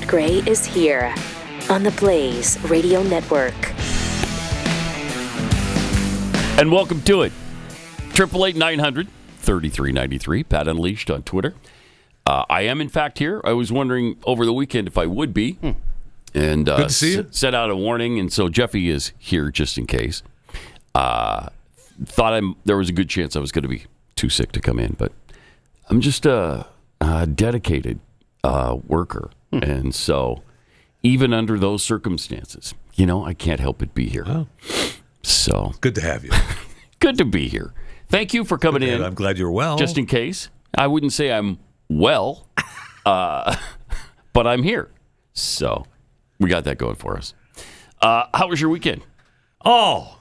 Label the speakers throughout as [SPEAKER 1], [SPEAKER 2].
[SPEAKER 1] Not Gray is here on the Blaze Radio Network.
[SPEAKER 2] And welcome to it. 888-900-3393. Pat Unleashed on Twitter. I am, in fact, here. I was wondering over the weekend if I would be. And
[SPEAKER 3] good to see you.
[SPEAKER 2] Set out a warning, and so Jeffy is here just in case. Thought there was a good chance I was going to be too sick to come in, but I'm just a dedicated worker. And so even under those circumstances, I can't help but be here.
[SPEAKER 3] Oh.
[SPEAKER 2] So
[SPEAKER 3] good to have you.
[SPEAKER 2] Good to be here. Thank you for coming in.
[SPEAKER 3] I'm glad you're well.
[SPEAKER 2] Just in case. I wouldn't say I'm well, but I'm here. So we got that going for us. How was your weekend?
[SPEAKER 3] Oh.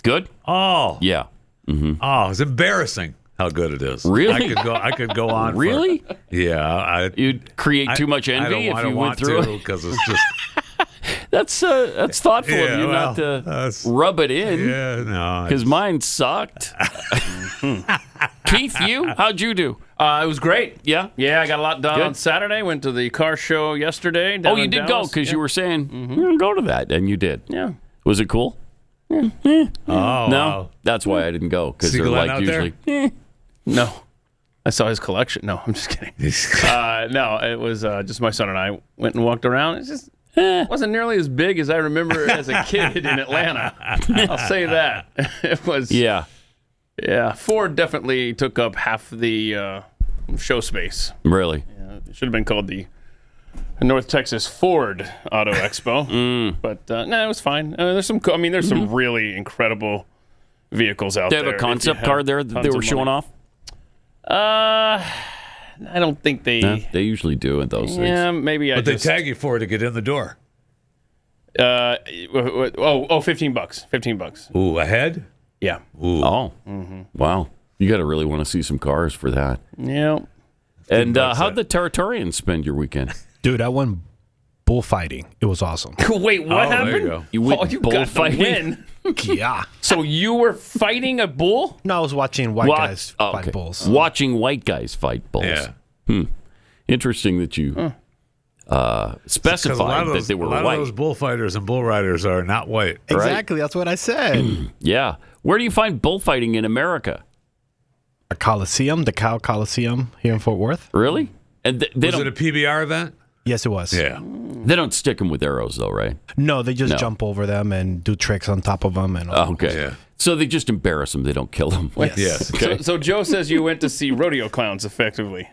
[SPEAKER 2] Good?
[SPEAKER 3] Oh.
[SPEAKER 2] Yeah. Mm-hmm.
[SPEAKER 3] Oh, it's embarrassing how good it is.
[SPEAKER 2] Really?
[SPEAKER 3] I could go on.
[SPEAKER 2] Really?
[SPEAKER 3] Yeah.
[SPEAKER 2] You'd create too much envy if you went through it?
[SPEAKER 3] Because it's just...
[SPEAKER 2] That's thoughtful of you not to rub it in.
[SPEAKER 3] Yeah, no.
[SPEAKER 2] Because mine sucked. Keith, how'd you do?
[SPEAKER 4] It was great.
[SPEAKER 2] Yeah?
[SPEAKER 4] Yeah, I got a lot done
[SPEAKER 2] Good.
[SPEAKER 4] On Saturday. Went to the car show yesterday. Down
[SPEAKER 2] You
[SPEAKER 4] in
[SPEAKER 2] did
[SPEAKER 4] Dallas.
[SPEAKER 2] go because you were saying, you're going to go to that, and you did.
[SPEAKER 4] Yeah.
[SPEAKER 2] Was it cool?
[SPEAKER 3] Oh,
[SPEAKER 2] no?
[SPEAKER 3] wow.
[SPEAKER 2] That's why I didn't go, because
[SPEAKER 3] See
[SPEAKER 2] they're
[SPEAKER 3] Glenn
[SPEAKER 2] like
[SPEAKER 3] out
[SPEAKER 2] usually...
[SPEAKER 4] No. I saw his collection. No, I'm just kidding. No, it was just my son and I went and walked around. It's just... It wasn't nearly as big as I remember as a kid in Atlanta. I'll say that. It was. Yeah. Ford definitely took up half the show space.
[SPEAKER 2] Really?
[SPEAKER 4] Yeah, it should have been called the North Texas Ford Auto Expo. But no, it was fine. There's some. There's some really incredible vehicles out there.
[SPEAKER 2] They have a concept car there that they were showing off.
[SPEAKER 4] I don't think they...
[SPEAKER 2] No, they usually do in those things.
[SPEAKER 4] Yeah, maybe
[SPEAKER 3] But they tag you for it to get in the door.
[SPEAKER 4] $15. $15.
[SPEAKER 3] Ooh, ahead?
[SPEAKER 4] Yeah.
[SPEAKER 3] Ooh.
[SPEAKER 2] Oh. Mm-hmm. Wow. You got to really want to see some cars for that.
[SPEAKER 4] Yeah.
[SPEAKER 2] And how'd the Territorians spend your weekend?
[SPEAKER 5] Dude, I went bullfighting. It was awesome.
[SPEAKER 4] Wait, what happened?
[SPEAKER 3] There you go.
[SPEAKER 2] You went
[SPEAKER 4] you
[SPEAKER 2] bullfighting?
[SPEAKER 4] got the win.
[SPEAKER 5] Yeah.
[SPEAKER 4] So you were fighting a bull?
[SPEAKER 5] No, I was watching white guys fight bulls.
[SPEAKER 2] Watching white guys fight bulls.
[SPEAKER 3] Yeah.
[SPEAKER 2] Interesting that you specified that they were white.
[SPEAKER 3] A lot of those bullfighters and bull riders are not white.
[SPEAKER 5] Exactly. That's what I said.
[SPEAKER 2] Yeah. Where do you find bullfighting in America?
[SPEAKER 5] A Coliseum, the Cow Coliseum here in Fort Worth.
[SPEAKER 2] Really? And
[SPEAKER 3] Was it a PBR event?
[SPEAKER 5] Yes, it was.
[SPEAKER 3] Yeah.
[SPEAKER 2] They don't stick them with arrows, though, right?
[SPEAKER 5] No, they just jump over them and do tricks on top of them. And all.
[SPEAKER 2] Okay.
[SPEAKER 3] Yeah.
[SPEAKER 2] So they just embarrass them. They don't kill them.
[SPEAKER 3] Yes.
[SPEAKER 2] Okay.
[SPEAKER 4] So Joe says you went to see rodeo clowns, effectively,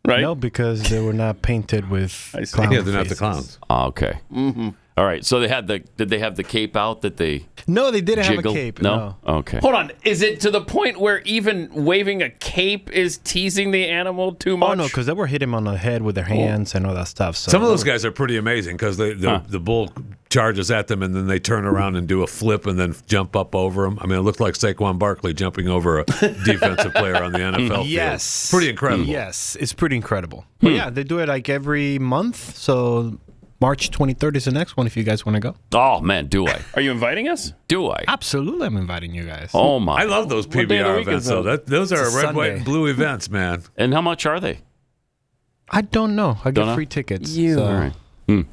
[SPEAKER 4] right?
[SPEAKER 5] No, because they were not painted with clown
[SPEAKER 3] Yeah, they're not the
[SPEAKER 5] faces.
[SPEAKER 3] clowns.
[SPEAKER 2] Okay. Mm-hmm. All right. So did they have the cape out that they
[SPEAKER 5] No, they didn't
[SPEAKER 2] jiggle?
[SPEAKER 5] have a cape.
[SPEAKER 2] No? Okay.
[SPEAKER 4] Hold on. Is it to the point where even waving a cape is teasing the animal too much?
[SPEAKER 5] Oh, no, because they were hitting him on the head with their hands and all that stuff. So.
[SPEAKER 3] Some of those guys are pretty amazing because the bull charges at them and then they turn around and do a flip and then jump up over them. I mean, it looked like Saquon Barkley jumping over a defensive player on the NFL field.
[SPEAKER 5] Yes.
[SPEAKER 3] Pretty incredible.
[SPEAKER 5] Yes, it's pretty incredible. But yeah, they do it like every month. So March 23rd is the next one if you guys want to go.
[SPEAKER 2] Oh, man, do I?
[SPEAKER 4] Are you inviting us?
[SPEAKER 2] Do I?
[SPEAKER 5] Absolutely, I'm inviting you guys.
[SPEAKER 2] Oh, my.
[SPEAKER 3] I love those
[SPEAKER 4] What day of the
[SPEAKER 3] PBR
[SPEAKER 4] week
[SPEAKER 3] events,
[SPEAKER 4] is
[SPEAKER 3] though.
[SPEAKER 4] that?
[SPEAKER 3] Those are
[SPEAKER 5] It's a
[SPEAKER 3] red, white,
[SPEAKER 5] Sunday.
[SPEAKER 3] and blue events, man.
[SPEAKER 2] And how much are they?
[SPEAKER 5] I don't know. I
[SPEAKER 2] Don't
[SPEAKER 5] get
[SPEAKER 2] know?
[SPEAKER 5] free tickets.
[SPEAKER 2] All
[SPEAKER 5] so.
[SPEAKER 2] right.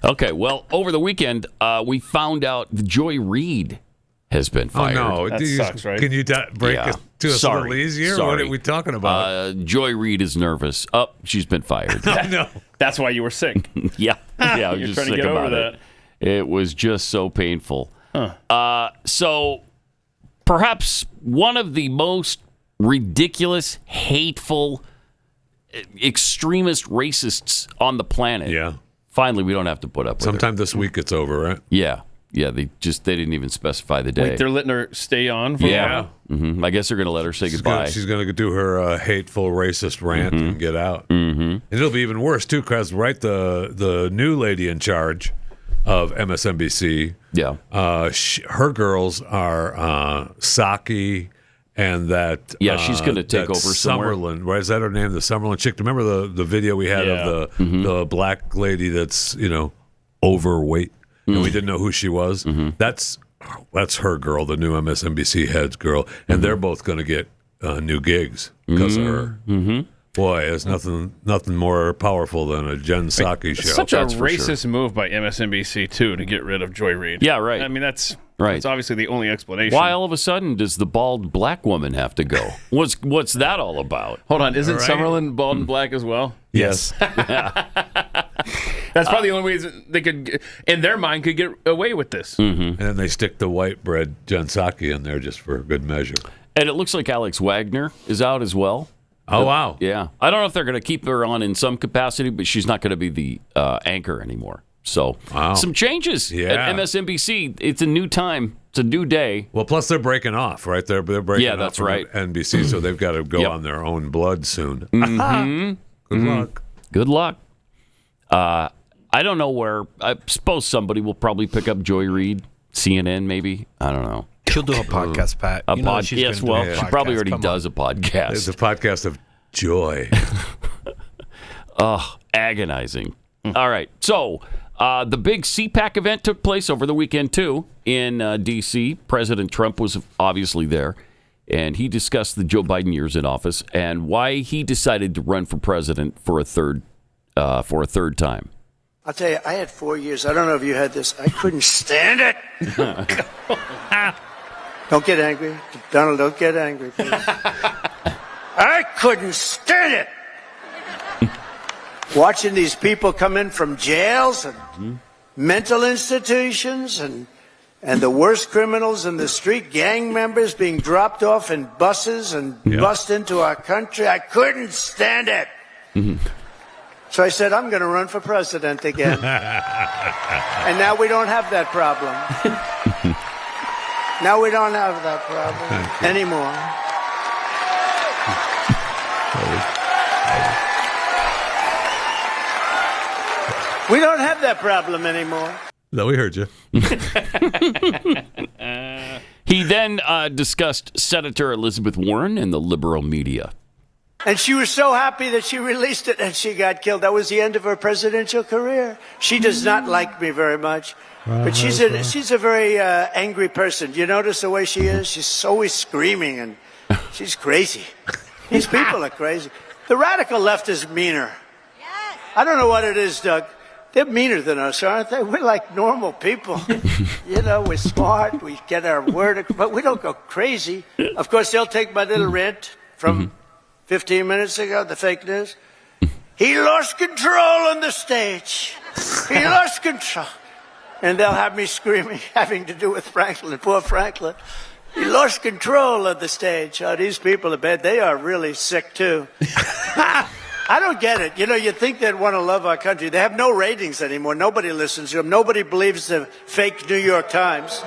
[SPEAKER 2] Okay, well, over the weekend, we found out Joy Reid has been fired.
[SPEAKER 3] Oh, no.
[SPEAKER 4] That sucks, right?
[SPEAKER 3] Can you break
[SPEAKER 2] Yeah.
[SPEAKER 3] it to us a
[SPEAKER 2] Sorry.
[SPEAKER 3] little easier?
[SPEAKER 2] Sorry.
[SPEAKER 3] What are we talking about?
[SPEAKER 2] Joy Reid is nervous. Oh, she's been fired.
[SPEAKER 3] No.
[SPEAKER 4] That's why you were sick.
[SPEAKER 2] Yeah, I was
[SPEAKER 4] You're
[SPEAKER 2] just
[SPEAKER 4] trying to
[SPEAKER 2] sick
[SPEAKER 4] get
[SPEAKER 2] about
[SPEAKER 4] over
[SPEAKER 2] it. It was just so painful. So perhaps one of the most ridiculous, hateful, extremist racists on the planet.
[SPEAKER 3] Yeah.
[SPEAKER 2] Finally, we don't have to put up with
[SPEAKER 3] Sometime this week it's over, right?
[SPEAKER 2] it. Yeah. They didn't even specify the day.
[SPEAKER 4] Wait, they're letting her stay on for a
[SPEAKER 2] yeah.
[SPEAKER 4] while?
[SPEAKER 2] I guess they're going to let her say goodbye.
[SPEAKER 3] She's going to do her hateful racist rant and get out. Mm-hmm. And it'll be even worse, too, because the new lady in charge of MSNBC,
[SPEAKER 2] Yeah.
[SPEAKER 3] her girls are Saki and that...
[SPEAKER 2] Yeah, she's gonna take
[SPEAKER 3] that
[SPEAKER 2] over somewhere.
[SPEAKER 3] Summerlin, right? Is that her name? The Summerlin chick. Remember the video we had of the black lady that's, overweight? And we didn't know who she was. That's her girl, the new MSNBC head's girl, and they're both going to get new gigs because of her. Boy, there's nothing more powerful than a Jen Psaki show.
[SPEAKER 4] Such a
[SPEAKER 2] That's for
[SPEAKER 4] racist move by MSNBC too to get rid of Joy Reid.
[SPEAKER 2] Yeah, right.
[SPEAKER 4] I mean, that's
[SPEAKER 2] Right.
[SPEAKER 4] obviously the only explanation.
[SPEAKER 2] Why all of a sudden does the bald black woman have to go? What's that all about?
[SPEAKER 4] Hold on, isn't
[SPEAKER 3] Right.
[SPEAKER 4] Summerlin bald and black as well?
[SPEAKER 3] Yes.
[SPEAKER 4] That's probably the only way they could, in their mind, could get away with this.
[SPEAKER 3] And then they stick the white bread Jen Psaki in there just for good measure.
[SPEAKER 2] And it looks like Alex Wagner is out as well.
[SPEAKER 3] Oh, wow.
[SPEAKER 2] Yeah. I don't know if they're going to keep her on in some capacity, but she's not going to be the anchor anymore. So some changes at MSNBC. It's a new time. It's a new day.
[SPEAKER 3] Well, plus they're breaking off, right? They're breaking off
[SPEAKER 2] that's
[SPEAKER 3] from
[SPEAKER 2] right.
[SPEAKER 3] NBC, so they've got to go
[SPEAKER 2] Yep.
[SPEAKER 3] on their own blood soon.
[SPEAKER 2] Mm-hmm.
[SPEAKER 3] Good luck.
[SPEAKER 2] Good luck. I don't know where. I suppose somebody will probably pick up Joy Reid, CNN maybe. I don't know.
[SPEAKER 5] She'll do a podcast, Pat.
[SPEAKER 2] A
[SPEAKER 5] You know she's
[SPEAKER 2] podcast.
[SPEAKER 5] gonna do
[SPEAKER 2] Well,
[SPEAKER 5] a
[SPEAKER 2] she probably
[SPEAKER 5] podcast.
[SPEAKER 2] already
[SPEAKER 5] Come
[SPEAKER 2] does
[SPEAKER 5] on.
[SPEAKER 2] a podcast.
[SPEAKER 3] It's a podcast of joy.
[SPEAKER 2] Agonizing. All right. So the big CPAC event took place over the weekend, too, in D.C. President Trump was obviously there, and he discussed the Joe Biden years in office and why he decided to run for president for a third time.
[SPEAKER 6] I'll tell you, I had 4 years. I don't know if you had this. I couldn't stand it. Don't get angry. Donald, don't get angry, please. I couldn't stand it. Watching these people come in from jails and mental institutions and the worst criminals in the street, gang members being dropped off in buses and bussed into our country. I couldn't stand it. So I said, I'm going to run for president again. And now we don't have that problem. Now we don't have that problem anymore. We don't have that problem anymore.
[SPEAKER 3] No, we heard you.
[SPEAKER 2] He then discussed Senator Elizabeth Warren and the liberal media.
[SPEAKER 6] And she was so happy that she released it and she got killed. That was the end of her presidential career. She does not like me very much. But she's a very angry person. Do you notice the way she is? She's always screaming and she's crazy. These people are crazy. The radical left is meaner. I don't know what it is, Doug. They're meaner than us, aren't they? We're like normal people. You know, we're smart. We get our word, but we don't go crazy. Of course, they'll take my little rant from 15 minutes ago, the fake news. He lost control on the stage. He lost control. And they'll have me screaming, having to do with Franklin, poor Franklin. He lost control of the stage. Oh, these people are bad. They are really sick, too. I don't get it. You know, you think they'd want to love our country. They have no ratings anymore. Nobody listens to them. Nobody believes the fake New York Times.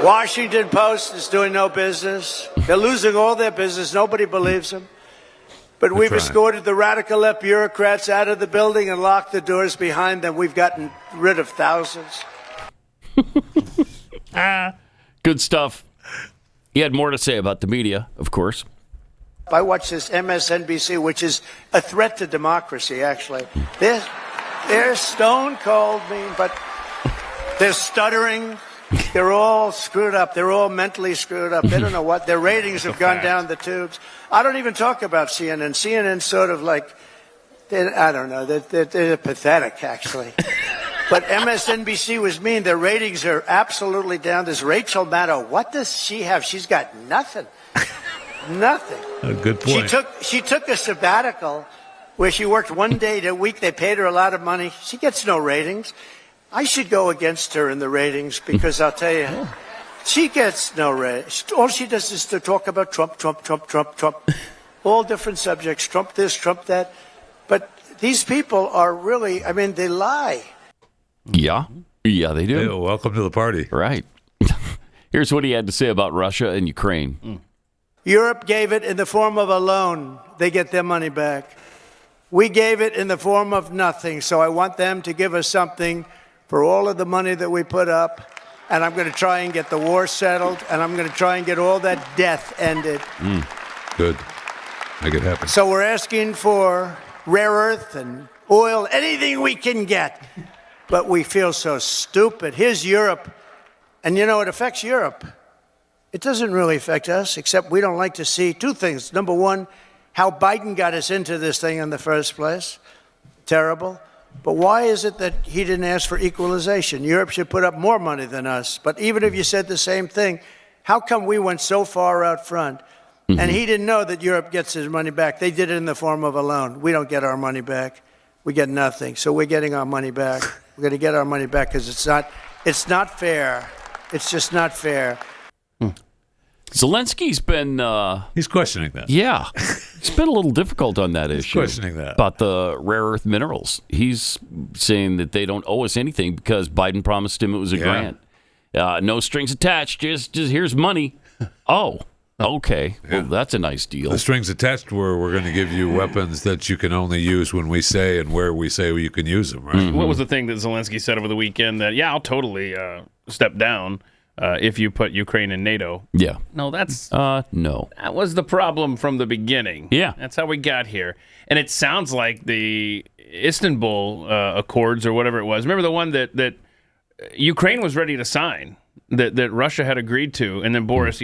[SPEAKER 6] Washington Post is doing no business. They're losing all their business. Nobody believes them. But we've escorted the radical left bureaucrats out of the building and locked the doors behind them. We've gotten rid of thousands.
[SPEAKER 2] Good stuff. He had more to say about the media, of course.
[SPEAKER 6] I watch this MSNBC, which is a threat to democracy, actually. They're stone cold mean, but they're stuttering. They're all screwed up. They're all mentally screwed up. They don't know what. Their ratings have gone down the tubes. I don't even talk about CNN. CNN's sort of like, I don't know, they're pathetic, actually. But MSNBC was mean. Their ratings are absolutely down. This Rachel Maddow, what does she have? She's got nothing. Nothing.
[SPEAKER 3] A good point.
[SPEAKER 6] She took a sabbatical where she worked one day a week. They paid her a lot of money. She gets no ratings. I should go against her in the ratings because I'll tell you, she gets no ratings. All she does is to talk about Trump, Trump, Trump, Trump, Trump. All different subjects, Trump this, Trump that. But these people are really, I mean, they lie.
[SPEAKER 2] Yeah. Yeah, they do.
[SPEAKER 3] Hey, welcome to the party.
[SPEAKER 2] Right. Here's what he had to say about Russia and Ukraine.
[SPEAKER 6] Europe gave it in the form of a loan. They get their money back. We gave it in the form of nothing. So I want them to give us something for all of the money that we put up. And I'm going to try and get the war settled. And I'm going to try and get all that death ended.
[SPEAKER 3] Good. Make it happen.
[SPEAKER 6] So we're asking for rare earth and oil, anything we can get. But we feel so stupid. Here's Europe. And, you know, it affects Europe. It doesn't really affect us, except we don't like to see two things. Number one, how Biden got us into this thing in the first place. Terrible. But why is it that he didn't ask for equalization? Europe should put up more money than us. But even if you said the same thing, how come we went so far out front? And he didn't know that Europe gets his money back. They did it in the form of a loan. We don't get our money back. We get nothing. So we're getting our money back. We're going to get our money back because it's not fair. It's just not fair.
[SPEAKER 2] Zelensky's been...
[SPEAKER 3] He's questioning that.
[SPEAKER 2] Yeah. It's been a little difficult on that issue.
[SPEAKER 3] Questioning that.
[SPEAKER 2] About the rare earth minerals. He's saying that they don't owe us anything because Biden promised him it was a grant. No strings attached. Just here's money. Oh, okay. Yeah. Well, that's a nice deal.
[SPEAKER 3] The strings attached were we're going to give you weapons that you can only use when we say and where we say you can use them, right?
[SPEAKER 4] Mm-hmm. What was the thing that Zelensky said over the weekend that, I'll totally step down if you put Ukraine in NATO?
[SPEAKER 2] Yeah.
[SPEAKER 4] No, that's...
[SPEAKER 2] no.
[SPEAKER 4] That was the problem from the beginning.
[SPEAKER 2] Yeah.
[SPEAKER 4] That's how we got here. And it sounds like the Istanbul Accords or whatever it was. Remember the one that Ukraine was ready to sign, that Russia had agreed to, and then Boris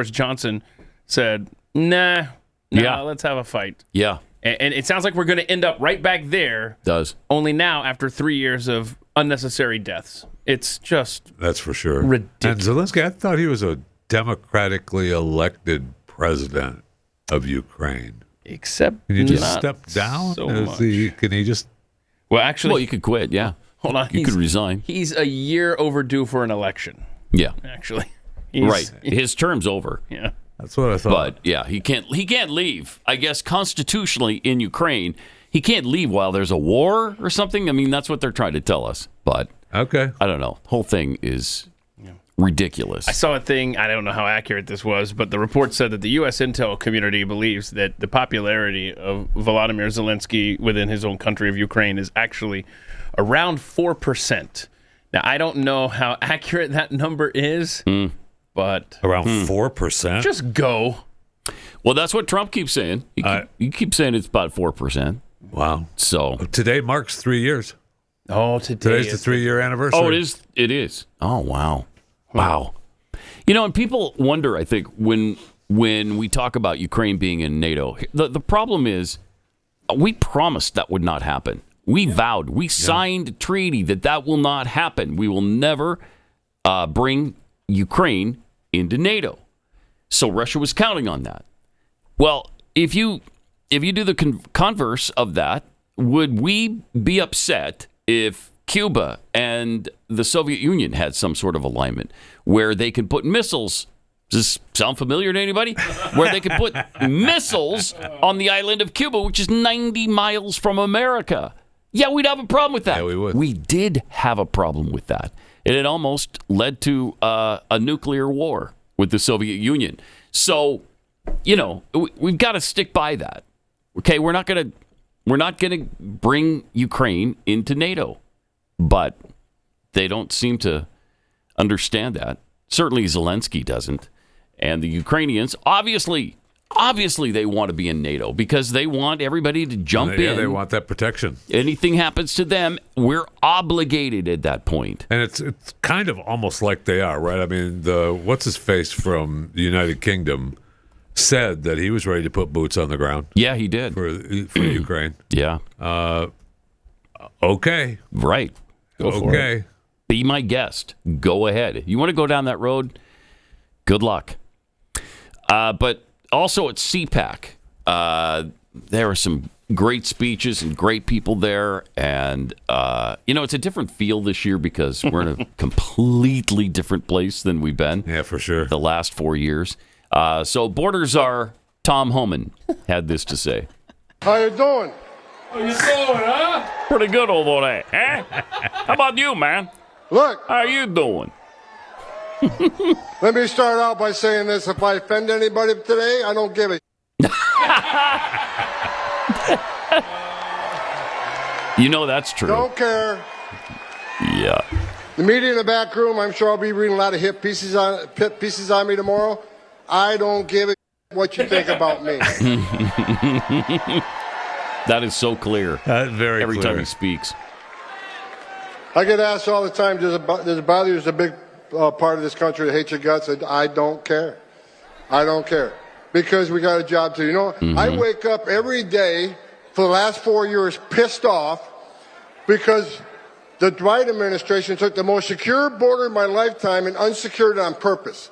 [SPEAKER 4] Johnson said, nah, let's have a fight.
[SPEAKER 2] Yeah.
[SPEAKER 4] And it sounds like we're going to end up right back there.
[SPEAKER 2] Does.
[SPEAKER 4] Only now after 3 years of unnecessary deaths. It's just...
[SPEAKER 3] That's for sure.
[SPEAKER 4] Ridiculous.
[SPEAKER 3] And Zelensky, I thought he was a democratically elected president of Ukraine.
[SPEAKER 4] Except
[SPEAKER 3] Can you just step down?
[SPEAKER 4] So much.
[SPEAKER 3] Can he just...
[SPEAKER 4] Well, actually...
[SPEAKER 2] Well, you could quit, yeah.
[SPEAKER 4] Hold on.
[SPEAKER 2] You could resign.
[SPEAKER 4] He's a year overdue for an election.
[SPEAKER 2] Yeah.
[SPEAKER 4] Actually.
[SPEAKER 2] Right. His term's over.
[SPEAKER 4] Yeah.
[SPEAKER 3] That's what I thought.
[SPEAKER 2] But, yeah, he can't leave. I guess constitutionally in Ukraine, he can't leave while there's a war or something. I mean, that's what they're trying to tell us. But,
[SPEAKER 3] okay.
[SPEAKER 2] I don't know. Whole thing is ridiculous.
[SPEAKER 4] I saw a thing, I don't know how accurate this was, but the report said that the U.S. intel community believes that the popularity of Volodymyr Zelensky within his own country of Ukraine is actually around 4%. Now, I don't know how accurate that number is, but...
[SPEAKER 3] Around 4%?
[SPEAKER 4] Just go.
[SPEAKER 2] Well, that's what Trump keeps saying. He keeps saying it's about 4%.
[SPEAKER 3] Wow.
[SPEAKER 2] So
[SPEAKER 3] today marks 3 years.
[SPEAKER 4] Oh,
[SPEAKER 3] today's the 3-year anniversary.
[SPEAKER 2] Oh, it is. It is. Oh, wow. Wow. You know, and people wonder, I think, when we talk about Ukraine being in NATO, the problem is we promised that would not happen. We vowed, we signed a treaty that will not happen. We will never bring Ukraine into NATO. So Russia was counting on that. Well, if you do the converse of that, would we be upset if Cuba and the Soviet Union had some sort of alignment where they could put missiles? Does this sound familiar to anybody? Where they could put missiles on the island of Cuba, which is 90 miles from America. Yeah, we'd have a problem with that.
[SPEAKER 3] Yeah, we would.
[SPEAKER 2] We did have a problem with that. And it almost led to a nuclear war with the Soviet Union. So, you know, we've got to stick by that. Okay, we're not going to bring Ukraine into NATO. But they don't seem to understand that. Certainly Zelensky doesn't. And the Ukrainians, obviously they want to be in NATO because they want everybody to jump in.
[SPEAKER 3] They want that protection.
[SPEAKER 2] Anything happens to them, we're obligated at that point.
[SPEAKER 3] And it's kind of almost like they are, right? I mean, what's-his-face from the United Kingdom said that he was ready to put boots on the ground.
[SPEAKER 2] Yeah, he did.
[SPEAKER 3] For Ukraine.
[SPEAKER 2] Yeah.
[SPEAKER 3] Okay.
[SPEAKER 2] Right. Go for it. Be my guest. Go ahead. You want to go down that road? Good luck. But also at CPAC, there are some great speeches and great people there. And, it's a different feel this year because we're in a completely different place than we've been.
[SPEAKER 3] Yeah, for sure.
[SPEAKER 2] The last 4 years. So Borders Czar Tom Homan had this to say.
[SPEAKER 7] How you doing?
[SPEAKER 8] How you doing, huh?
[SPEAKER 2] Pretty good over there, eh? How about you, man?
[SPEAKER 7] Look.
[SPEAKER 2] How you doing?
[SPEAKER 7] Let me start out by saying this. If I offend anybody today, I don't give a
[SPEAKER 2] You know that's true.
[SPEAKER 7] Don't care.
[SPEAKER 2] Yeah.
[SPEAKER 7] The media in the back room, I'm sure I'll be reading a lot of hit pieces on me tomorrow. I don't give a what you think about me.
[SPEAKER 2] That is so clear.
[SPEAKER 3] Very
[SPEAKER 2] every
[SPEAKER 3] clear.
[SPEAKER 2] time he speaks.
[SPEAKER 7] I get asked all the time, does it bother you? There's a big part of this country that hates your guts. I don't care. I don't care. because we got a job to do. You know, I wake up every day for the last 4 years pissed off because the Biden administration took the most secure border in my lifetime and unsecured it on purpose.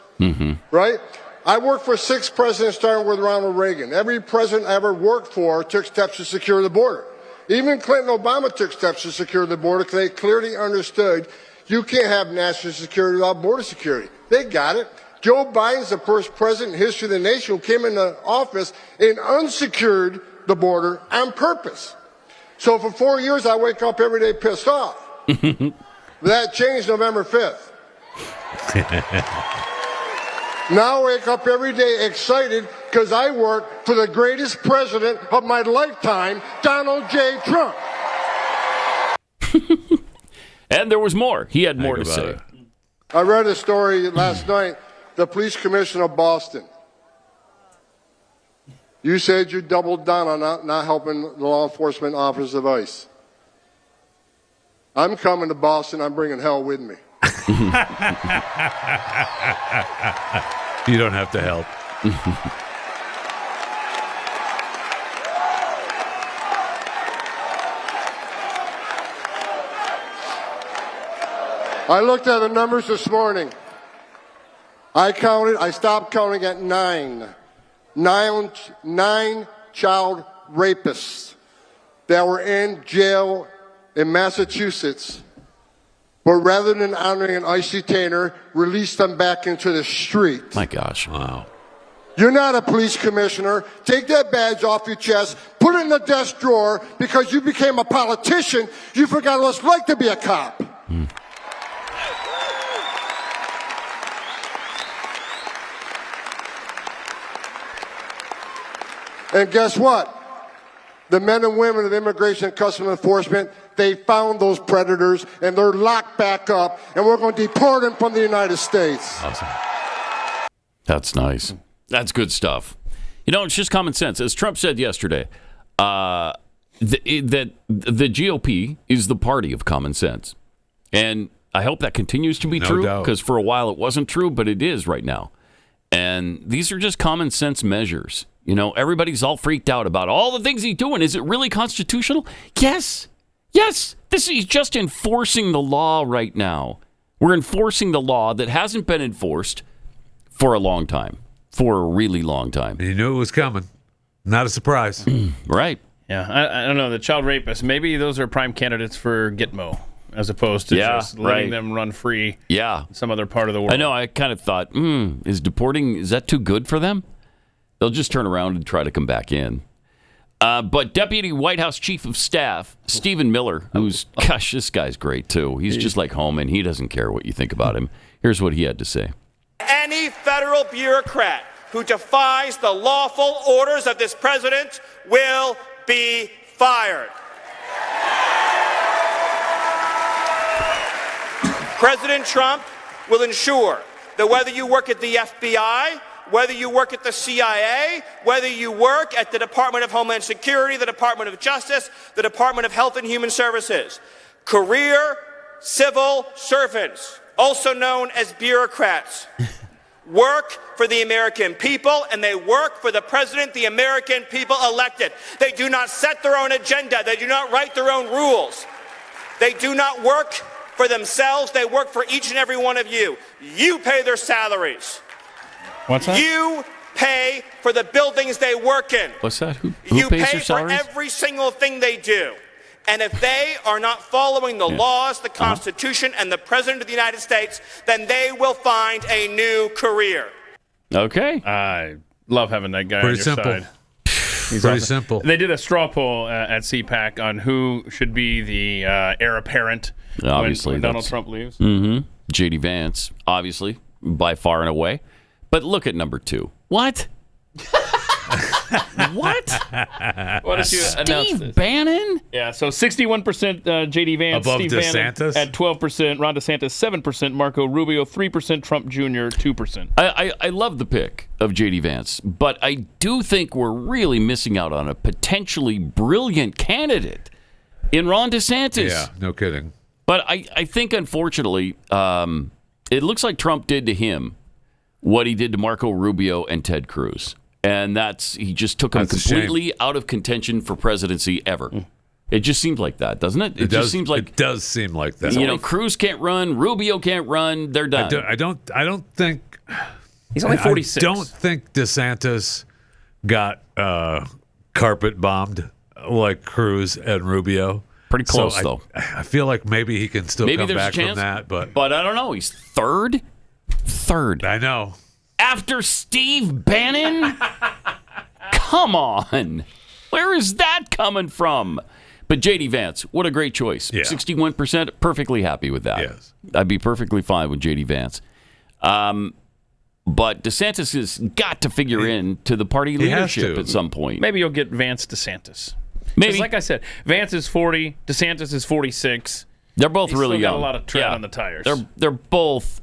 [SPEAKER 7] Right? I worked for 6 presidents, starting with Ronald Reagan. Every president I ever worked for took steps to secure the border. Even Clinton and Obama took steps to secure the border because they clearly understood you can't have national security without border security. They got it. Joe Biden's the first president in history of the nation who came into office and unsecured the border on purpose. So for 4 years, I wake up every day pissed off. That changed November 5th. Now I wake up every day excited because I work for the greatest president of my lifetime, Donald J. Trump.
[SPEAKER 2] And there was more. He had more to say.
[SPEAKER 7] I read a story last night, the police commissioner of Boston. You said you doubled down on not helping the law enforcement officers of ICE. I'm coming to Boston. I'm bringing hell with me.
[SPEAKER 3] You don't have to help.
[SPEAKER 7] I looked at the numbers this morning. I stopped counting at 9. 9 child rapists that were in jail in Massachusetts. But rather than honoring an ICE detainer, released them back into the street.
[SPEAKER 2] My gosh.
[SPEAKER 3] Wow.
[SPEAKER 7] You're not a police commissioner. Take that badge off your chest, put it in the desk drawer, because you became a politician. You forgot what it's like to be a cop. And guess what? The men and women of Immigration and Customs Enforcement, they found those predators, and they're locked back up, and we're going to deport them from the United States.
[SPEAKER 3] Awesome.
[SPEAKER 2] That's nice. That's good stuff. You know, it's just common sense. As Trump said yesterday, that the GOP is the party of common sense. And I hope that continues to be true, because for a while it wasn't true, but it is right now. And these are just common sense measures. You know, everybody's all freaked out about all the things he's doing. Is it really constitutional? Yes. Yes. He's just enforcing the law right now. We're enforcing the law that hasn't been enforced for a long time, for a really long time.
[SPEAKER 3] You knew it was coming. Not a surprise.
[SPEAKER 2] Right.
[SPEAKER 4] Yeah, I don't know. The child rapists, maybe those are prime candidates for Gitmo, as opposed to just letting them run free in some other part of the world.
[SPEAKER 2] I know. I kind of thought, is that too good for them? They'll just turn around and try to come back in. But Deputy White House Chief of Staff Stephen Miller, gosh, this guy's great, too. He's just like Homan. He doesn't care what you think about him. Here's what he had to say.
[SPEAKER 9] Any federal bureaucrat who defies the lawful orders of this president will be fired. President Trump will ensure that whether you work at the FBI, whether you work at the CIA, whether you work at the Department of Homeland Security, the Department of Justice, the Department of Health and Human Services, career civil servants, also known as bureaucrats, work for the American people, and they work for the president the American people elected. They do not set their own agenda. They do not write their own rules. They do not work for themselves. They work for each and every one of you. You pay their salaries.
[SPEAKER 4] What's that?
[SPEAKER 9] You pay for the buildings they work in.
[SPEAKER 2] What's that? Who
[SPEAKER 9] you
[SPEAKER 2] pays
[SPEAKER 9] pay
[SPEAKER 2] their salaries?
[SPEAKER 9] for every single thing they do. And if they are not following the laws, the Constitution, and the President of the United States, then they will find a new career.
[SPEAKER 2] Okay.
[SPEAKER 4] I love having that guy
[SPEAKER 3] Pretty
[SPEAKER 4] on your
[SPEAKER 3] simple.
[SPEAKER 4] side. He's
[SPEAKER 3] Pretty
[SPEAKER 4] awesome.
[SPEAKER 3] simple.
[SPEAKER 4] They did a straw poll at CPAC on who should be the heir apparent
[SPEAKER 2] Obviously,
[SPEAKER 4] when Donald Trump leaves.
[SPEAKER 2] J.D. Vance, obviously, by far and away. But look at number 2. What? What?
[SPEAKER 4] Why don't you announce
[SPEAKER 2] Steve
[SPEAKER 4] this?
[SPEAKER 2] Bannon?
[SPEAKER 4] Yeah, so 61% J.D. Vance,
[SPEAKER 3] Above
[SPEAKER 4] Steve
[SPEAKER 3] DeSantis?
[SPEAKER 4] Bannon at 12%, Ron DeSantis 7%, Marco Rubio 3%, Trump Jr. 2%.
[SPEAKER 2] I love the pick of J.D. Vance, but I do think we're really missing out on a potentially brilliant candidate in Ron DeSantis.
[SPEAKER 3] Yeah, no kidding.
[SPEAKER 2] But I think, unfortunately, it looks like Trump did to him what he did to Marco Rubio and Ted Cruz. And he just took him completely out of contention for presidency ever. It just seems like that, doesn't it? It just seems like
[SPEAKER 3] it does seem like that.
[SPEAKER 2] Cruz can't run, Rubio can't run. They're done.
[SPEAKER 3] I don't think
[SPEAKER 4] he's only 46.
[SPEAKER 3] I don't think DeSantis got carpet bombed like Cruz and Rubio.
[SPEAKER 2] Pretty close, though.
[SPEAKER 3] I feel like maybe he can still come back from that, but
[SPEAKER 2] I don't know. He's third.
[SPEAKER 3] I know.
[SPEAKER 2] After Steve Bannon? Come on. Where is that coming from? But J.D. Vance, what a great choice.
[SPEAKER 3] Yeah.
[SPEAKER 2] 61%, perfectly happy with that.
[SPEAKER 3] Yes.
[SPEAKER 2] I'd be perfectly fine with J.D. Vance. But DeSantis has got to figure into the party leadership at some point.
[SPEAKER 4] Maybe you'll get Vance DeSantis.
[SPEAKER 2] Maybe.
[SPEAKER 4] Like I said, Vance is 40, DeSantis is 46.
[SPEAKER 2] They're both
[SPEAKER 4] He's
[SPEAKER 2] really
[SPEAKER 4] still
[SPEAKER 2] young.
[SPEAKER 4] got a lot of tread on the tires.
[SPEAKER 2] They're both.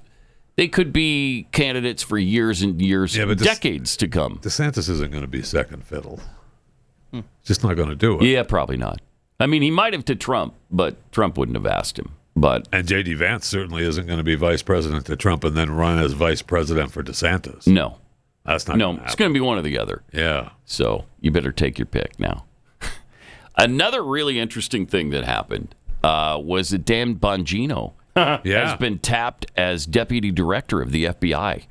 [SPEAKER 2] They could be candidates for years and years, decades to come.
[SPEAKER 3] DeSantis isn't going to be second fiddle. Just not going to do it.
[SPEAKER 2] Yeah, probably not. I mean, he might have to Trump, but Trump wouldn't have asked him. And
[SPEAKER 3] J.D. Vance certainly isn't going to be vice president to Trump and then run as vice president for DeSantis.
[SPEAKER 2] No.
[SPEAKER 3] That's not going to happen.
[SPEAKER 2] It's going to be one or the other.
[SPEAKER 3] Yeah.
[SPEAKER 2] So you better take your pick now. Another really interesting thing that happened was that Dan Bongino has been tapped as deputy director of the FBI.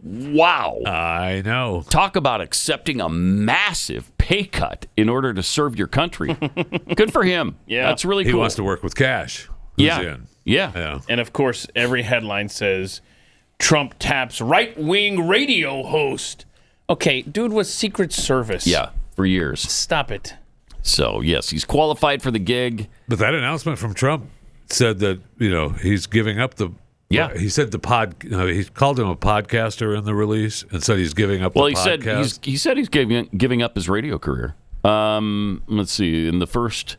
[SPEAKER 2] Wow.
[SPEAKER 3] I know.
[SPEAKER 2] Talk about accepting a massive pay cut in order to serve your country. Good for him.
[SPEAKER 4] Yeah.
[SPEAKER 2] That's really cool.
[SPEAKER 3] He wants to work with Kash.
[SPEAKER 2] Yeah.
[SPEAKER 4] And of course, every headline says Trump taps right-wing radio host. Okay, dude was Secret Service.
[SPEAKER 2] Yeah, for years.
[SPEAKER 4] Stop it.
[SPEAKER 2] So, yes, he's qualified for the gig.
[SPEAKER 3] But that announcement from Trump said that, he's giving up the...
[SPEAKER 2] Yeah.
[SPEAKER 3] He said he called him a podcaster in the release and said he's giving up the podcast.
[SPEAKER 2] He said he's giving up his radio career. Let's see. In the first...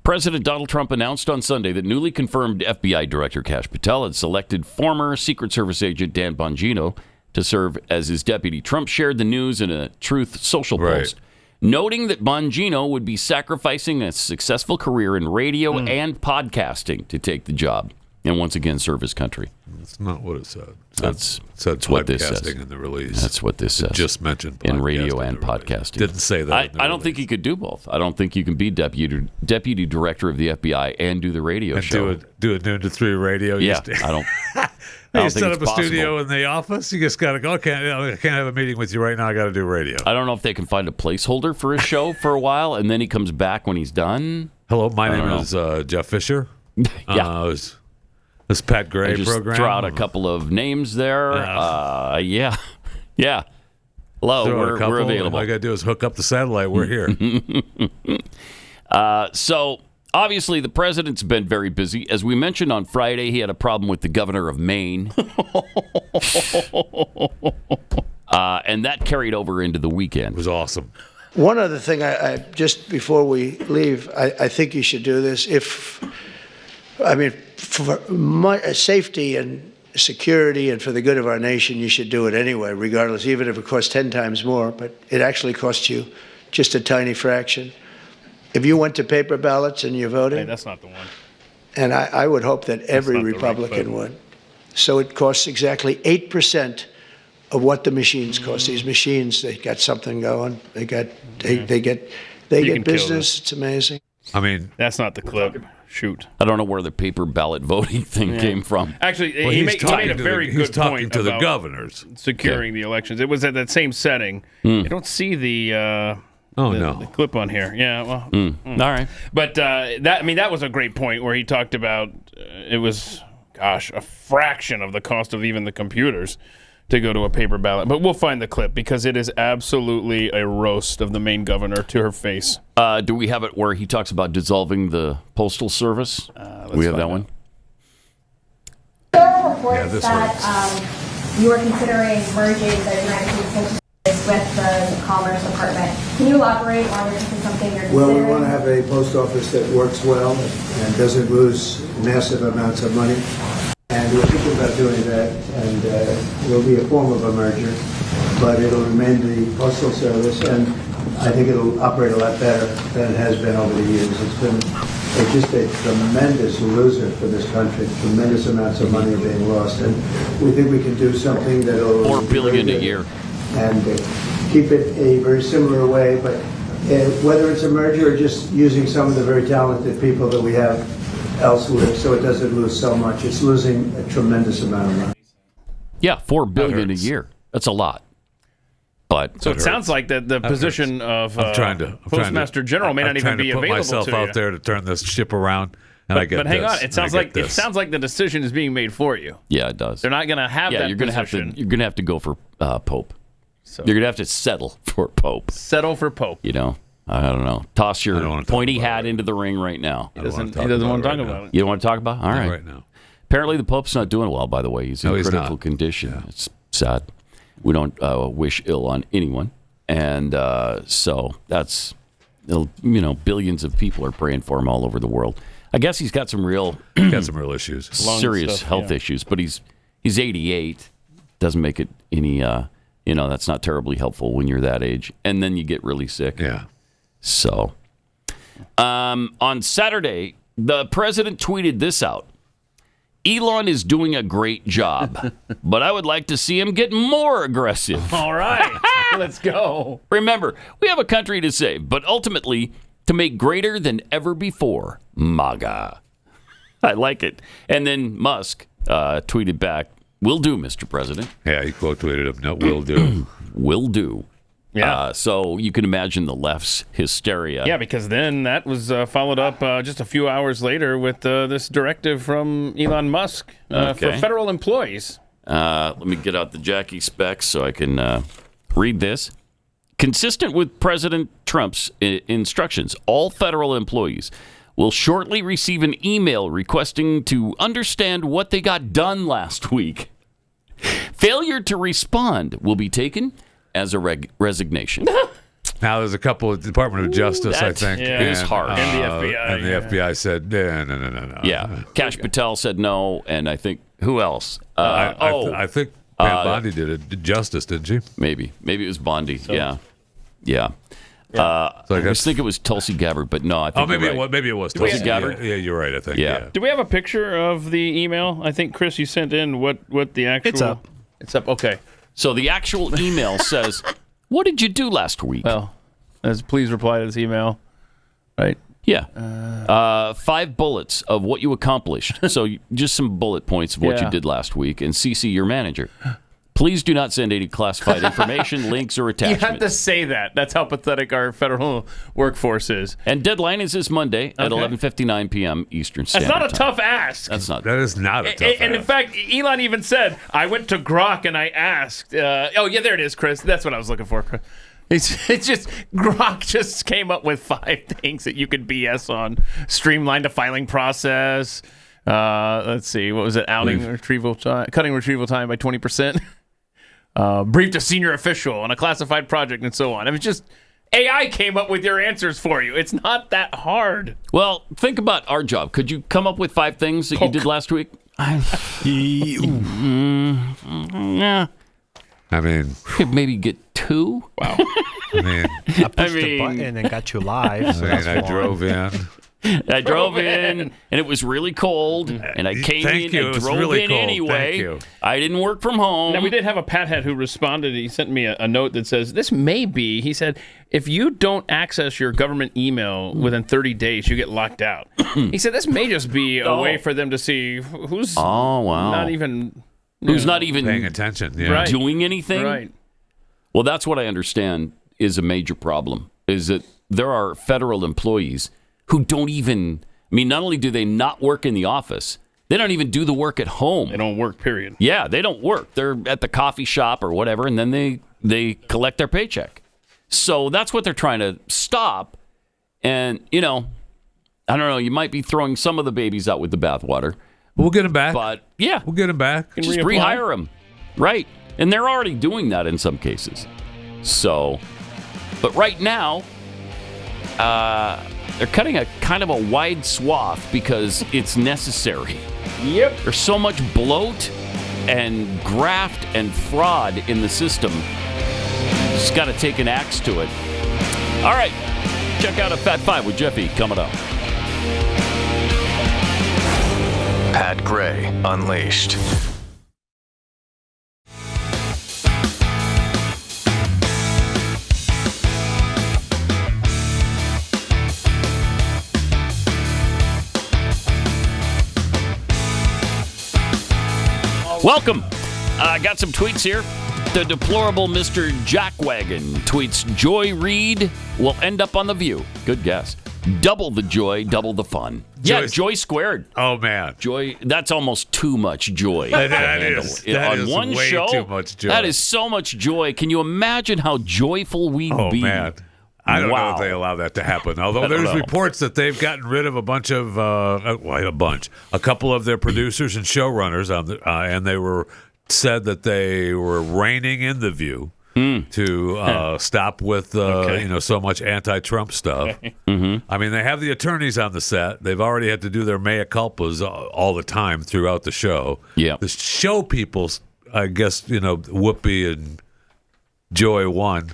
[SPEAKER 2] President Donald Trump announced on Sunday that newly confirmed FBI Director Kash Patel had selected former Secret Service agent Dan Bongino to serve as his deputy. Trump shared the news in a Truth Social post, noting that Bongino would be sacrificing a successful career in radio and podcasting to take the job and once again serve his country.
[SPEAKER 3] That's not what it said.
[SPEAKER 2] That's
[SPEAKER 3] what
[SPEAKER 2] this says
[SPEAKER 3] in the release.
[SPEAKER 2] That's what this says.
[SPEAKER 3] It just mentioned
[SPEAKER 2] in radio and podcasting.
[SPEAKER 3] Didn't say that.
[SPEAKER 2] I don't think he could do both. I don't think you can be deputy director of the FBI and do the radio show.
[SPEAKER 3] Do a noon to 3 radio.
[SPEAKER 2] Yeah, I don't.
[SPEAKER 3] You set up a studio in the office. You just got to go. I can't have a meeting with you right now. I got to do radio.
[SPEAKER 2] I don't know if they can find a placeholder for his show for a while, and then he comes back when he's done.
[SPEAKER 3] Hello, my name is Jeff Fisher.
[SPEAKER 2] Yeah.
[SPEAKER 3] This Pat Gray
[SPEAKER 2] just
[SPEAKER 3] program.
[SPEAKER 2] Throw out a couple of names there. Yeah. Hello, we're available.
[SPEAKER 3] All I got to do is hook up the satellite. We're here.
[SPEAKER 2] So, obviously, the president's been very busy. As we mentioned on Friday, he had a problem with the governor of Maine. And that carried over into the weekend.
[SPEAKER 3] It was awesome.
[SPEAKER 6] One other thing, I just before we leave, I think you should do this. For safety and security and for the good of our nation, you should do it anyway, regardless, even if it costs 10 times more. But it actually costs you just a tiny fraction. If you went to paper ballots and you voted.
[SPEAKER 4] Hey, that's not the one.
[SPEAKER 6] And I would hope that every Republican would. So it costs exactly 8% of what the machines cost. These machines, they got something going. They get business. It's amazing.
[SPEAKER 3] I mean,
[SPEAKER 4] that's not the clip. Shoot.
[SPEAKER 2] I don't know where the paper ballot voting thing came from.
[SPEAKER 4] Actually, he made a very good point
[SPEAKER 3] to
[SPEAKER 4] about
[SPEAKER 3] the governors
[SPEAKER 4] securing the elections. It was at that same setting. You don't see the clip on here. Yeah, well,
[SPEAKER 2] all right.
[SPEAKER 4] But that was a great point where he talked about it was, a fraction of the cost of even the computers to go to a paper ballot. But we'll find the clip because it is absolutely a roast of the Maine governor to her face.
[SPEAKER 2] Do we have it where he talks about dissolving the Postal Service? We have that one?
[SPEAKER 10] There are reports that you were considering merging the United States Postal Service with the Commerce Department. Can you elaborate on this? Is this something you're considering?
[SPEAKER 11] Well, we want to have a post office that works well and doesn't lose massive amounts of money. And we're thinking about doing that, and it will be a form of a merger, but it'll remain the Postal Service, and I think it'll operate a lot better than it has been over the years. It's been just a tremendous loser for this country. Tremendous amounts of money are being lost, and we think we can do something that'll...
[SPEAKER 2] $4 billion a year.
[SPEAKER 11] And keep it a very similar way, but whether it's a merger or just using some of the very talented people that we have elsewhere so it doesn't lose so much. It's losing a tremendous amount of money.
[SPEAKER 2] Yeah, $4 billion a year. That's a lot. But
[SPEAKER 4] so it sounds like that the position of Postmaster General may not even be available to you.
[SPEAKER 3] I'm trying to put myself out there to turn this ship around, and I get
[SPEAKER 4] But hang on, it sounds like the decision is being made for you.
[SPEAKER 2] Yeah, it does.
[SPEAKER 4] They're not going to have that
[SPEAKER 2] you're
[SPEAKER 4] position.
[SPEAKER 2] You're going to have to go for Pope. So you're going to have to settle for Pope.
[SPEAKER 4] Settle for Pope.
[SPEAKER 2] You know, I don't know. Toss your pointy hat into the ring right now.
[SPEAKER 4] He doesn't want to talk about it.
[SPEAKER 2] You don't want to talk about it? All right.
[SPEAKER 3] Right now.
[SPEAKER 2] Apparently the Pope's not doing well, by the way. He's in critical condition. Yeah. It's sad. We don't wish ill on anyone. And so that's, billions of people are praying for him all over the world. I guess he's got some real
[SPEAKER 3] issues.
[SPEAKER 2] Serious health issues. But he's 88. Doesn't make it any, that's not terribly helpful when you're that age. And then you get really sick.
[SPEAKER 3] Yeah.
[SPEAKER 2] So on Saturday, the president tweeted this out. Elon is doing a great job, but I would like to see him get more aggressive.
[SPEAKER 4] All right, let's go.
[SPEAKER 2] Remember, we have a country to save, but ultimately to make greater than ever before. MAGA. I like it. And then Musk tweeted back, "Will do, Mr. President."
[SPEAKER 3] Yeah, he quote tweeted him, "No, will do."
[SPEAKER 2] Will do.
[SPEAKER 4] Yeah.
[SPEAKER 2] So you can imagine the left's hysteria.
[SPEAKER 4] Yeah, because then that was followed up just a few hours later with this directive from Elon Musk for federal employees.
[SPEAKER 2] Let me get out the Jackie specs so I can read this. Consistent with President Trump's instructions, all federal employees will shortly receive an email requesting to understand what they got done last week. Failure to respond will be taken as a resignation.
[SPEAKER 3] Now, there's a couple of Department of Justice, I think.
[SPEAKER 2] It is harsh.
[SPEAKER 4] And the FBI.
[SPEAKER 3] And the FBI said, no.
[SPEAKER 2] Yeah. Kash Patel said no, and I think, who else?
[SPEAKER 3] I think Pam Bondi did justice, didn't she?
[SPEAKER 2] Maybe it was Bondi. So. Yeah. I just think it was Tulsi Gabbard, but no, I think
[SPEAKER 3] maybe it was Tulsi
[SPEAKER 2] Gabbard.
[SPEAKER 3] Yeah, you're right, I think.
[SPEAKER 2] Yeah.
[SPEAKER 4] Do we have a picture of the email? I think, Chris, you sent in what the actual...
[SPEAKER 5] It's up.
[SPEAKER 4] It's up, okay.
[SPEAKER 2] So the actual email says, "What did you do last week?"
[SPEAKER 4] Well, please reply to this email, right?
[SPEAKER 2] Yeah. 5 bullets of what you accomplished. So just some bullet points of what you did last week, and CC your manager. Please do not send any classified information, links, or attachments.
[SPEAKER 4] You have to say that. That's how pathetic our federal workforce is.
[SPEAKER 2] And deadline is this Monday at 11:59 p.m. Eastern Standard Time.
[SPEAKER 4] That's not a tough ask.
[SPEAKER 3] That is not a tough ask.
[SPEAKER 4] And in fact, Elon even said, I went to Grok and I asked. There it is, Chris. That's what I was looking for, Chris. It's just Grok just came up with 5 things that you could BS on. Streamlined the filing process. Let's see. What was it? Cutting retrieval time by 20%. Briefed a senior official on a classified project and so on. I mean, just AI came up with your answers for you. It's not that hard.
[SPEAKER 2] Well, think about our job. Could you come up with 5 things that you did last week? Yeah.
[SPEAKER 3] I mean,
[SPEAKER 2] could maybe get 2.
[SPEAKER 4] Wow.
[SPEAKER 5] I pushed the button and got you live. So
[SPEAKER 3] I drove in.
[SPEAKER 2] I drove in, and it was really cold, and I came in and drove
[SPEAKER 3] really
[SPEAKER 2] in
[SPEAKER 3] cold.
[SPEAKER 2] anyway. I didn't work from home.
[SPEAKER 4] Now, we did have a pathead who responded. He sent me a note that says, this may be, he said, if you don't access your government email within 30 days, you get locked out. He said, this may just be a way for them to see who's not even...
[SPEAKER 2] Who's not even
[SPEAKER 3] paying attention,
[SPEAKER 2] doing anything?
[SPEAKER 4] Right.
[SPEAKER 2] Well, that's what I understand is a major problem, is that there are federal employees who don't even, not only do they not work in the office, they don't even do the work at home.
[SPEAKER 4] They don't work, period.
[SPEAKER 2] Yeah, they don't work. They're at the coffee shop or whatever, and then they collect their paycheck. So that's what they're trying to stop. And, I don't know, you might be throwing some of the babies out with the bathwater.
[SPEAKER 3] We'll get them back.
[SPEAKER 2] But, yeah.
[SPEAKER 3] We'll get them back.
[SPEAKER 2] Just rehire them. Right. And they're already doing that in some cases. So, but right now, they're cutting a kind of a wide swath because it's necessary.
[SPEAKER 4] Yep.
[SPEAKER 2] There's so much bloat and graft and fraud in the system. Just got to take an axe to it. All right. Check out a Fat Five with Jeffy coming up.
[SPEAKER 12] Pat Gray Unleashed.
[SPEAKER 2] Welcome. Got some tweets here. The deplorable Mr. Jackwagon tweets, Joy Reid will end up on The View. Good guess. Double the joy, double the fun. Yeah, joy squared.
[SPEAKER 3] Oh, man.
[SPEAKER 2] Joy, that's almost too much joy.
[SPEAKER 3] That is
[SPEAKER 2] on one
[SPEAKER 3] way
[SPEAKER 2] show,
[SPEAKER 3] too much joy.
[SPEAKER 2] That is so much joy. Can you imagine how joyful we'd be?
[SPEAKER 3] Oh, man. I don't know if they allow that to happen. Although there's reports that they've gotten rid of a couple of their producers and showrunners and they were said that they were reining in The View to stop with so much anti-Trump stuff. I mean, they have the attorneys on the set. They've already had to do their mea culpas all the time throughout the show.
[SPEAKER 2] Yeah,
[SPEAKER 3] the show people, I guess, Whoopi and Joy One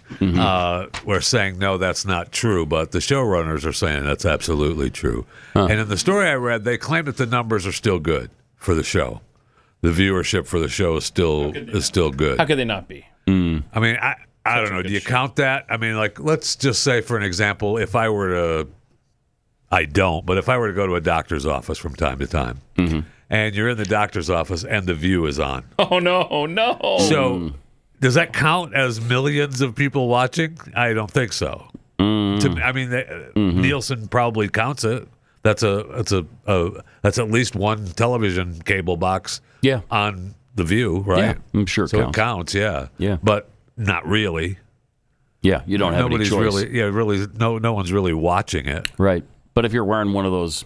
[SPEAKER 3] were saying no, that's not true, but the showrunners are saying that's absolutely true. And in the story I read, they claim that the numbers are still good for the show. The viewership for the show is still good.
[SPEAKER 4] How could they not be?
[SPEAKER 3] I mean, I don't know. Do you count that? I mean, like, let's just say, for an example, if I were to go to a doctor's office from time to time, and you're in the doctor's office and The View is on.
[SPEAKER 4] Oh, no.
[SPEAKER 3] So does that count as millions of people watching? I don't think so. Nielsen probably counts it. That's at least one television cable box on The View, right?
[SPEAKER 2] Yeah, I'm sure it
[SPEAKER 3] so
[SPEAKER 2] counts.
[SPEAKER 3] it counts, yeah.
[SPEAKER 2] Yeah.
[SPEAKER 3] But not really.
[SPEAKER 2] Yeah, you don't have any choice.
[SPEAKER 3] No one's really watching it.
[SPEAKER 2] Right. But if you're wearing one of those,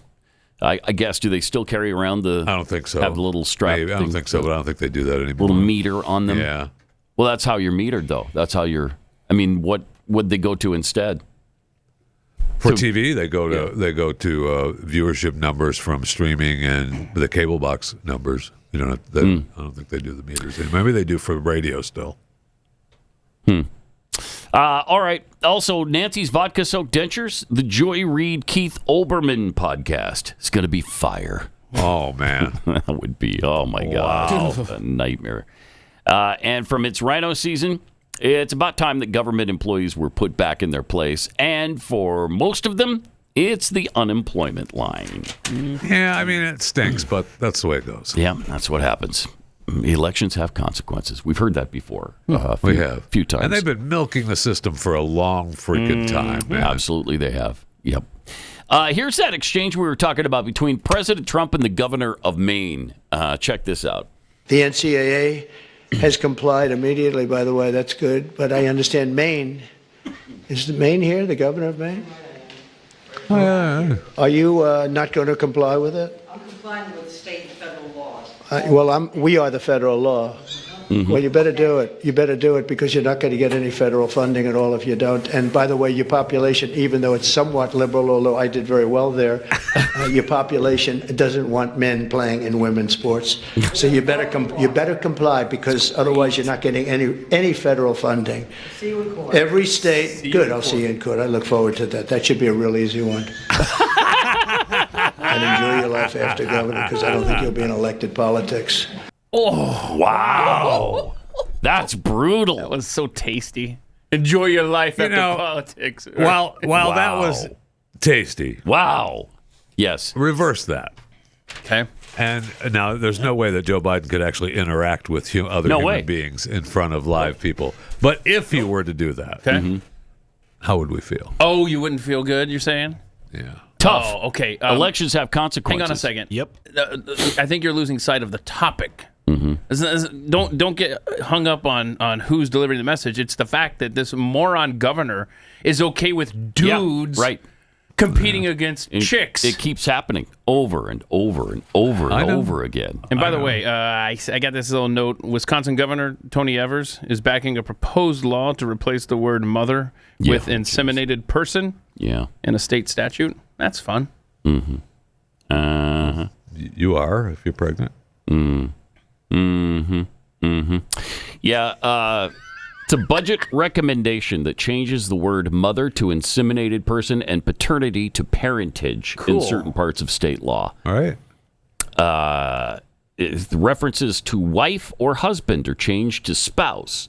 [SPEAKER 2] I guess, do they still carry around the...
[SPEAKER 3] I don't think so.
[SPEAKER 2] Have the little strap
[SPEAKER 3] I don't think so, but I don't think they do that anymore.
[SPEAKER 2] Little meter on them?
[SPEAKER 3] Yeah.
[SPEAKER 2] Well, that's how you're metered, though. That's how you're... I mean, what would they go to instead?
[SPEAKER 3] For TV, they go to viewership numbers from streaming and the cable box numbers. I don't think they do the meters. Maybe they do for radio still.
[SPEAKER 2] All right. Also, Nancy's Vodka Soaked Dentures, the Joy Reid Keith Olbermann podcast. It's going to be fire.
[SPEAKER 3] Oh, man.
[SPEAKER 2] That would be, oh, my God. A nightmare. And from its rhino season, it's about time that government employees were put back in their place. And for most of them, it's the unemployment line.
[SPEAKER 3] Yeah, I mean, it stinks, but that's the way it goes.
[SPEAKER 2] Yeah, that's what happens. Elections have consequences. We've heard that before.
[SPEAKER 3] We have.
[SPEAKER 2] A few times.
[SPEAKER 3] And they've been milking the system for a long freaking time, man.
[SPEAKER 2] Absolutely, they have. Yep. Here's that exchange we were talking about between President Trump and the governor of Maine. Check this out.
[SPEAKER 6] The NCAA has complied immediately, by the way. That's good. But I understand Maine. Is Maine here, the governor of Maine? Are you not going to comply with it?
[SPEAKER 13] I'm complying with state and federal laws.
[SPEAKER 6] We are the federal law. Well, you better do it. You better do it because you're not going to get any federal funding at all if you don't. And by the way, your population, even though it's somewhat liberal, although I did very well there, your population doesn't want men playing in women's sports. So you better comply because otherwise you're not getting any federal funding.
[SPEAKER 13] See you in court.
[SPEAKER 6] Every state. Good. I'll see you in court. I look forward to that. That should be a real easy one. And enjoy your life after governor because I don't think you'll be in elected politics.
[SPEAKER 2] Oh, wow. That's brutal.
[SPEAKER 4] That was so tasty. Enjoy your life after politics.
[SPEAKER 3] While that was tasty.
[SPEAKER 2] Wow. Yes.
[SPEAKER 3] Reverse that.
[SPEAKER 4] Okay.
[SPEAKER 3] And now there's no way that Joe Biden could actually interact with other human beings in front of live people. But if he were to do that, how would we feel?
[SPEAKER 4] Oh, you wouldn't feel good, you're saying?
[SPEAKER 3] Yeah.
[SPEAKER 2] Tough.
[SPEAKER 4] Oh, okay.
[SPEAKER 2] Elections have consequences.
[SPEAKER 4] Hang on a second.
[SPEAKER 5] Yep.
[SPEAKER 4] I think you're losing sight of the topic. Don't get hung up on who's delivering the message. It's the fact that this moron governor is okay with dudes competing against chicks.
[SPEAKER 2] It keeps happening over and over and over and over again.
[SPEAKER 4] And by the way, I got this little note. Wisconsin Governor Tony Evers is backing a proposed law to replace the word mother with inseminated person in a state statute. That's fun.
[SPEAKER 3] You are, if you're pregnant.
[SPEAKER 2] Yeah, it's a budget recommendation that changes the word mother to inseminated person and paternity to parentage in certain parts of state law.
[SPEAKER 3] All right.
[SPEAKER 2] The references to wife or husband are changed to spouse.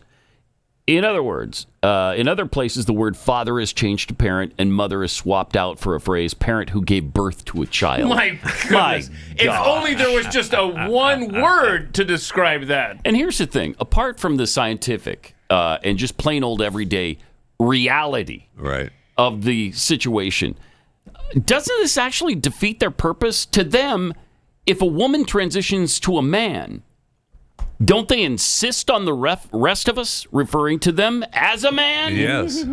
[SPEAKER 2] In other words, in other places, the word father is changed to parent and mother is swapped out for a phrase parent who gave birth to a child.
[SPEAKER 4] My goodness. If only there was just a one word to describe that.
[SPEAKER 2] And here's the thing. Apart from the scientific and just plain old everyday reality of the situation, doesn't this actually defeat their purpose? To them, if a woman transitions to a man, don't they insist on the rest of us referring to them as a man?
[SPEAKER 3] Yes.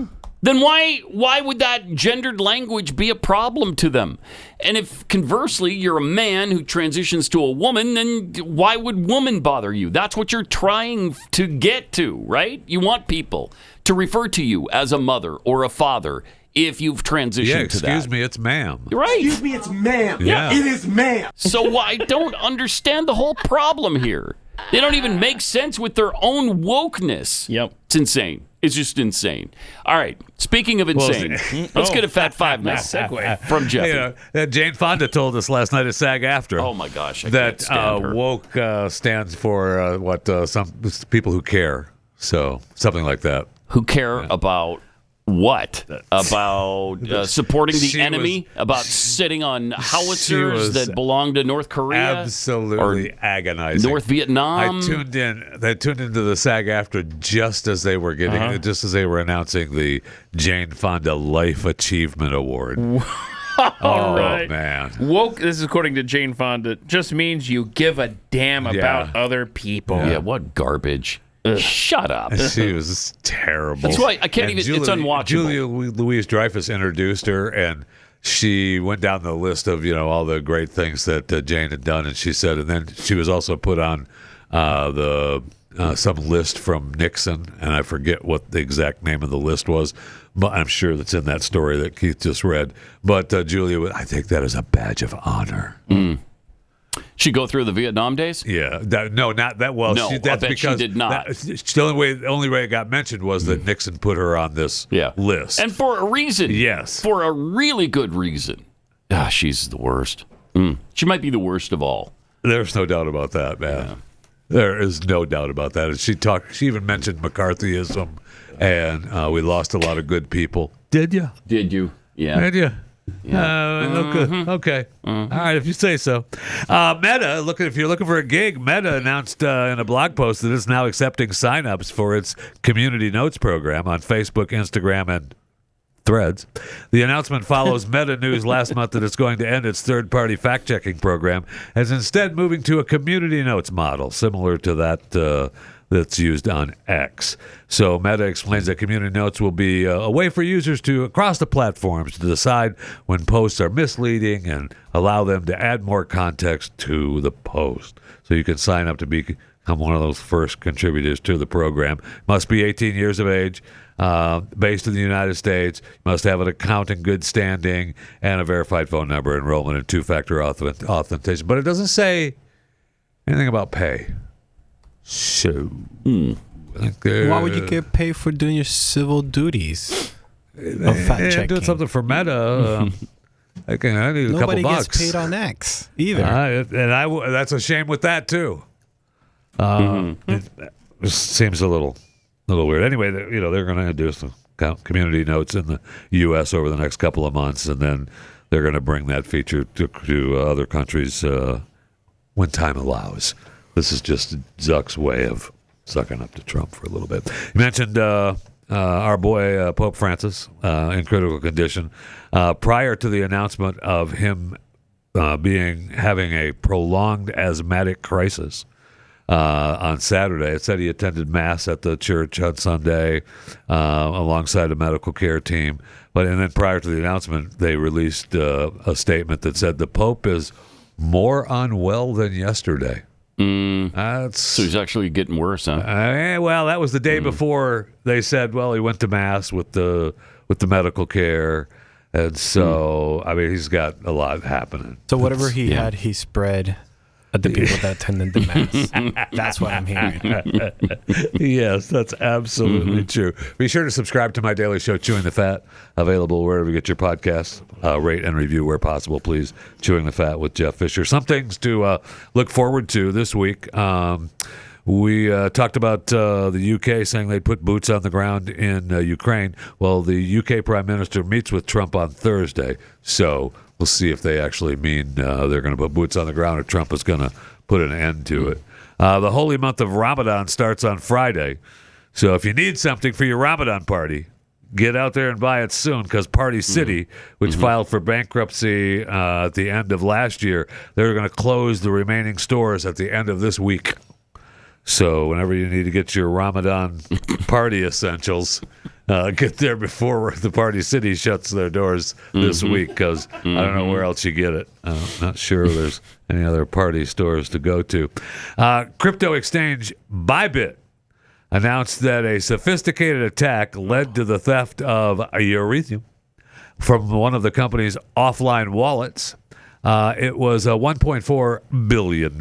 [SPEAKER 2] Then why would that gendered language be a problem to them? And if conversely you're a man who transitions to a woman, then why would woman bother you? That's what you're trying to get to, right? You want people to refer to you as a mother or a father if you've transitioned to that.
[SPEAKER 3] Excuse me, it's ma'am.
[SPEAKER 2] Right.
[SPEAKER 14] Excuse me, it's ma'am.
[SPEAKER 3] Yeah.
[SPEAKER 14] It is ma'am.
[SPEAKER 2] So I don't understand the whole problem here. They don't even make sense with their own wokeness.
[SPEAKER 4] Yep.
[SPEAKER 2] It's insane. It's just insane. All right. Speaking of insane, let's get a Fat Five now.
[SPEAKER 4] Nice segue.
[SPEAKER 2] From Jeffy.
[SPEAKER 3] Jane Fonda told us last night at SAG-AFTRA.
[SPEAKER 2] Oh, my gosh. I
[SPEAKER 3] that
[SPEAKER 2] can't stand her.
[SPEAKER 3] woke stands for some people who care. So something like that.
[SPEAKER 2] Who care about what? About supporting the enemy? About sitting on howitzers that belong to North Korea?
[SPEAKER 3] Absolutely agonizing.
[SPEAKER 2] North Vietnam?
[SPEAKER 3] They tuned into the SAG-AFTRA just as they were just as they were announcing the Jane Fonda Life Achievement Award.
[SPEAKER 4] All right.
[SPEAKER 3] Man.
[SPEAKER 4] Woke, this is according to Jane Fonda, just means you give a damn about other people.
[SPEAKER 2] Yeah, what garbage. Shut up.
[SPEAKER 3] She was terrible.
[SPEAKER 2] That's why I can't even. It's unwatchable.
[SPEAKER 3] Julia Louis-Dreyfus introduced her, and she went down the list of all the great things that Jane had done, and she said, and then she was also put on some list from Nixon, and I forget what the exact name of the list was, but I'm sure that's in that story that Keith just read. But Julia, I take that as a badge of honor.
[SPEAKER 2] She go through the Vietnam days?
[SPEAKER 3] Yeah, not that well.
[SPEAKER 2] No,
[SPEAKER 3] that's
[SPEAKER 2] I bet
[SPEAKER 3] because
[SPEAKER 2] she did not.
[SPEAKER 3] The only way it got mentioned was that Nixon put her on this list,
[SPEAKER 2] and for a reason.
[SPEAKER 3] Yes,
[SPEAKER 2] for a really good reason. She's the worst. She might be the worst of all.
[SPEAKER 3] There's no doubt about that, man. Yeah. There is no doubt about that. And she even mentioned McCarthyism, and we lost a lot of good people. Did you?
[SPEAKER 2] Did you? Yeah.
[SPEAKER 3] Did you? Yeah. Okay. All right, if you say so. Meta, if you're looking for a gig, Meta announced in a blog post that it's now accepting signups for its Community Notes program on Facebook, Instagram, and Threads. The announcement follows Meta news last month that it's going to end its third-party fact-checking program, as instead moving to a Community Notes model similar to that that's used on X. So Meta explains that Community Notes will be a way for users across the platforms to decide when posts are misleading and allow them to add more context to the post. So you can sign up to become one of those first contributors to the program. Must be 18 years of age, based in the United States, must have an account in good standing, and a verified phone number, enrollment, and two-factor authentication. But it doesn't say anything about pay. So,
[SPEAKER 5] why would you get paid for doing your civil duties of fact checking?
[SPEAKER 3] Doing something for Meta. I need a couple
[SPEAKER 5] Nobody
[SPEAKER 3] bucks.
[SPEAKER 5] gets paid on X either.
[SPEAKER 3] That's a shame with that too. It seems a little weird. Anyway, they're going to introduce Community Notes in the U.S. over the next couple of months, and then they're going to bring that feature to other countries when time allows. This is just Zuck's way of sucking up to Trump for a little bit. You mentioned our boy Pope Francis in critical condition. Prior to the announcement of him having a prolonged asthmatic crisis on Saturday, it said he attended Mass at the church on Sunday alongside a medical care team. And then prior to the announcement, they released a statement that said the Pope is more unwell than yesterday.
[SPEAKER 2] So he's actually getting worse, huh?
[SPEAKER 3] Well, that was the day before they said, well, he went to Mass with the medical care. And so, he's got a lot happening.
[SPEAKER 5] So whatever he had, he spread at the people that attended the Mass. That's what I'm hearing.
[SPEAKER 3] Yes, that's absolutely true. Be sure to subscribe to my daily show, Chewing the Fat, available wherever you get your podcasts. Rate and review where possible, please. Chewing the Fat with Jeff Fisher. Some things to look forward to this week. We talked about the UK saying they'd put boots on the ground in Ukraine. Well, the UK Prime Minister meets with Trump on Thursday, so we'll see if they actually mean they're going to put boots on the ground or Trump is going to put an end to it. The holy month of Ramadan starts on Friday, so if you need something for your Ramadan party, get out there and buy it soon, because Party City, which filed for bankruptcy at the end of last year, they're going to close the remaining stores at the end of this week. So whenever you need to get your Ramadan party essentials, get there before the Party City shuts their doors this week, because I don't know where else you get it. I'm not sure there's any other party stores to go to. Crypto exchange Bybit announced that a sophisticated attack led to the theft of Ethereum from one of the company's offline wallets. It was $1.4 billion.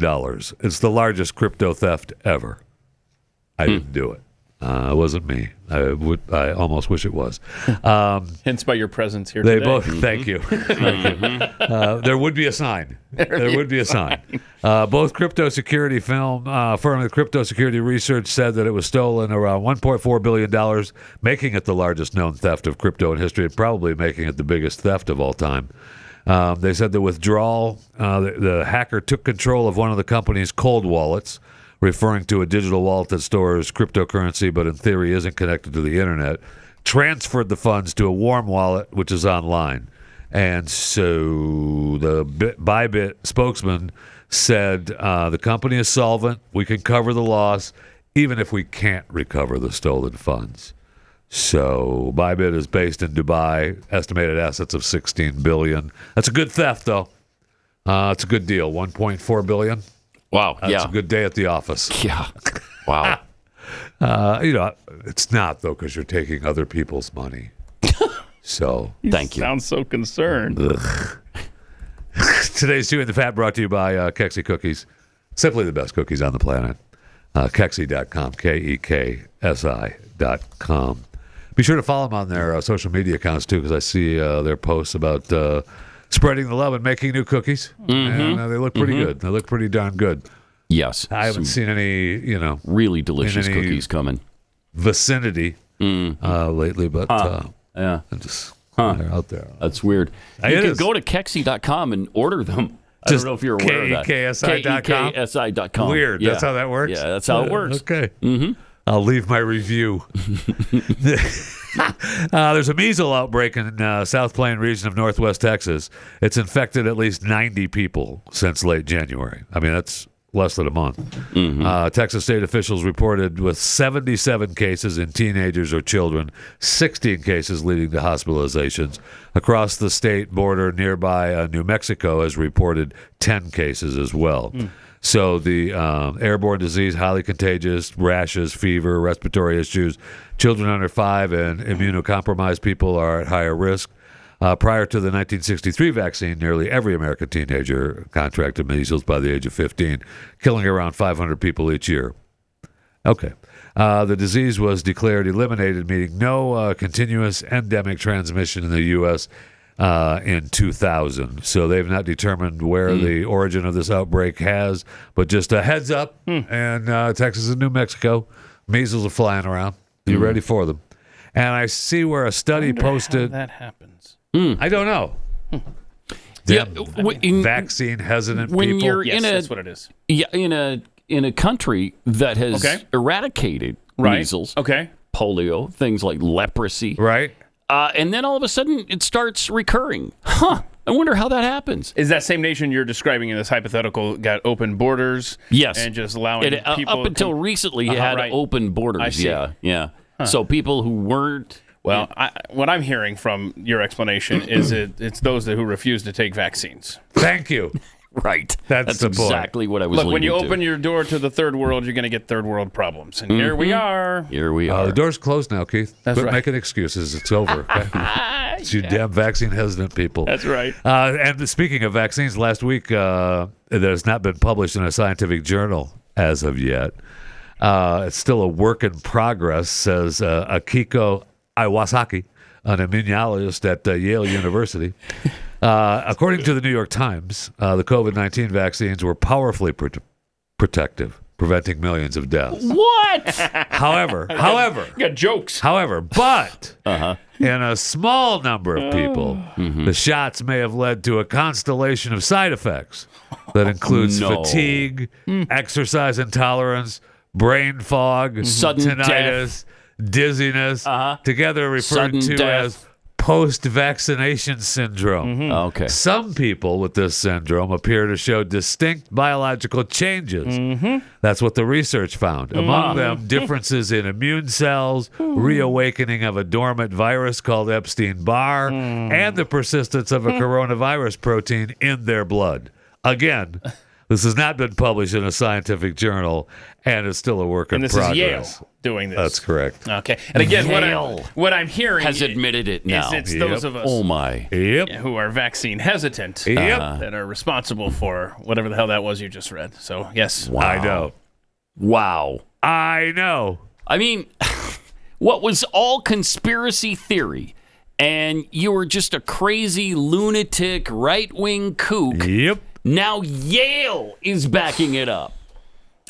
[SPEAKER 3] It's the largest crypto theft ever. I didn't do it. It wasn't me. I almost wish it was.
[SPEAKER 4] Hence by your presence here
[SPEAKER 3] They
[SPEAKER 4] today.
[SPEAKER 3] both. Thank you. There would be a sign. There would be a sign. Both crypto security firm the Crypto Security Research said that it was stolen around $1.4 billion, making it the largest known theft of crypto in history, and probably making it the biggest theft of all time. They said the withdrawal, the hacker took control of one of the company's cold wallets, referring to a digital wallet that stores cryptocurrency but in theory isn't connected to the internet, transferred the funds to a warm wallet, which is online. And so the Bybit spokesman said the company is solvent. We can cover the loss even if we can't recover the stolen funds. So Bybit is based in Dubai, estimated assets of $16 billion. That's a good theft, though. It's a good deal. $1.4 billion.
[SPEAKER 2] Wow.
[SPEAKER 3] That's a good day at the office.
[SPEAKER 2] Yeah. Wow.
[SPEAKER 3] It's not, though, because you're taking other people's money. So
[SPEAKER 2] thank you.
[SPEAKER 4] Sounds so concerned.
[SPEAKER 3] Today's Chewing the Fat brought to you by Kexi Cookies. Simply the best cookies on the planet. Kexi.com, KEKSI.com. Be sure to follow them on their social media accounts, too, because I see their posts about spreading the love and making new cookies. And they look pretty good. They look pretty darn good.
[SPEAKER 2] Yes.
[SPEAKER 3] I haven't seen any,
[SPEAKER 2] really delicious
[SPEAKER 3] any
[SPEAKER 2] cookies coming.
[SPEAKER 3] Vicinity lately, but
[SPEAKER 2] yeah.
[SPEAKER 3] They're out there.
[SPEAKER 2] That's weird. You can go to Kexi.com and order them. I don't know if you're aware of that.
[SPEAKER 3] KEKSI.com?
[SPEAKER 2] KEKSI.com.
[SPEAKER 3] Weird.
[SPEAKER 2] Yeah.
[SPEAKER 3] That's how that works?
[SPEAKER 2] Yeah, that's how it works.
[SPEAKER 3] Okay. I'll leave my review. There's a measles outbreak in South Plain region of northwest Texas. It's infected at least 90 people since late January. I mean, that's less than a month. Texas state officials reported with 77 cases in teenagers or children, 16 cases leading to hospitalizations. Across the state border nearby, New Mexico has reported 10 cases as well. So the airborne disease, highly contagious, rashes, fever, respiratory issues. Children under 5 and immunocompromised people are at higher risk. Prior to the 1963 vaccine, nearly every American teenager contracted measles by the age of 15, killing around 500 people each year. Okay. The disease was declared eliminated, meaning no continuous endemic transmission in the U.S. In 2000. So they've not determined where the origin of this outbreak has, but just a heads up. And Texas and New Mexico, measles are flying around. Be ready for them. And I see where a study posted.
[SPEAKER 4] How that happens.
[SPEAKER 3] I don't know. Vaccine hesitant
[SPEAKER 2] when
[SPEAKER 3] people.
[SPEAKER 2] You're
[SPEAKER 4] Yes,
[SPEAKER 2] in
[SPEAKER 4] that's what it is.
[SPEAKER 2] Yeah, in a country that has eradicated measles, polio, things like leprosy,
[SPEAKER 3] right?
[SPEAKER 2] And then all of a sudden it starts recurring. I wonder how that happens.
[SPEAKER 4] Is that same nation you're describing in this hypothetical got open borders?
[SPEAKER 2] Yes.
[SPEAKER 4] And just allowing people...
[SPEAKER 2] Up until recently, it had open borders.
[SPEAKER 4] I see.
[SPEAKER 2] Yeah. So people who weren't...
[SPEAKER 4] Well, what I'm hearing from your explanation is it's those who refuse to take vaccines.
[SPEAKER 3] Thank you.
[SPEAKER 2] Right.
[SPEAKER 3] That's the
[SPEAKER 2] exactly what I was
[SPEAKER 4] Look, when
[SPEAKER 2] leading
[SPEAKER 4] you
[SPEAKER 2] to.
[SPEAKER 4] open your door to the third world, you're going to get third world problems. And here we are.
[SPEAKER 2] Here we are.
[SPEAKER 3] The door's closed now, Keith.
[SPEAKER 4] That's
[SPEAKER 3] Quit
[SPEAKER 4] right.
[SPEAKER 3] making excuses. It's over. Okay? It's you damn vaccine hesitant people.
[SPEAKER 4] That's right.
[SPEAKER 3] And speaking of vaccines, last week that has not been published in a scientific journal as of yet. It's still a work in progress, says Akiko Iwasaki, an immunologist at Yale University. According to the New York Times, the COVID-19 vaccines were powerfully protective. preventing millions of deaths.
[SPEAKER 4] What?
[SPEAKER 3] However,
[SPEAKER 4] You got jokes.
[SPEAKER 3] but in a small number of people, the shots may have led to a constellation of side effects that includes fatigue, exercise intolerance, brain fog,
[SPEAKER 2] Sudden
[SPEAKER 3] tinnitus, dizziness, together referred
[SPEAKER 2] Sudden
[SPEAKER 3] to
[SPEAKER 2] death.
[SPEAKER 3] as post-vaccination syndrome.
[SPEAKER 2] Okay.
[SPEAKER 3] Some people with this syndrome appear to show distinct biological changes. That's what the research found. Among them, differences in immune cells, reawakening of a dormant virus called Epstein-Barr, and the persistence of a coronavirus protein in their blood. Again, this has not been published in a scientific journal, and it's still a work in progress.
[SPEAKER 4] And this is Yale doing this.
[SPEAKER 3] That's correct.
[SPEAKER 4] Okay. And again,
[SPEAKER 2] Yale
[SPEAKER 4] what I'm hearing
[SPEAKER 2] has admitted it now.
[SPEAKER 4] is it's those of us who are vaccine hesitant that are responsible for whatever the hell that was you just read. So, yes.
[SPEAKER 2] Wow.
[SPEAKER 3] I know.
[SPEAKER 2] Wow.
[SPEAKER 3] I know.
[SPEAKER 2] I mean, what was all conspiracy theory, and you were just a crazy lunatic right-wing kook.
[SPEAKER 3] Yep.
[SPEAKER 2] Now Yale is backing it up.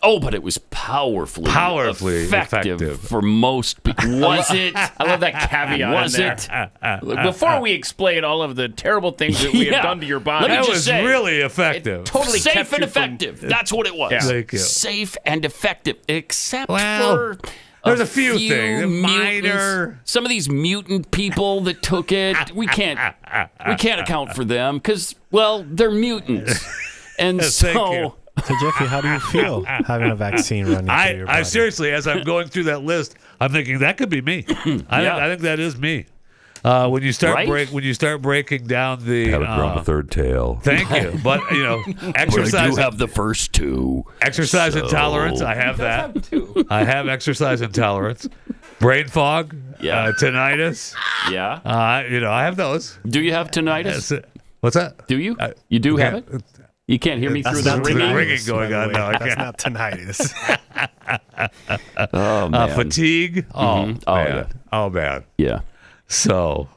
[SPEAKER 2] Oh, but it was powerfully effective for most people. Was it?
[SPEAKER 4] I love that caveat.
[SPEAKER 2] Was
[SPEAKER 4] in
[SPEAKER 2] it?
[SPEAKER 4] There. Before we explain all of the terrible things that we have done to your body,
[SPEAKER 2] Let me
[SPEAKER 3] That
[SPEAKER 2] just
[SPEAKER 3] was
[SPEAKER 2] say,
[SPEAKER 3] really effective.
[SPEAKER 4] it totally
[SPEAKER 2] safe
[SPEAKER 4] kept
[SPEAKER 2] and
[SPEAKER 4] you from-
[SPEAKER 2] effective. That's what it was.
[SPEAKER 4] Yeah.
[SPEAKER 3] Thank you.
[SPEAKER 2] Safe and effective, except
[SPEAKER 3] Well,
[SPEAKER 2] for
[SPEAKER 3] there's a few things.
[SPEAKER 2] mutants.
[SPEAKER 3] Minor.
[SPEAKER 2] Some of these mutant people that took it, we can't account for them because, well, they're mutants, and
[SPEAKER 3] Thank
[SPEAKER 2] so.
[SPEAKER 3] you.
[SPEAKER 5] So, Jeffy, how do you feel having a vaccine running through your body?
[SPEAKER 3] I seriously, as I'm going through that list, I'm thinking that could be me. I think that is me. When you start
[SPEAKER 2] Right?
[SPEAKER 3] when you start breaking down the
[SPEAKER 14] Haven't grown a third tail.
[SPEAKER 3] Thank you, but
[SPEAKER 2] I
[SPEAKER 3] exercise.
[SPEAKER 2] do have the first two.
[SPEAKER 3] Exercise intolerance. I have that. I have exercise intolerance. Brain fog.
[SPEAKER 2] Yeah.
[SPEAKER 3] Tinnitus.
[SPEAKER 2] Yeah.
[SPEAKER 3] I have those.
[SPEAKER 2] Do you have tinnitus?
[SPEAKER 3] What's that?
[SPEAKER 2] Do you? You do have it? You can't hear me through the
[SPEAKER 5] not
[SPEAKER 2] ringing?
[SPEAKER 3] ringing going on. No, I
[SPEAKER 5] That's
[SPEAKER 3] can't.
[SPEAKER 5] not tinnitus.
[SPEAKER 2] Oh, man.
[SPEAKER 3] Fatigue. Oh,
[SPEAKER 2] Oh,
[SPEAKER 3] man.
[SPEAKER 2] yeah.
[SPEAKER 3] Oh, man.
[SPEAKER 2] Yeah.
[SPEAKER 3] So,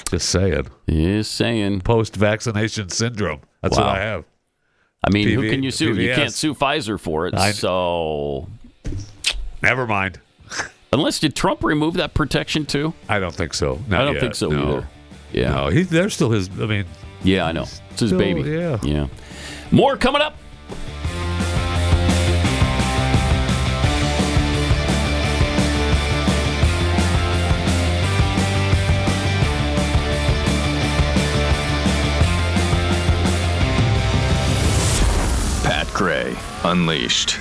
[SPEAKER 3] just saying.
[SPEAKER 2] Just saying.
[SPEAKER 3] Post-vaccination syndrome. That's
[SPEAKER 2] Wow.
[SPEAKER 3] what I have.
[SPEAKER 2] I mean, who
[SPEAKER 3] PV
[SPEAKER 2] can you sue? You
[SPEAKER 3] PVS.
[SPEAKER 2] can't sue Pfizer for it. So,
[SPEAKER 3] Never mind.
[SPEAKER 2] unless did Trump remove that protection too?
[SPEAKER 3] I don't think so.
[SPEAKER 2] I
[SPEAKER 3] Not
[SPEAKER 2] don't
[SPEAKER 3] yet.
[SPEAKER 2] think so
[SPEAKER 3] No.
[SPEAKER 2] either. Yeah.
[SPEAKER 3] No, they're still his. I mean,
[SPEAKER 2] Yeah, I know. It's his
[SPEAKER 3] Still,
[SPEAKER 2] baby.
[SPEAKER 3] yeah.
[SPEAKER 2] More coming up.
[SPEAKER 12] Pat Gray Unleashed.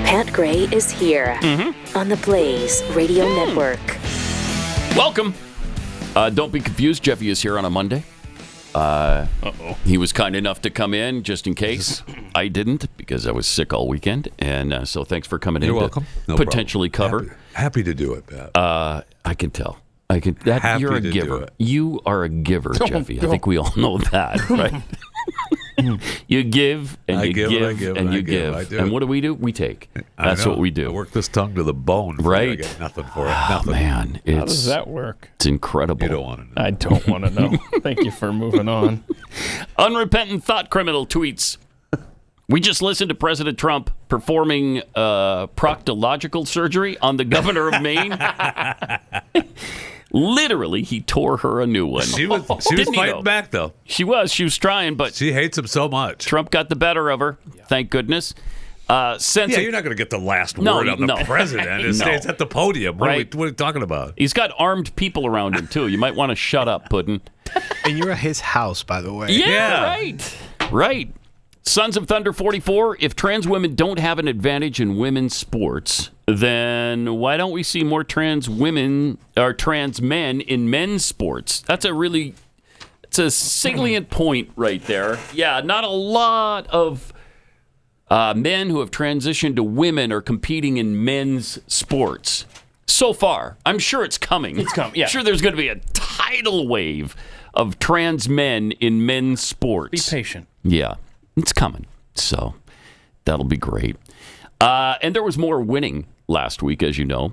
[SPEAKER 1] Pat Gray is here on the Blaze Radio Network.
[SPEAKER 2] Welcome. Don't be confused. Jeffy is here on a Monday. He was kind enough to come in just in case. I didn't because I was sick all weekend. And so thanks for coming in.
[SPEAKER 3] You're welcome. No
[SPEAKER 2] potentially
[SPEAKER 3] problem.
[SPEAKER 2] cover.
[SPEAKER 3] Happy to do it, Pat.
[SPEAKER 2] I can tell. You're
[SPEAKER 3] Happy
[SPEAKER 2] a
[SPEAKER 3] to do
[SPEAKER 2] giver.
[SPEAKER 3] it.
[SPEAKER 2] You are a giver, Jeffy. I think we all know that, right? You give and
[SPEAKER 3] I
[SPEAKER 2] you
[SPEAKER 3] give
[SPEAKER 2] give
[SPEAKER 3] and I give
[SPEAKER 2] and
[SPEAKER 3] and I
[SPEAKER 2] you
[SPEAKER 3] give.
[SPEAKER 2] give.
[SPEAKER 3] I do.
[SPEAKER 2] And what do? We take.
[SPEAKER 3] I
[SPEAKER 2] That's
[SPEAKER 3] know.
[SPEAKER 2] what we
[SPEAKER 3] I
[SPEAKER 2] do.
[SPEAKER 3] work this tongue to the bone.
[SPEAKER 2] Right.
[SPEAKER 3] I get nothing for it.
[SPEAKER 2] Oh,
[SPEAKER 3] Nothing.
[SPEAKER 2] man.
[SPEAKER 4] How does that work?
[SPEAKER 2] It's incredible.
[SPEAKER 3] You don't want to know.
[SPEAKER 4] I don't want to know. Thank you for moving on.
[SPEAKER 2] Unrepentant thought criminal tweets. We just listened to President Trump performing proctological surgery on the governor of Maine. Literally, he tore her a new one.
[SPEAKER 3] She was
[SPEAKER 2] Didn't he,
[SPEAKER 3] fighting
[SPEAKER 2] though?
[SPEAKER 3] back, though.
[SPEAKER 2] She was trying, but
[SPEAKER 3] She hates him so much.
[SPEAKER 2] Trump got the better of her. Thank goodness.
[SPEAKER 3] Yeah, you're not going to get the last
[SPEAKER 2] No,
[SPEAKER 3] word on the
[SPEAKER 2] no.
[SPEAKER 3] president. It
[SPEAKER 2] No.
[SPEAKER 3] stays at the podium.
[SPEAKER 2] Right.
[SPEAKER 3] What are you talking about?
[SPEAKER 2] He's got armed people around him, too. You might want to shut up, Puddin'.
[SPEAKER 5] And you're at his house, by the way.
[SPEAKER 2] Yeah, right. Sons of Thunder 44, if trans women don't have an advantage in women's sports, then why don't we see more trans women or trans men in men's sports? It's a salient point right there. Yeah, not a lot of men who have transitioned to women are competing in men's sports so far. I'm sure it's coming.
[SPEAKER 4] It's coming, yeah.
[SPEAKER 2] I'm sure there's going to be a tidal wave of trans men in men's sports.
[SPEAKER 4] Be patient.
[SPEAKER 2] Yeah, it's coming. So that'll be great. And there was more winning last week, as you know.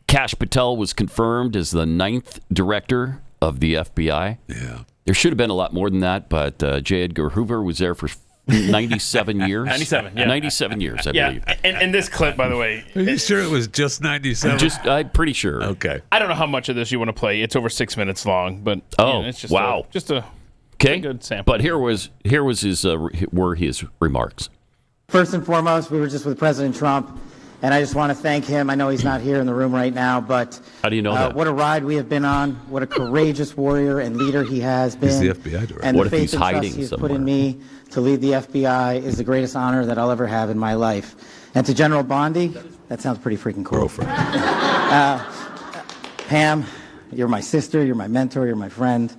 [SPEAKER 2] Kash Patel was confirmed as the 9th director of the FBI.
[SPEAKER 3] Yeah.
[SPEAKER 2] There should have been a lot more than that, but J. Edgar Hoover was there for 97 years.
[SPEAKER 4] 97, yeah.
[SPEAKER 2] 97 years, I believe.
[SPEAKER 4] And this clip, by the way.
[SPEAKER 3] Are you sure it was just 97?
[SPEAKER 2] I'm pretty sure.
[SPEAKER 3] Okay.
[SPEAKER 4] I don't know how much of this you want to play. It's over 6 minutes long, but it's just
[SPEAKER 2] wow.
[SPEAKER 4] a good sample.
[SPEAKER 2] But here was his were his remarks.
[SPEAKER 14] First and foremost, we were just with President Trump, and I just want to thank him. I know he's not here in the room right now, but
[SPEAKER 2] how do you know that?
[SPEAKER 14] What a ride we have been on. What a courageous warrior and leader he has been.
[SPEAKER 3] He's the FBI director.
[SPEAKER 14] And
[SPEAKER 2] what
[SPEAKER 14] the
[SPEAKER 2] if he's
[SPEAKER 14] faith and trust
[SPEAKER 2] hiding
[SPEAKER 14] he's
[SPEAKER 2] somewhere?
[SPEAKER 14] put in me to lead the FBI is the greatest honor that I'll ever have in my life. And to General Bondi, that sounds pretty freaking cool. Pam, you're my sister, you're my mentor, you're my friend,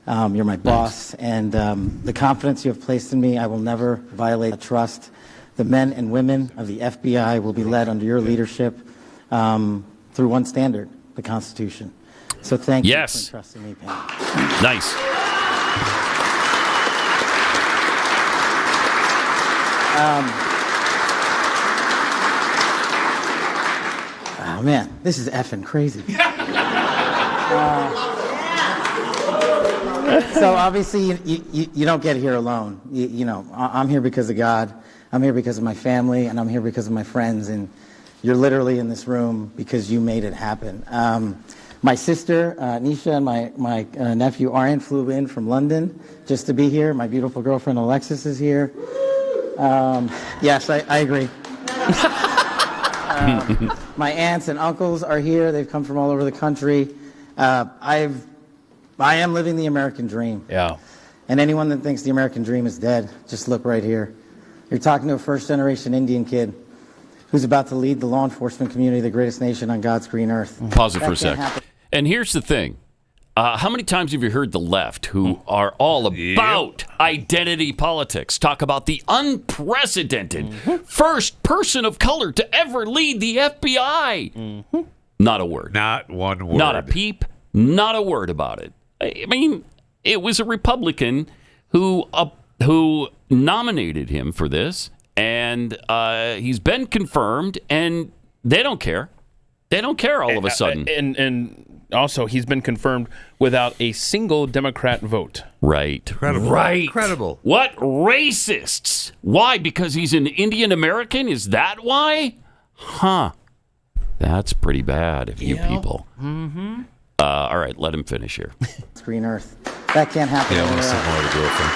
[SPEAKER 14] you're my boss, and the confidence you have placed in me, I will never violate that trust. The men and women of the FBI will be led under your leadership through one standard, the Constitution. So thank you for entrusting me, Pam.
[SPEAKER 2] Nice.
[SPEAKER 14] Oh, man, this is effing crazy. So obviously you don't get here alone. You know, I'm here because of God. I'm here because of my family, and I'm here because of my friends. And you're literally in this room because you made it happen. My sister, Nisha, and my nephew, Aryan, flew in from London just to be here. My beautiful girlfriend, Alexis, is here. Yes, I agree. My aunts and uncles are here. They've come from all over the country. I am living the American dream.
[SPEAKER 4] Yeah.
[SPEAKER 14] And anyone that thinks the American dream is dead, just look right here. You're talking to a first-generation Indian kid who's about to lead the law enforcement community, the greatest nation on God's green earth.
[SPEAKER 2] Pause it for a second. And here's the thing. How many times have you heard the left, who are all about identity politics, talk about the unprecedented first person of color to ever lead the FBI? Not a word.
[SPEAKER 3] Not one word.
[SPEAKER 2] Not a peep. Not a word about it. I mean, it was a Republican who nominated him for this, and he's been confirmed, and they don't care. They don't care all of a sudden.
[SPEAKER 4] And also, he's been confirmed without a single Democrat vote.
[SPEAKER 2] Right.
[SPEAKER 3] Incredible.
[SPEAKER 2] Right.
[SPEAKER 3] Incredible.
[SPEAKER 2] What racists? Why? Because he's an Indian American? Is that why? Huh. That's pretty bad of you people. Mm-hmm. All right, let him finish here.
[SPEAKER 14] Green Earth. That can't happen.
[SPEAKER 3] Yeah, I want some more to go from.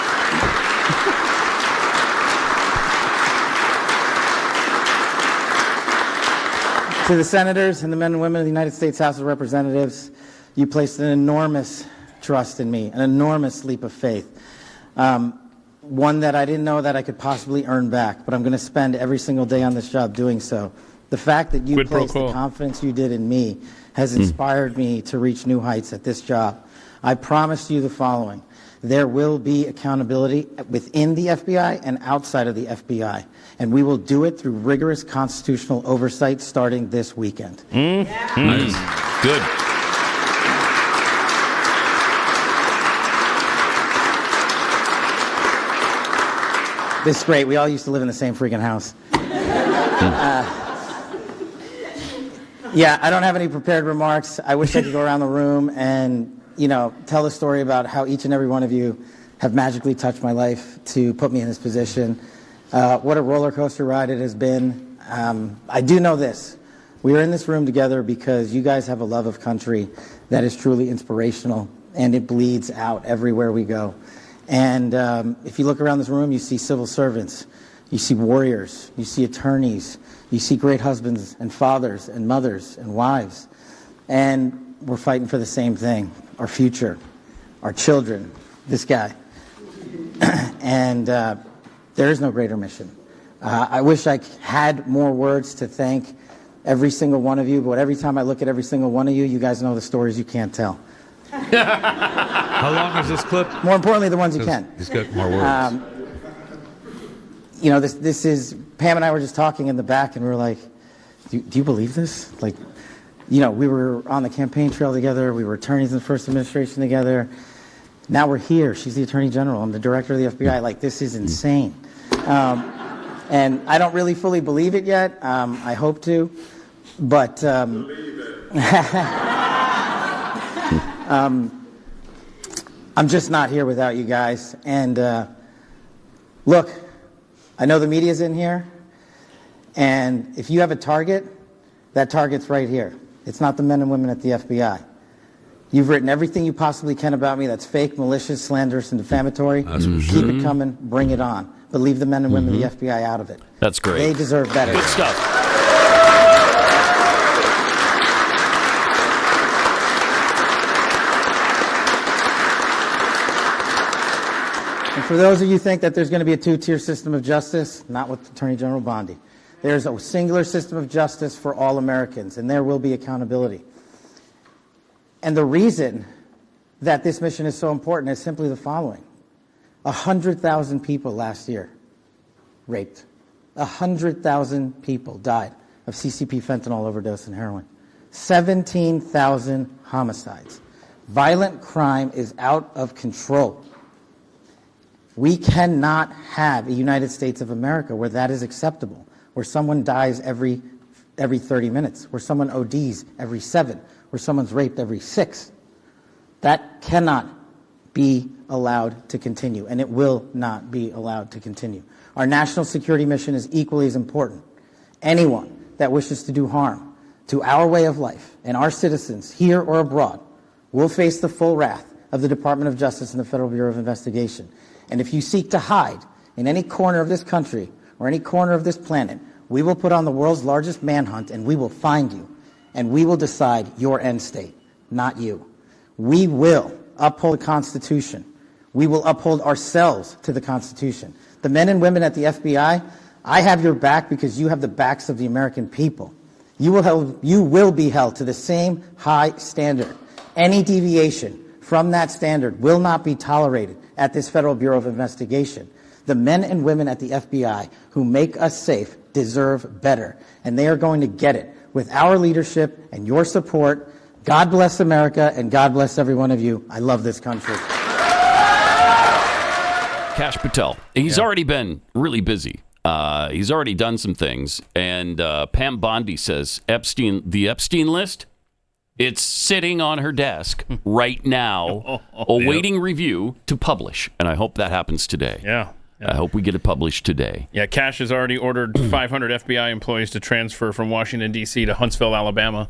[SPEAKER 14] To the senators and the men and women of the United States House of Representatives, you placed an enormous trust in me, an enormous leap of faith, one that I didn't know that I could possibly earn back, but I'm going to spend every single day on this job doing so. The fact that you placed the confidence you did in me has inspired me to reach new heights at this job. I promise you the following. There will be accountability within the FBI and outside of the FBI, and we will do it through rigorous constitutional oversight starting this weekend.
[SPEAKER 2] Nice. Good.
[SPEAKER 14] This is great. We all used to live in the same freaking house. Yeah, I don't have any prepared remarks. I wish I could go around the room and, tell a story about how each and every one of you have magically touched my life to put me in this position. What a roller coaster ride it has been. I do know this. We are in this room together because you guys have a love of country that is truly inspirational, and it bleeds out everywhere we go. And if you look around this room, you see civil servants, you see warriors, you see attorneys, you see great husbands and fathers and mothers and wives. And we're fighting for the same thing, our future, our children, this guy. And there is no greater mission. I wish I had more words to thank every single one of you, but every time I look at every single one of you, you guys know the stories you can't tell.
[SPEAKER 3] How long is this clip?
[SPEAKER 14] More importantly, the ones you can.
[SPEAKER 3] He's got more words.
[SPEAKER 14] This is, Pam and I were just talking in the back, and we were like, do you believe this? Like, we were on the campaign trail together. We were attorneys in the first administration together. Now we're here. She's the Attorney General. I'm the Director of the FBI. Like, this is insane. And I don't really fully believe it yet. I hope to. But I'm just not here without you guys. And look, I know the media's in here, and if you have a target, that target's right here. It's not the men and women at the FBI. You've written everything you possibly can about me that's fake, malicious, slanderous, and defamatory. Keep it coming, bring it on. But leave the men and women of the FBI out of it.
[SPEAKER 2] That's great.
[SPEAKER 14] They deserve better.
[SPEAKER 2] Good stuff.
[SPEAKER 14] And for those of you who think that there's going to be a two-tier system of justice, not with Attorney General Bondi. There's a singular system of justice for all Americans, and there will be accountability. And the reason that this mission is so important is simply the following. 100,000 people last year raped. 100,000 people died of CCP fentanyl overdose and heroin. 17,000 homicides. Violent crime is out of control. We cannot have a United States of America where that is acceptable, where someone dies every 30 minutes, where someone ODs every 7, where someone's raped every 6. That cannot be allowed to continue, and it will not be allowed to continue. Our national security mission is equally as important. Anyone that wishes to do harm to our way of life and our citizens here or abroad will face the full wrath of the Department of Justice and the Federal Bureau of Investigation. And if you seek to hide in any corner of this country or any corner of this planet, we will put on the world's largest manhunt, and we will find you, and we will decide your end state, not you. We will uphold the Constitution. We will uphold ourselves to the Constitution. The men and women at the FBI, I have your back because you have the backs of the American people. You will be held to the same high standard. Any deviation from that standard will not be tolerated at this Federal Bureau of Investigation. The men and women at the FBI who make us safe deserve better, and they are going to get it with our leadership and your support. God bless America, and God bless every one of you. I love this country.
[SPEAKER 2] Kash Patel. He's already been really busy. He's already done some things. And Pam Bondi says the Epstein list, it's sitting on her desk right now, awaiting review to publish. And I hope that happens today.
[SPEAKER 4] Yeah.
[SPEAKER 2] I hope we get it published today.
[SPEAKER 4] Yeah, Kash has already ordered 500 FBI employees to transfer from Washington, D.C. to Huntsville, Alabama.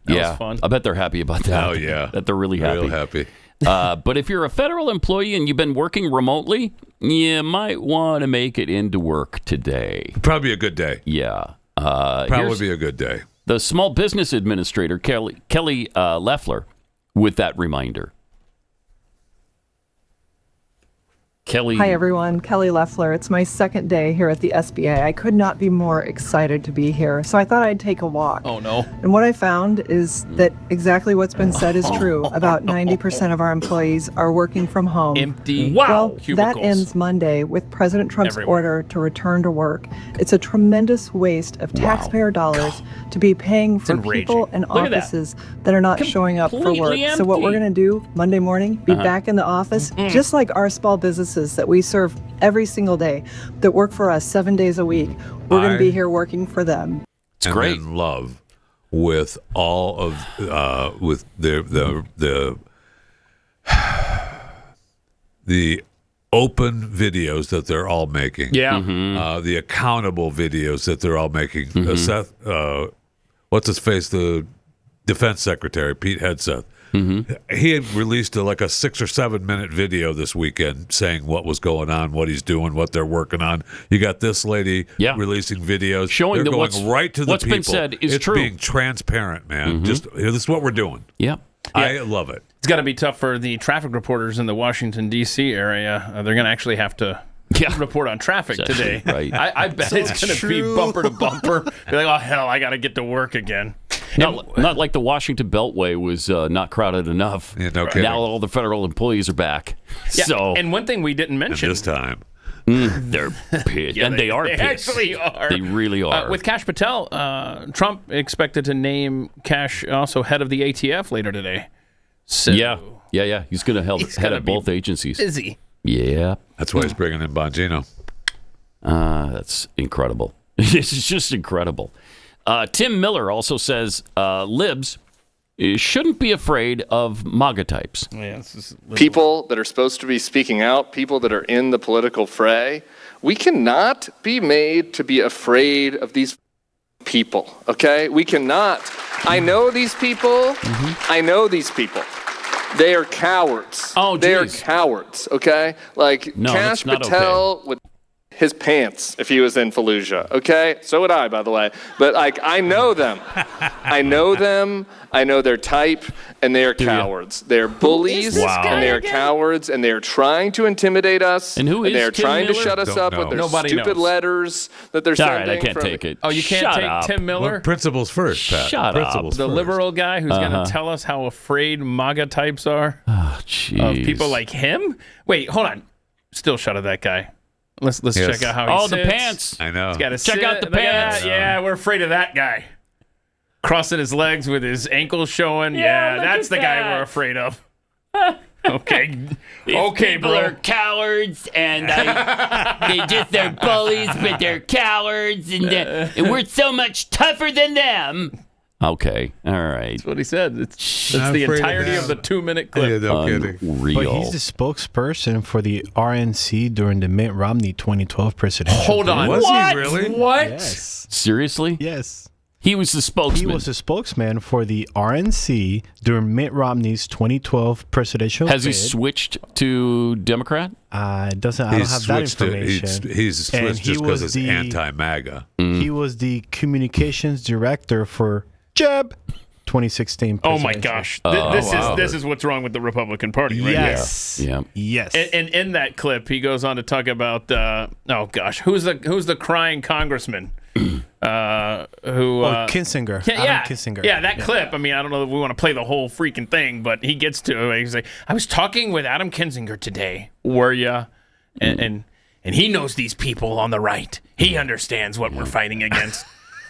[SPEAKER 4] That was fun.
[SPEAKER 2] I bet they're happy about that.
[SPEAKER 3] Oh, yeah.
[SPEAKER 2] That they're really happy.
[SPEAKER 3] Real happy.
[SPEAKER 2] But if you're a federal employee and you've been working remotely, you might want to make it into work today.
[SPEAKER 3] Probably a good day.
[SPEAKER 2] Yeah.
[SPEAKER 3] Probably be a good day.
[SPEAKER 2] The Small Business Administrator, Kelly Loeffer, with that reminder. Kelly.
[SPEAKER 15] Hi, everyone. Kelly Loeffer. It's my second day here at the SBA. I could not be more excited to be here, so I thought I'd take a walk.
[SPEAKER 4] Oh, no.
[SPEAKER 15] And what I found is that exactly what's been said is true. About 90% of our employees are working from home.
[SPEAKER 4] Empty
[SPEAKER 15] Well,
[SPEAKER 4] cubicles.
[SPEAKER 15] that ends Monday with President Trump's order to return to work. It's a tremendous waste of taxpayer dollars to be paying for people and offices that are not showing up for work. So what we're going to do Monday morning, be back in the office, just like our small businesses that we serve every single day, that work for us 7 days a week. We're going to be here working for them.
[SPEAKER 2] It's great.
[SPEAKER 3] In love with all of with the open videos that they're all making.
[SPEAKER 4] Yeah.
[SPEAKER 3] The accountable videos that they're all making. Seth, what's his face? The Defense Secretary, Pete Hegseth. He had released a 6 or 7 minute video this weekend saying what was going on, what he's doing, what they're working on. You got this lady releasing videos
[SPEAKER 2] showing
[SPEAKER 3] they're
[SPEAKER 2] that
[SPEAKER 3] going right to the
[SPEAKER 2] what's
[SPEAKER 3] people.
[SPEAKER 2] been said is
[SPEAKER 3] it's
[SPEAKER 2] true.
[SPEAKER 3] Being transparent, man. Just this is what we're doing.
[SPEAKER 2] Yeah.
[SPEAKER 3] I love it.
[SPEAKER 4] It's got to be tough for the traffic reporters in the Washington, D.C. area. They're going to actually have to report on traffic today.
[SPEAKER 2] Right.
[SPEAKER 4] I bet it's going to be bumper to bumper. Be like, oh, hell, I got to get to work again.
[SPEAKER 2] Not like the Washington Beltway was not crowded enough.
[SPEAKER 3] Yeah, no kidding.
[SPEAKER 2] Now all the federal employees are back.
[SPEAKER 4] Yeah,
[SPEAKER 2] So
[SPEAKER 4] and one thing we didn't mention
[SPEAKER 3] this time,
[SPEAKER 2] they're pissed, and they are
[SPEAKER 4] they
[SPEAKER 2] pissed.
[SPEAKER 4] actually are.
[SPEAKER 2] They really are.
[SPEAKER 4] With Kash Patel, Trump expected to name Kash also head of the ATF later today. So
[SPEAKER 2] yeah. He's going to head up both agencies.
[SPEAKER 4] Busy.
[SPEAKER 2] Yeah.
[SPEAKER 3] that's why he's bringing in Bongino.
[SPEAKER 2] That's incredible. It's just incredible. Tim Miller also says libs shouldn't be afraid of MAGA types.
[SPEAKER 4] Yeah,
[SPEAKER 16] people that are supposed to be speaking out, people that are in the political fray, we cannot be made to be afraid of these people, okay? We cannot. I know these people. I know these people. They are cowards.
[SPEAKER 2] Oh, geez.
[SPEAKER 16] They are cowards, okay? Like,
[SPEAKER 2] No,
[SPEAKER 16] Kash
[SPEAKER 2] that's not
[SPEAKER 16] Patel would his pants if he was in Fallujah, okay? So would I, by the way. But, like, I know them. I know them. I know their type, and they are cowards. They're bullies, and they are cowards, and they are trying to intimidate us.
[SPEAKER 2] And who is
[SPEAKER 16] they are
[SPEAKER 2] Tim
[SPEAKER 16] trying
[SPEAKER 2] Miller?
[SPEAKER 16] to shut us up with their stupid letters that they're
[SPEAKER 2] All
[SPEAKER 16] sending.
[SPEAKER 2] right, I can't
[SPEAKER 16] from
[SPEAKER 2] take it.
[SPEAKER 4] Oh, you can't
[SPEAKER 2] Shut
[SPEAKER 4] take
[SPEAKER 2] up.
[SPEAKER 4] Tim Miller?
[SPEAKER 3] Well, principles first, Pat.
[SPEAKER 2] Shut
[SPEAKER 3] principles
[SPEAKER 2] up.
[SPEAKER 4] The
[SPEAKER 3] first.
[SPEAKER 4] liberal guy who's going to tell us how afraid MAGA types are of people like him? Wait, hold on. Still shut of that guy. Let's check out how he sits.
[SPEAKER 2] the pants.
[SPEAKER 3] I know.
[SPEAKER 4] He's got to
[SPEAKER 2] Check out the pants.
[SPEAKER 4] Yeah, we're afraid of that guy. Crossing his legs with his ankles showing. Yeah, that's the guy we're afraid of. Okay. Okay,
[SPEAKER 2] people
[SPEAKER 4] bro.
[SPEAKER 2] are cowards, and they're bullies, but they're cowards, and we're so much tougher than them. Okay, all right.
[SPEAKER 4] That's what he said. It's
[SPEAKER 3] Not
[SPEAKER 4] the
[SPEAKER 3] afraid of
[SPEAKER 4] entirety of the
[SPEAKER 3] them.
[SPEAKER 4] 2-minute clip.
[SPEAKER 3] Yeah, no kidding.
[SPEAKER 2] Unreal.
[SPEAKER 5] But he's the spokesperson for the RNC during the Mitt Romney 2012 presidential.
[SPEAKER 4] Hold on.
[SPEAKER 3] Was
[SPEAKER 4] What?
[SPEAKER 3] he really?
[SPEAKER 4] What?
[SPEAKER 5] Yes.
[SPEAKER 2] Seriously?
[SPEAKER 5] Yes.
[SPEAKER 2] He was the spokesman.
[SPEAKER 5] He was the spokesman for the RNC during Mitt Romney's 2012 presidential
[SPEAKER 2] Has he
[SPEAKER 5] bid.
[SPEAKER 2] switched to Democrat?
[SPEAKER 5] I don't have that information.
[SPEAKER 3] He's
[SPEAKER 5] And
[SPEAKER 3] switched
[SPEAKER 5] he
[SPEAKER 3] just because
[SPEAKER 5] was
[SPEAKER 3] it's
[SPEAKER 5] the-
[SPEAKER 3] anti-MAGA.
[SPEAKER 5] He was the communications director for Jeb 2016
[SPEAKER 4] Oh my
[SPEAKER 5] presidential.
[SPEAKER 4] gosh!
[SPEAKER 2] wow.
[SPEAKER 4] This is what's wrong with the Republican Party, right?
[SPEAKER 5] Yes.
[SPEAKER 2] Yeah.
[SPEAKER 5] Yes.
[SPEAKER 4] And in that clip, he goes on to talk about oh gosh, who's the crying congressman?
[SPEAKER 5] Kinzinger.
[SPEAKER 4] Yeah,
[SPEAKER 5] Adam Kinzinger.
[SPEAKER 4] Yeah, that clip. I mean, I don't know if we want to play the whole freaking thing, but he gets to he's like, I was talking with Adam Kinzinger today. Were ya? And he knows these people on the right. He understands what we're fighting against.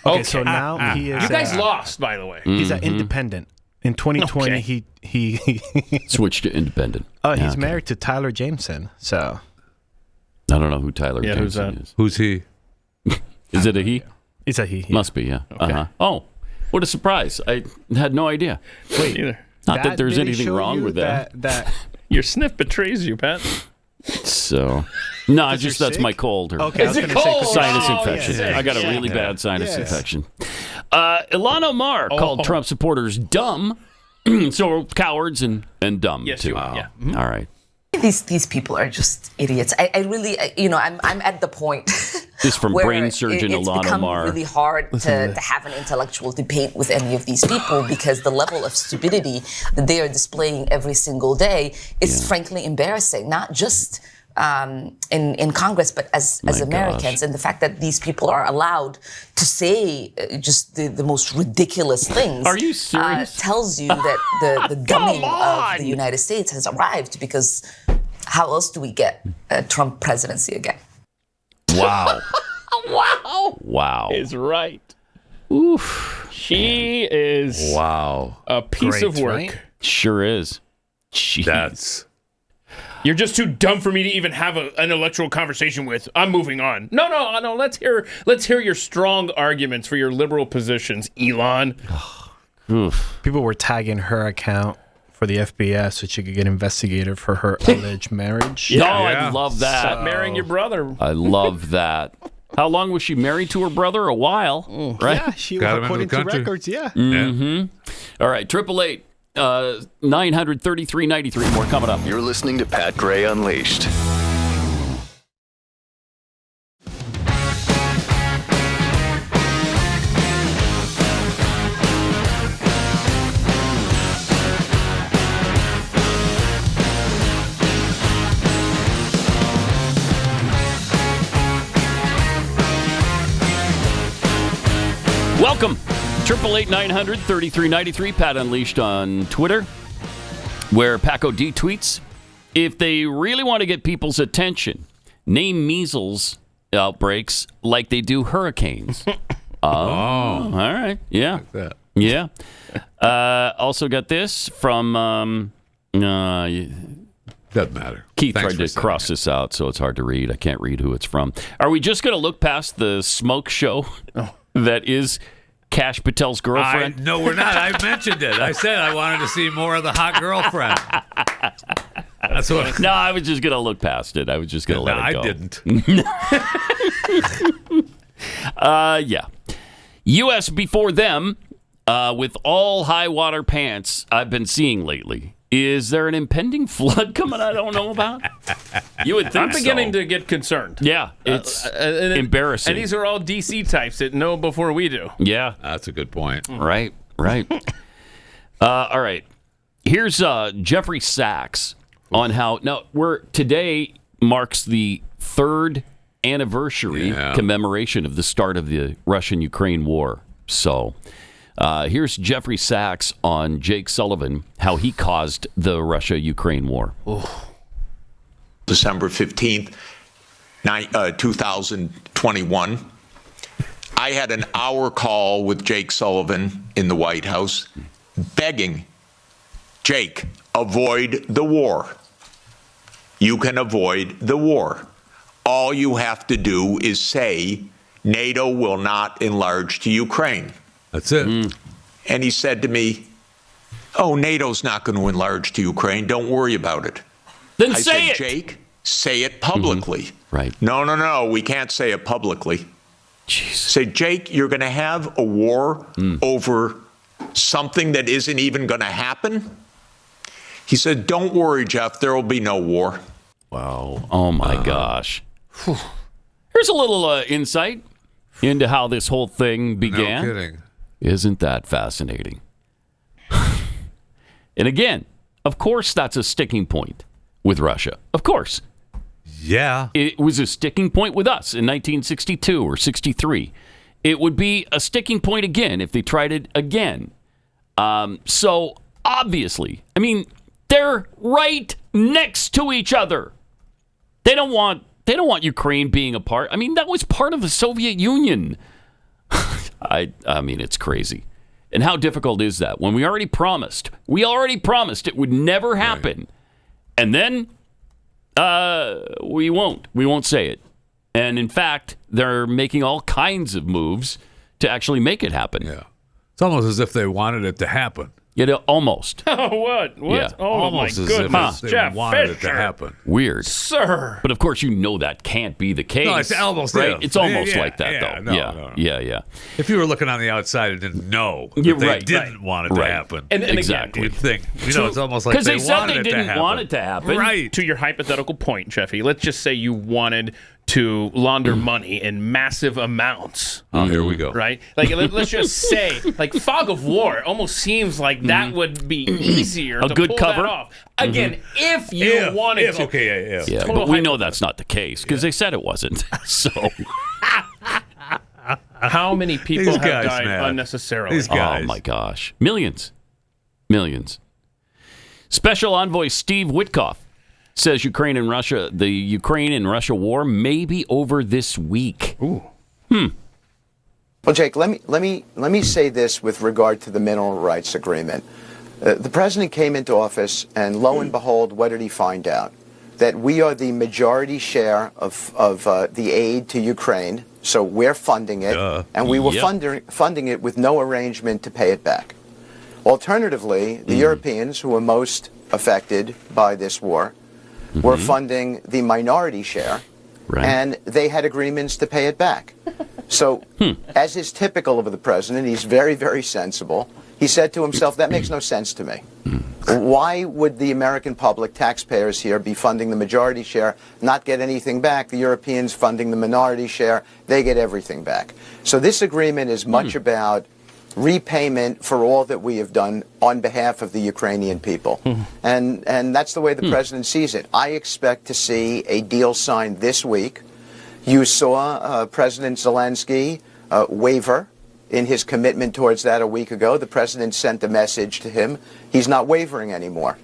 [SPEAKER 5] Okay, so now he is.
[SPEAKER 4] You guys lost, by the way.
[SPEAKER 5] He's an independent. In 2020,
[SPEAKER 4] Okay.
[SPEAKER 5] he
[SPEAKER 2] Switched to independent.
[SPEAKER 5] he's married to Tyler Jameson. So
[SPEAKER 2] I don't know who Tyler
[SPEAKER 4] Yeah, who's
[SPEAKER 2] Jameson
[SPEAKER 4] that?
[SPEAKER 2] is.
[SPEAKER 3] Who's he?
[SPEAKER 2] Is it a he?
[SPEAKER 5] it's a he.
[SPEAKER 2] Must be, yeah. Uh-huh. Oh, what a surprise. I had no idea.
[SPEAKER 4] Wait, either.
[SPEAKER 2] Not that there's
[SPEAKER 5] did he
[SPEAKER 2] anything
[SPEAKER 5] show
[SPEAKER 2] wrong
[SPEAKER 5] you
[SPEAKER 2] with that.
[SPEAKER 5] That
[SPEAKER 4] Your sniff betrays you, Pat.
[SPEAKER 2] So, no, just
[SPEAKER 5] you're
[SPEAKER 2] that's
[SPEAKER 5] sick?
[SPEAKER 2] my cold. Or
[SPEAKER 5] Okay, I was
[SPEAKER 4] Is it
[SPEAKER 5] gonna say,
[SPEAKER 4] cold?
[SPEAKER 2] sinus
[SPEAKER 4] Oh,
[SPEAKER 2] infection.
[SPEAKER 4] yeah.
[SPEAKER 2] I got a really
[SPEAKER 4] Yeah.
[SPEAKER 2] bad sinus
[SPEAKER 5] Yes.
[SPEAKER 2] infection. Ilhan Omar called Trump supporters dumb. So cowards and dumb,
[SPEAKER 4] Yes,
[SPEAKER 2] too.
[SPEAKER 4] you are. Yeah.
[SPEAKER 2] All right.
[SPEAKER 17] These people are just idiots. I really, I'm at the point.
[SPEAKER 2] This from
[SPEAKER 17] where
[SPEAKER 2] brain surgeon
[SPEAKER 17] it's
[SPEAKER 2] Ilhan
[SPEAKER 17] become
[SPEAKER 2] Omar.
[SPEAKER 17] really hard to have an intellectual debate with any of these people because the level of stupidity that they are displaying every single day is frankly embarrassing. Not just in Congress, but as Americans, and the fact that these people are allowed to say just the most ridiculous things.
[SPEAKER 2] Are you serious?
[SPEAKER 17] Tells you that the dumbing of the United States has arrived, because how else do we get a Trump presidency again?
[SPEAKER 2] Wow.
[SPEAKER 4] Wow. Is right. Oof. She is a piece of work.
[SPEAKER 5] right?
[SPEAKER 2] Sure is.
[SPEAKER 3] That's
[SPEAKER 4] You're just too dumb for me to even have an intellectual conversation with. I'm moving on. No. Let's hear your strong arguments for your liberal positions, Elon.
[SPEAKER 5] people were tagging her account for the FBI so she could get investigated for her alleged marriage.
[SPEAKER 2] Yeah. Oh, I love that.
[SPEAKER 4] Stop marrying your brother.
[SPEAKER 2] I love that. How long was she married to her brother? A while, right?
[SPEAKER 5] Yeah, she
[SPEAKER 3] Got
[SPEAKER 5] was
[SPEAKER 3] him
[SPEAKER 5] according
[SPEAKER 3] into
[SPEAKER 5] to
[SPEAKER 3] the country.
[SPEAKER 5] records. Yeah.
[SPEAKER 2] Mm-hmm. All right, 888-933-93. More coming up.
[SPEAKER 12] You're listening to Pat Gray Unleashed.
[SPEAKER 2] Welcome. 888-900-3393. Pat Unleashed on Twitter, where Paco D tweets, if they really want to get people's attention, name measles outbreaks like they do hurricanes. All right. Yeah.
[SPEAKER 3] like that.
[SPEAKER 2] Yeah. Also got this from
[SPEAKER 3] Doesn't matter.
[SPEAKER 2] Keith
[SPEAKER 3] Thanks
[SPEAKER 2] tried
[SPEAKER 3] for
[SPEAKER 2] to
[SPEAKER 3] saying
[SPEAKER 2] cross this out, so it's hard to read. I can't read who it's from. Are we just going to look past the smoke show that is Cash Patel's girlfriend?
[SPEAKER 3] No, we're not. I mentioned it. I said I wanted to see more of the hot girlfriend. That's what.
[SPEAKER 2] No, I was just going to look past it. I was just going to let it go.
[SPEAKER 3] I didn't.
[SPEAKER 2] Yeah. U.S. before them, with all high water pants I've been seeing lately. Is there an impending flood coming I don't know about? You would think
[SPEAKER 4] I'm beginning to get concerned.
[SPEAKER 2] Yeah, it's embarrassing.
[SPEAKER 4] And these are all DC types that know before we do.
[SPEAKER 2] Yeah.
[SPEAKER 3] That's a good point.
[SPEAKER 2] Right. All right. Here's Jeffrey Sachs on how... Now, today marks the 3rd anniversary commemoration of the start of the Russian-Ukraine war. So... here's Jeffrey Sachs on Jake Sullivan, how he caused the Russia-Ukraine war.
[SPEAKER 18] December 15th, 2021. I had an hour call with Jake Sullivan in the White House begging, Jake, avoid the war. You can avoid the war. All you have to do is say NATO will not enlarge to Ukraine.
[SPEAKER 3] That's it.
[SPEAKER 18] And he said to me, oh, NATO's not going to enlarge to Ukraine. Don't worry about it.
[SPEAKER 2] Then
[SPEAKER 18] I
[SPEAKER 2] say
[SPEAKER 18] said,
[SPEAKER 2] it.
[SPEAKER 18] Jake, say it publicly.
[SPEAKER 2] Right.
[SPEAKER 18] No, we can't say it publicly.
[SPEAKER 2] Jeez.
[SPEAKER 18] Say, Jake, you're going to have a war over something that isn't even going to happen? He said, don't worry, Jeff, there will be no war.
[SPEAKER 2] Wow. Oh, my gosh. Here's a little insight into how this whole thing began.
[SPEAKER 3] No kidding.
[SPEAKER 2] Isn't that fascinating? And again, of course, that's a sticking point with Russia. Of course.
[SPEAKER 3] Yeah.
[SPEAKER 2] It was a sticking point with us in 1962 or 63. It would be a sticking point again if they tried it again. So obviously, I mean, they're right next to each other. They don't want Ukraine being a part. I mean, that was part of the Soviet Union. I mean, it's crazy. And how difficult is that when we already promised it would never happen. Right. And then we won't say it. And in fact, they're making all kinds of moves to actually make it happen.
[SPEAKER 3] Yeah. It's almost as if they wanted it to happen.
[SPEAKER 2] Almost.
[SPEAKER 4] Oh, what?
[SPEAKER 2] Yeah.
[SPEAKER 4] Oh,
[SPEAKER 3] almost
[SPEAKER 4] my
[SPEAKER 3] as
[SPEAKER 4] goodness.
[SPEAKER 3] if they
[SPEAKER 4] Jeff
[SPEAKER 3] wanted
[SPEAKER 4] Fisher.
[SPEAKER 3] it to happen.
[SPEAKER 2] Weird.
[SPEAKER 4] Sir.
[SPEAKER 2] But of course, that can't be the case.
[SPEAKER 3] No, it's almost
[SPEAKER 2] right.
[SPEAKER 3] Yeah.
[SPEAKER 2] It's almost
[SPEAKER 3] Yeah,
[SPEAKER 2] like that,
[SPEAKER 3] yeah,
[SPEAKER 2] though.
[SPEAKER 3] No.
[SPEAKER 2] Yeah.
[SPEAKER 3] If you were looking on the outside and didn't know that
[SPEAKER 2] You're
[SPEAKER 3] they
[SPEAKER 2] right,
[SPEAKER 3] didn't want it to happen,
[SPEAKER 4] And
[SPEAKER 2] exactly.
[SPEAKER 3] you'd think, it's almost like
[SPEAKER 2] they said
[SPEAKER 3] wanted
[SPEAKER 2] they
[SPEAKER 3] it to
[SPEAKER 2] didn't
[SPEAKER 3] happen.
[SPEAKER 2] want it to happen.
[SPEAKER 3] Right.
[SPEAKER 4] To your hypothetical point, Jeffy, let's just say you wanted to launder money in massive amounts.
[SPEAKER 3] Oh, here we go.
[SPEAKER 4] Right? Like, let's just say, like, fog of war, it almost seems like that would be easier
[SPEAKER 2] A
[SPEAKER 4] to
[SPEAKER 2] good
[SPEAKER 4] pull
[SPEAKER 2] cover?
[SPEAKER 4] that off. Again, if you wanted to.
[SPEAKER 3] Okay,
[SPEAKER 2] Yeah, but we know that's not the case because they said it wasn't. So,
[SPEAKER 4] how many people have
[SPEAKER 3] guys,
[SPEAKER 4] died
[SPEAKER 3] man.
[SPEAKER 4] unnecessarily?
[SPEAKER 3] These guys.
[SPEAKER 2] oh my gosh, millions. Special Envoy Steve Witkoff says the Ukraine and Russia war may be over this week.
[SPEAKER 4] Ooh.
[SPEAKER 19] Well, Jake, let me say this with regard to the mineral rights agreement. The president came into office, and lo and behold, what did he find out? That we are the majority share of the aid to Ukraine, so we're funding it, and we were funding it with no arrangement to pay it back. Alternatively, the Europeans, who were most affected by this war, were funding the minority share, and they had agreements to pay it back. So, as is typical of the president, he's very, very sensible. He said to himself, that makes no sense to me. Why would the American public, taxpayers here, be funding the majority share, not get anything back? The Europeans funding the minority share, they get everything back. So this agreement is much about repayment for all that we have done on behalf of the Ukrainian people. And that's the way the president sees it. I expect to see a deal signed this week. You saw President Zelensky waver in his commitment towards that a week ago. The president sent a message to him. He's not wavering anymore.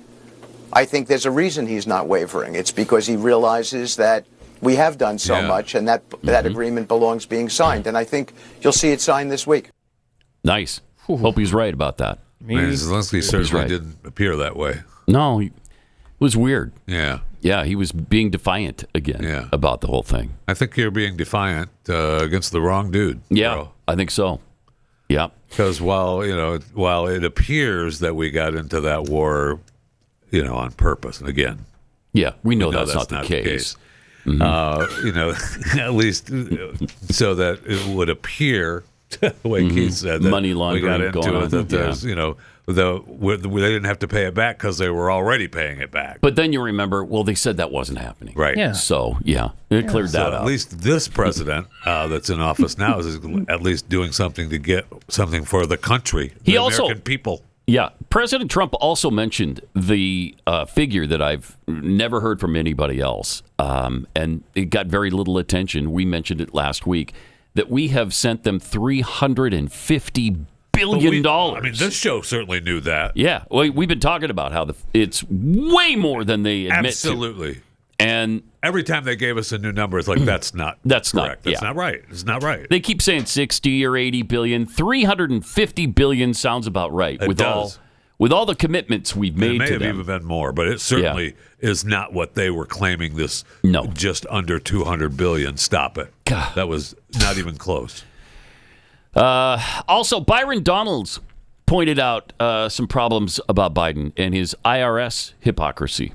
[SPEAKER 19] I think there's a reason he's not wavering. It's because he realizes that we have done so much, and that agreement belongs being signed. And I think you'll see it signed this week.
[SPEAKER 2] Nice. Hope he's right about that.
[SPEAKER 3] Man, Zelensky certainly didn't appear that way.
[SPEAKER 2] No, it was weird.
[SPEAKER 3] Yeah.
[SPEAKER 2] Yeah, he was being defiant again about the whole thing.
[SPEAKER 3] I think you're being defiant against the wrong dude.
[SPEAKER 2] Yeah,
[SPEAKER 3] bro.
[SPEAKER 2] I think so. Yeah.
[SPEAKER 3] Because while it appears that we got into that war, on purpose, and again,
[SPEAKER 2] we know that's not the case.
[SPEAKER 3] Mm-hmm. At least so that it would appear, the way Keith said, that
[SPEAKER 2] money laundering
[SPEAKER 3] we got into it, that there's, they didn't have to pay it back because they were already paying it back.
[SPEAKER 2] But then you remember, they said that wasn't happening.
[SPEAKER 3] Right.
[SPEAKER 4] Yeah.
[SPEAKER 2] So, it cleared that up.
[SPEAKER 3] At least this president that's in office now is at least doing something to get something for the country, the American people.
[SPEAKER 2] Yeah. President Trump also mentioned the figure that I've never heard from anybody else, and it got very little attention. We mentioned it last week, that we have sent them $350 billion.
[SPEAKER 3] I mean, this show certainly knew that.
[SPEAKER 2] Yeah. Well, we've been talking about how it's way more than they admit
[SPEAKER 3] Absolutely.
[SPEAKER 2] to. And
[SPEAKER 3] every time they gave us a new number, it's like, that's not correct. That's not right. It's not right.
[SPEAKER 2] They keep saying 60 or 80 billion. 350 billion sounds about right.
[SPEAKER 3] It does.
[SPEAKER 2] With all the commitments we've made to them.
[SPEAKER 3] It may have even been more, but it certainly is not what they were claiming this just under 200 billion. Stop it.
[SPEAKER 2] God.
[SPEAKER 3] That was not even close.
[SPEAKER 2] Also, Byron Donalds pointed out some problems about Biden and his IRS hypocrisy.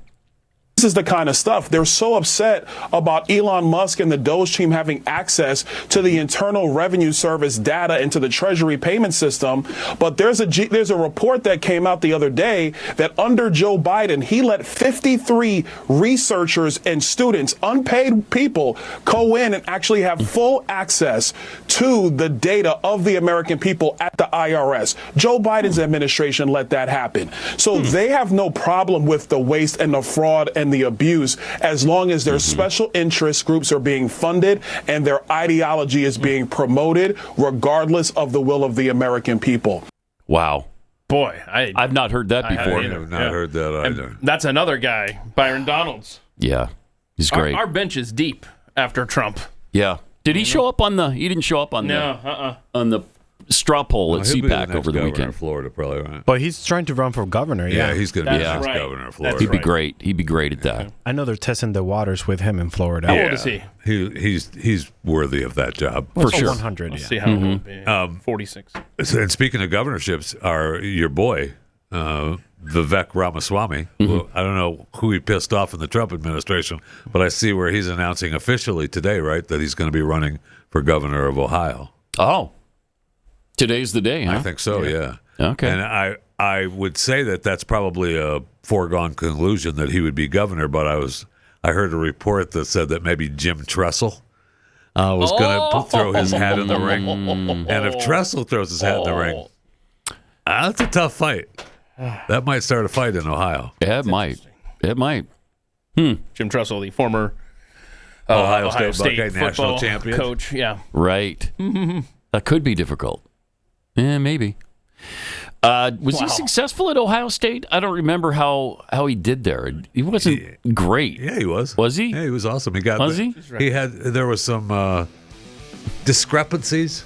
[SPEAKER 20] This is the kind of stuff. They're so upset about Elon Musk and the DOGE team having access to the Internal Revenue Service data into the Treasury payment system. But there's a report that came out the other day that under Joe Biden, he let 53 researchers and students, unpaid people, go in and actually have full access to the data of the American people at the IRS. Joe Biden's administration let that happen. So they have no problem with the waste and the fraud and the abuse as long as their special interest groups are being funded and their ideology is being promoted regardless of the will of the American people.
[SPEAKER 2] Wow.
[SPEAKER 4] Boy,
[SPEAKER 2] I've not heard that before.
[SPEAKER 3] I have not heard that either.
[SPEAKER 4] And that's another guy, Byron Donalds.
[SPEAKER 2] Yeah, he's great.
[SPEAKER 4] Our bench is deep after Trump.
[SPEAKER 2] Yeah. Did he show up on the? He didn't show up on on the straw poll at CPAC over the weekend.
[SPEAKER 3] Of Florida, probably, right?
[SPEAKER 5] But he's trying to run for governor.
[SPEAKER 3] Yeah, he's going to be the next governor of Florida.
[SPEAKER 2] He'd be great. He'd be great at that.
[SPEAKER 5] I know they're testing the waters with him in Florida.
[SPEAKER 4] How old is he?
[SPEAKER 3] He's worthy of that job
[SPEAKER 2] for sure.
[SPEAKER 5] 100.
[SPEAKER 4] Let's see how old he will be. 46.
[SPEAKER 3] And speaking of governorships, your boy Vivek Ramaswamy. Well, I don't know who he pissed off in the Trump administration, but I see where he's announcing officially today, right, that he's going to be running for governor of Ohio.
[SPEAKER 2] Oh. Today's the day, huh?
[SPEAKER 3] I think so, yeah.
[SPEAKER 2] Okay.
[SPEAKER 3] And I would say that that's probably a foregone conclusion that he would be governor, but I heard a report that said that maybe Jim Tressel was going to throw his hat in the ring. And if Tressel throws his hat in the ring, that's a tough fight. That might start a fight in Ohio.
[SPEAKER 2] Yeah, it might. It might.
[SPEAKER 4] Jim Tressel, the former
[SPEAKER 3] Ohio State Buckeye
[SPEAKER 4] football
[SPEAKER 3] national champion
[SPEAKER 4] coach. Yeah.
[SPEAKER 2] Right. That could be difficult. Yeah, maybe. Was he successful at Ohio State? I don't remember how he did there. He wasn't great.
[SPEAKER 3] Yeah, he was.
[SPEAKER 2] Was he?
[SPEAKER 3] Yeah, he was awesome. There was some discrepancies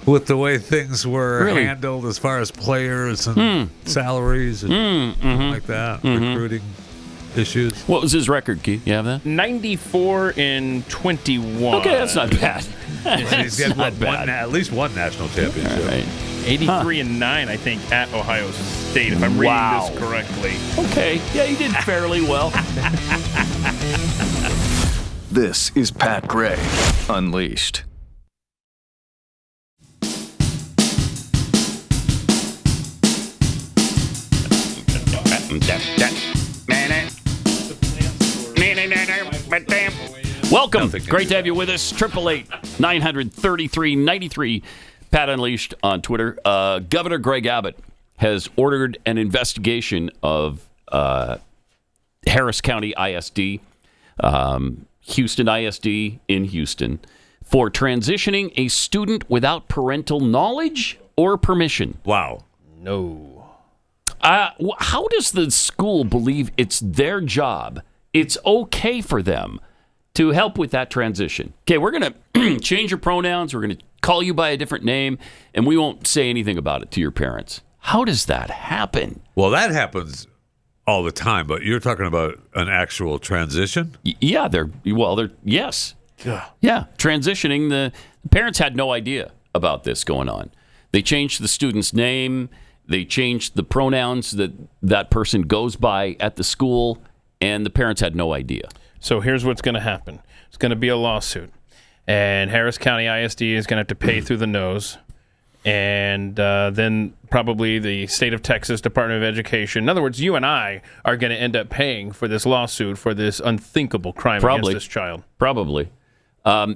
[SPEAKER 3] with the way things were handled as far as players and salaries and like that, recruiting issues.
[SPEAKER 2] What was his record, Keith? You have that?
[SPEAKER 4] 94-21.
[SPEAKER 2] Okay, that's not bad.
[SPEAKER 3] He's got at least one national championship.
[SPEAKER 2] All right.
[SPEAKER 4] 83-9, I think, at Ohio State, if I'm reading this correctly.
[SPEAKER 2] Okay. Yeah, he did fairly well.
[SPEAKER 12] This is Pat Gray Unleashed.
[SPEAKER 2] Welcome. Great to have you with us. 888-933-93. Pat Unleashed on Twitter. Governor Gregg Abbott has ordered an investigation of Harris County ISD, Houston ISD in Houston, for transitioning a student without parental knowledge or permission.
[SPEAKER 3] Wow.
[SPEAKER 4] No.
[SPEAKER 2] How does the school believe it's their job? It's okay for them to help with that transition. Okay, we're going to change your pronouns. We're going to call you by a different name, and we won't say anything about it to your parents. How does that happen?
[SPEAKER 3] Well, that happens all the time, but you're talking about an actual transition?
[SPEAKER 2] Yeah, yes. Yeah, transitioning. The parents had no idea about this going on. They changed the student's name. They changed the pronouns that person goes by at the school, and the parents had no idea.
[SPEAKER 4] So here's what's going to happen. It's going to be a lawsuit, and Harris County ISD is going to have to pay through the nose, and then probably the state of Texas Department of Education. In other words, you and I are going to end up paying for this lawsuit for this unthinkable crime against this child.
[SPEAKER 2] Probably.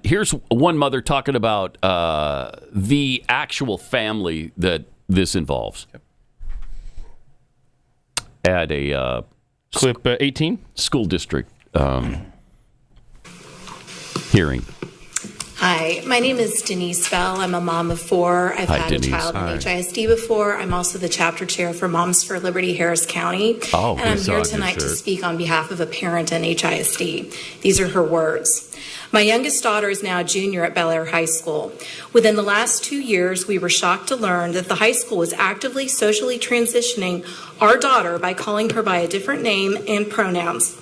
[SPEAKER 2] Here's one mother talking about the actual family that this involves. At a
[SPEAKER 4] clip 18
[SPEAKER 2] school district hearing.
[SPEAKER 21] Hi, my name is Denise Bell. I'm a mom of 4. I've had
[SPEAKER 2] Denise.
[SPEAKER 21] a child in HISD before. I'm also the chapter chair for Moms for Liberty Harris County. And I'm here tonight to speak on behalf of a parent in HISD. These are her words. My youngest daughter is now a junior at Bel Air High School. Within the last 2 years, we were shocked to learn that the high school was actively socially transitioning our daughter by calling her by a different name and pronouns.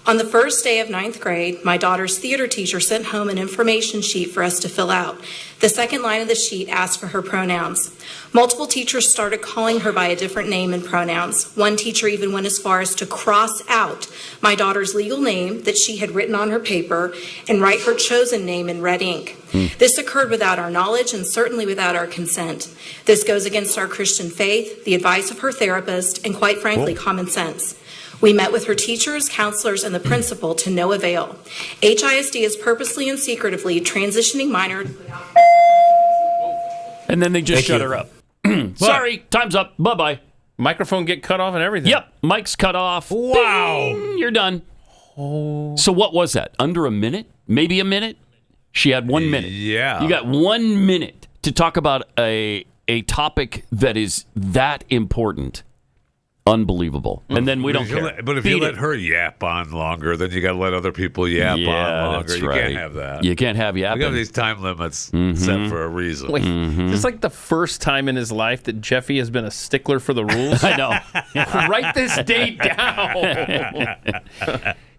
[SPEAKER 21] On the first day of 9th grade, my daughter's theater teacher sent home an information sheet for us to fill out. The second line of the sheet asked for her pronouns. Multiple teachers started calling her by a different name and pronouns. One teacher even went as far as to cross out my daughter's legal name that she had written on her paper and write her chosen name in red ink. This occurred without our knowledge and certainly without our consent. This goes against our Christian faith, the advice of her therapist, and quite frankly, common sense. We met with her teachers, counselors, and the principal to no avail. HISD is purposely and secretively transitioning minors.
[SPEAKER 2] And then they just shut her up. Sorry, time's up. Bye-bye.
[SPEAKER 4] Microphone get cut off and everything.
[SPEAKER 2] Yep, mic's cut off.
[SPEAKER 4] Wow.
[SPEAKER 2] Bing, you're done. So what was that? Under a minute? Maybe a minute? She had 1 minute.
[SPEAKER 3] Yeah.
[SPEAKER 2] You got 1 minute to talk about a topic that is that important. Unbelievable. And then we don't care.
[SPEAKER 3] But if you let her yap on longer, then you got to let other people yap on longer.
[SPEAKER 2] That's
[SPEAKER 3] You
[SPEAKER 2] right.
[SPEAKER 3] can't have that.
[SPEAKER 2] You can't have yapping.
[SPEAKER 3] We got these time limits set for a reason.
[SPEAKER 4] Wait, this is like the first time in his life that Jeffy has been a stickler for the rules.
[SPEAKER 2] I know.
[SPEAKER 4] Write this date down.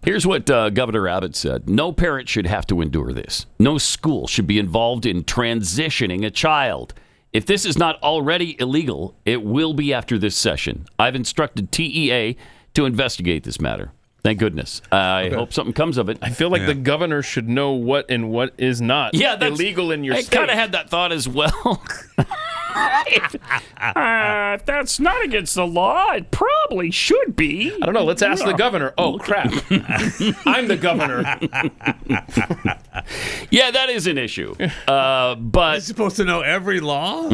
[SPEAKER 2] Here's what Governor Abbott said. No parent should have to endure this. No school should be involved in transitioning a child. If this is not already illegal, it will be after this session. I've instructed TEA to investigate this matter. Thank goodness. I hope something comes of it.
[SPEAKER 4] I feel like the governor should know what and what is not illegal in your state.
[SPEAKER 2] I kind of had that thought as well. If that's not against the law, it probably should be.
[SPEAKER 4] I don't know. Let's ask the governor. Oh, crap. I'm the governor.
[SPEAKER 2] Yeah, that is an issue. But
[SPEAKER 3] You're supposed to know every law?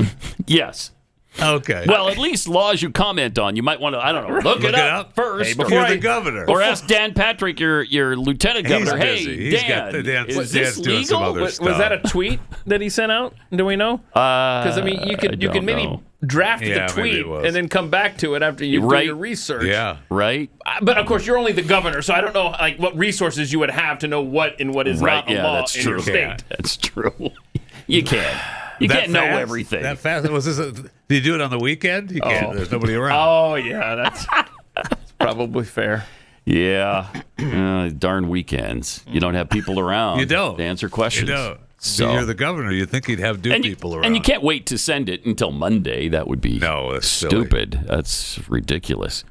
[SPEAKER 2] Yes.
[SPEAKER 3] Okay.
[SPEAKER 2] Well, at least laws you comment on, you might want to, I don't know, look it up first.
[SPEAKER 3] Hey,
[SPEAKER 2] before
[SPEAKER 3] you're the governor.
[SPEAKER 2] Or ask Dan Patrick, your lieutenant governor,
[SPEAKER 3] busy.
[SPEAKER 2] hey,
[SPEAKER 3] He's got
[SPEAKER 2] Dan,
[SPEAKER 3] the
[SPEAKER 2] is this
[SPEAKER 3] doing some
[SPEAKER 2] legal?
[SPEAKER 3] other
[SPEAKER 4] Was
[SPEAKER 3] stuff.
[SPEAKER 4] that a tweet that he sent out? Do we know? Because, I mean, you can maybe draft
[SPEAKER 3] Yeah,
[SPEAKER 4] the
[SPEAKER 3] maybe
[SPEAKER 4] tweet
[SPEAKER 3] it was.
[SPEAKER 4] and then come back to it after you do your research.
[SPEAKER 3] Yeah.
[SPEAKER 2] Right?
[SPEAKER 4] But, of course, you're only the governor, so I don't know like what resources you would have to know what and what is not a law in your state.
[SPEAKER 2] That's true. You can't. You can't know everything.
[SPEAKER 3] That fast? Was this? Did you do it on the weekend? You can't. There's nobody around.
[SPEAKER 4] Oh, yeah, that's probably fair.
[SPEAKER 2] Yeah. Darn weekends. You don't have people around.
[SPEAKER 3] You don't.
[SPEAKER 2] To answer questions.
[SPEAKER 3] You don't.
[SPEAKER 2] So
[SPEAKER 3] You're the governor. You'd think he'd have people around.
[SPEAKER 2] And you can't wait to send it until Monday. That would be
[SPEAKER 3] that's
[SPEAKER 2] stupid. Silly. That's ridiculous.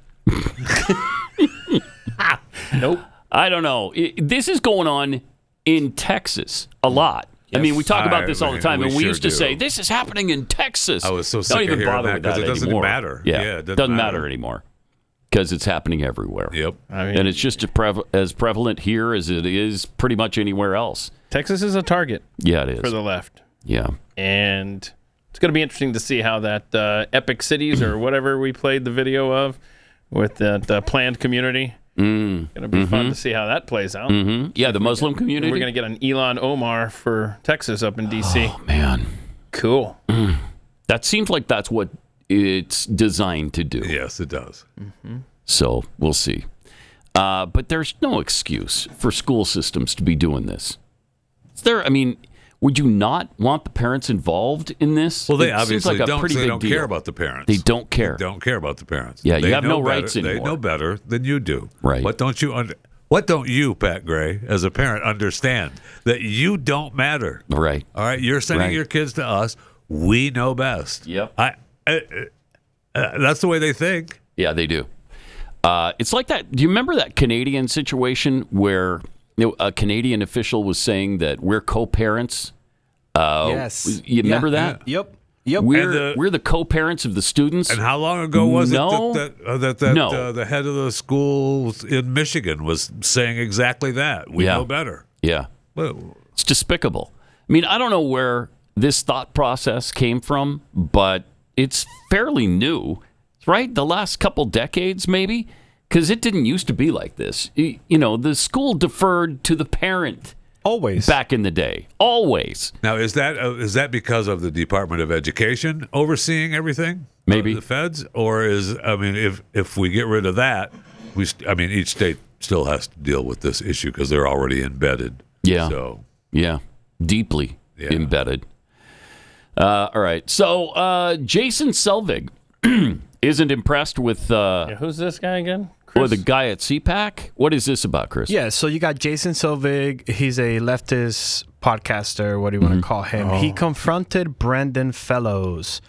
[SPEAKER 4] Nope.
[SPEAKER 2] I don't know. This is going on in Texas a lot. I mean, we talk about this all the time, and we used to say, this is happening in Texas.
[SPEAKER 3] I was so
[SPEAKER 2] Don't
[SPEAKER 3] sick of
[SPEAKER 2] even
[SPEAKER 3] hearing
[SPEAKER 2] bother
[SPEAKER 3] that
[SPEAKER 2] with that
[SPEAKER 3] because it doesn't
[SPEAKER 2] anymore.
[SPEAKER 3] matter.
[SPEAKER 2] Yeah,
[SPEAKER 3] it
[SPEAKER 2] doesn't matter anymore because it's happening everywhere.
[SPEAKER 3] Yep.
[SPEAKER 2] And it's just as prevalent here as it is pretty much anywhere else.
[SPEAKER 4] Texas is a target.
[SPEAKER 2] Yeah, it is.
[SPEAKER 4] For the left.
[SPEAKER 2] Yeah.
[SPEAKER 4] And it's going to be interesting to see how that Epic Cities or whatever we played the video of with that planned community. Going to be fun to see how that plays out.
[SPEAKER 2] Yeah, the Muslim community.
[SPEAKER 4] We're going to get an Elon Omar for Texas up in D.C.
[SPEAKER 2] Oh, man.
[SPEAKER 4] Cool.
[SPEAKER 2] That seems like that's what it's designed to do.
[SPEAKER 3] Yes, it does.
[SPEAKER 2] So we'll see. But there's no excuse for school systems to be doing this. Would you not want the parents involved in this?
[SPEAKER 3] Well, they
[SPEAKER 2] It seems
[SPEAKER 3] obviously
[SPEAKER 2] like a
[SPEAKER 3] don't.
[SPEAKER 2] pretty
[SPEAKER 3] They
[SPEAKER 2] big
[SPEAKER 3] don't
[SPEAKER 2] deal.
[SPEAKER 3] care about the parents.
[SPEAKER 2] They don't care.
[SPEAKER 3] They don't care about the parents.
[SPEAKER 2] Yeah, you
[SPEAKER 3] They
[SPEAKER 2] have no
[SPEAKER 3] know
[SPEAKER 2] rights
[SPEAKER 3] better.
[SPEAKER 2] anymore.
[SPEAKER 3] They know better than you do.
[SPEAKER 2] Right.
[SPEAKER 3] What don't you, Pat Gray, as a parent, understand that you don't matter?
[SPEAKER 2] Right.
[SPEAKER 3] All right. You're sending your kids to us. we know best.
[SPEAKER 2] Yep.
[SPEAKER 3] That's the way they think.
[SPEAKER 2] Yeah, they do. It's like that. Do you remember that Canadian situation where a Canadian official was saying that we're co-parents?
[SPEAKER 5] Yes.
[SPEAKER 2] You remember that?
[SPEAKER 5] Yep.
[SPEAKER 2] We're the co-parents of the students.
[SPEAKER 3] And how long ago was it that
[SPEAKER 2] No.
[SPEAKER 3] the head of the school in Michigan was saying exactly that? We know better.
[SPEAKER 2] Yeah. It's despicable. I mean, I don't know where this thought process came from, but it's fairly new, right? The last couple decades, maybe, because it didn't used to be like this. You know, the school deferred to the parent.
[SPEAKER 5] Always.
[SPEAKER 2] Back in the day. Always.
[SPEAKER 3] Now, is that because of the Department of Education overseeing everything?
[SPEAKER 2] Maybe.
[SPEAKER 3] The feds? Or if we get rid of that, each state still has to deal with this issue because they're already embedded.
[SPEAKER 2] Yeah.
[SPEAKER 3] So.
[SPEAKER 2] Yeah. Deeply embedded. All right. So, Jason Selvig isn't impressed with...
[SPEAKER 4] who's this guy again?
[SPEAKER 2] Or the guy at CPAC? What is this about, Chris?
[SPEAKER 5] Yeah, so you got Jason Selvig. He's a leftist podcaster, what do you want to call him? He confronted Brandon Fellows,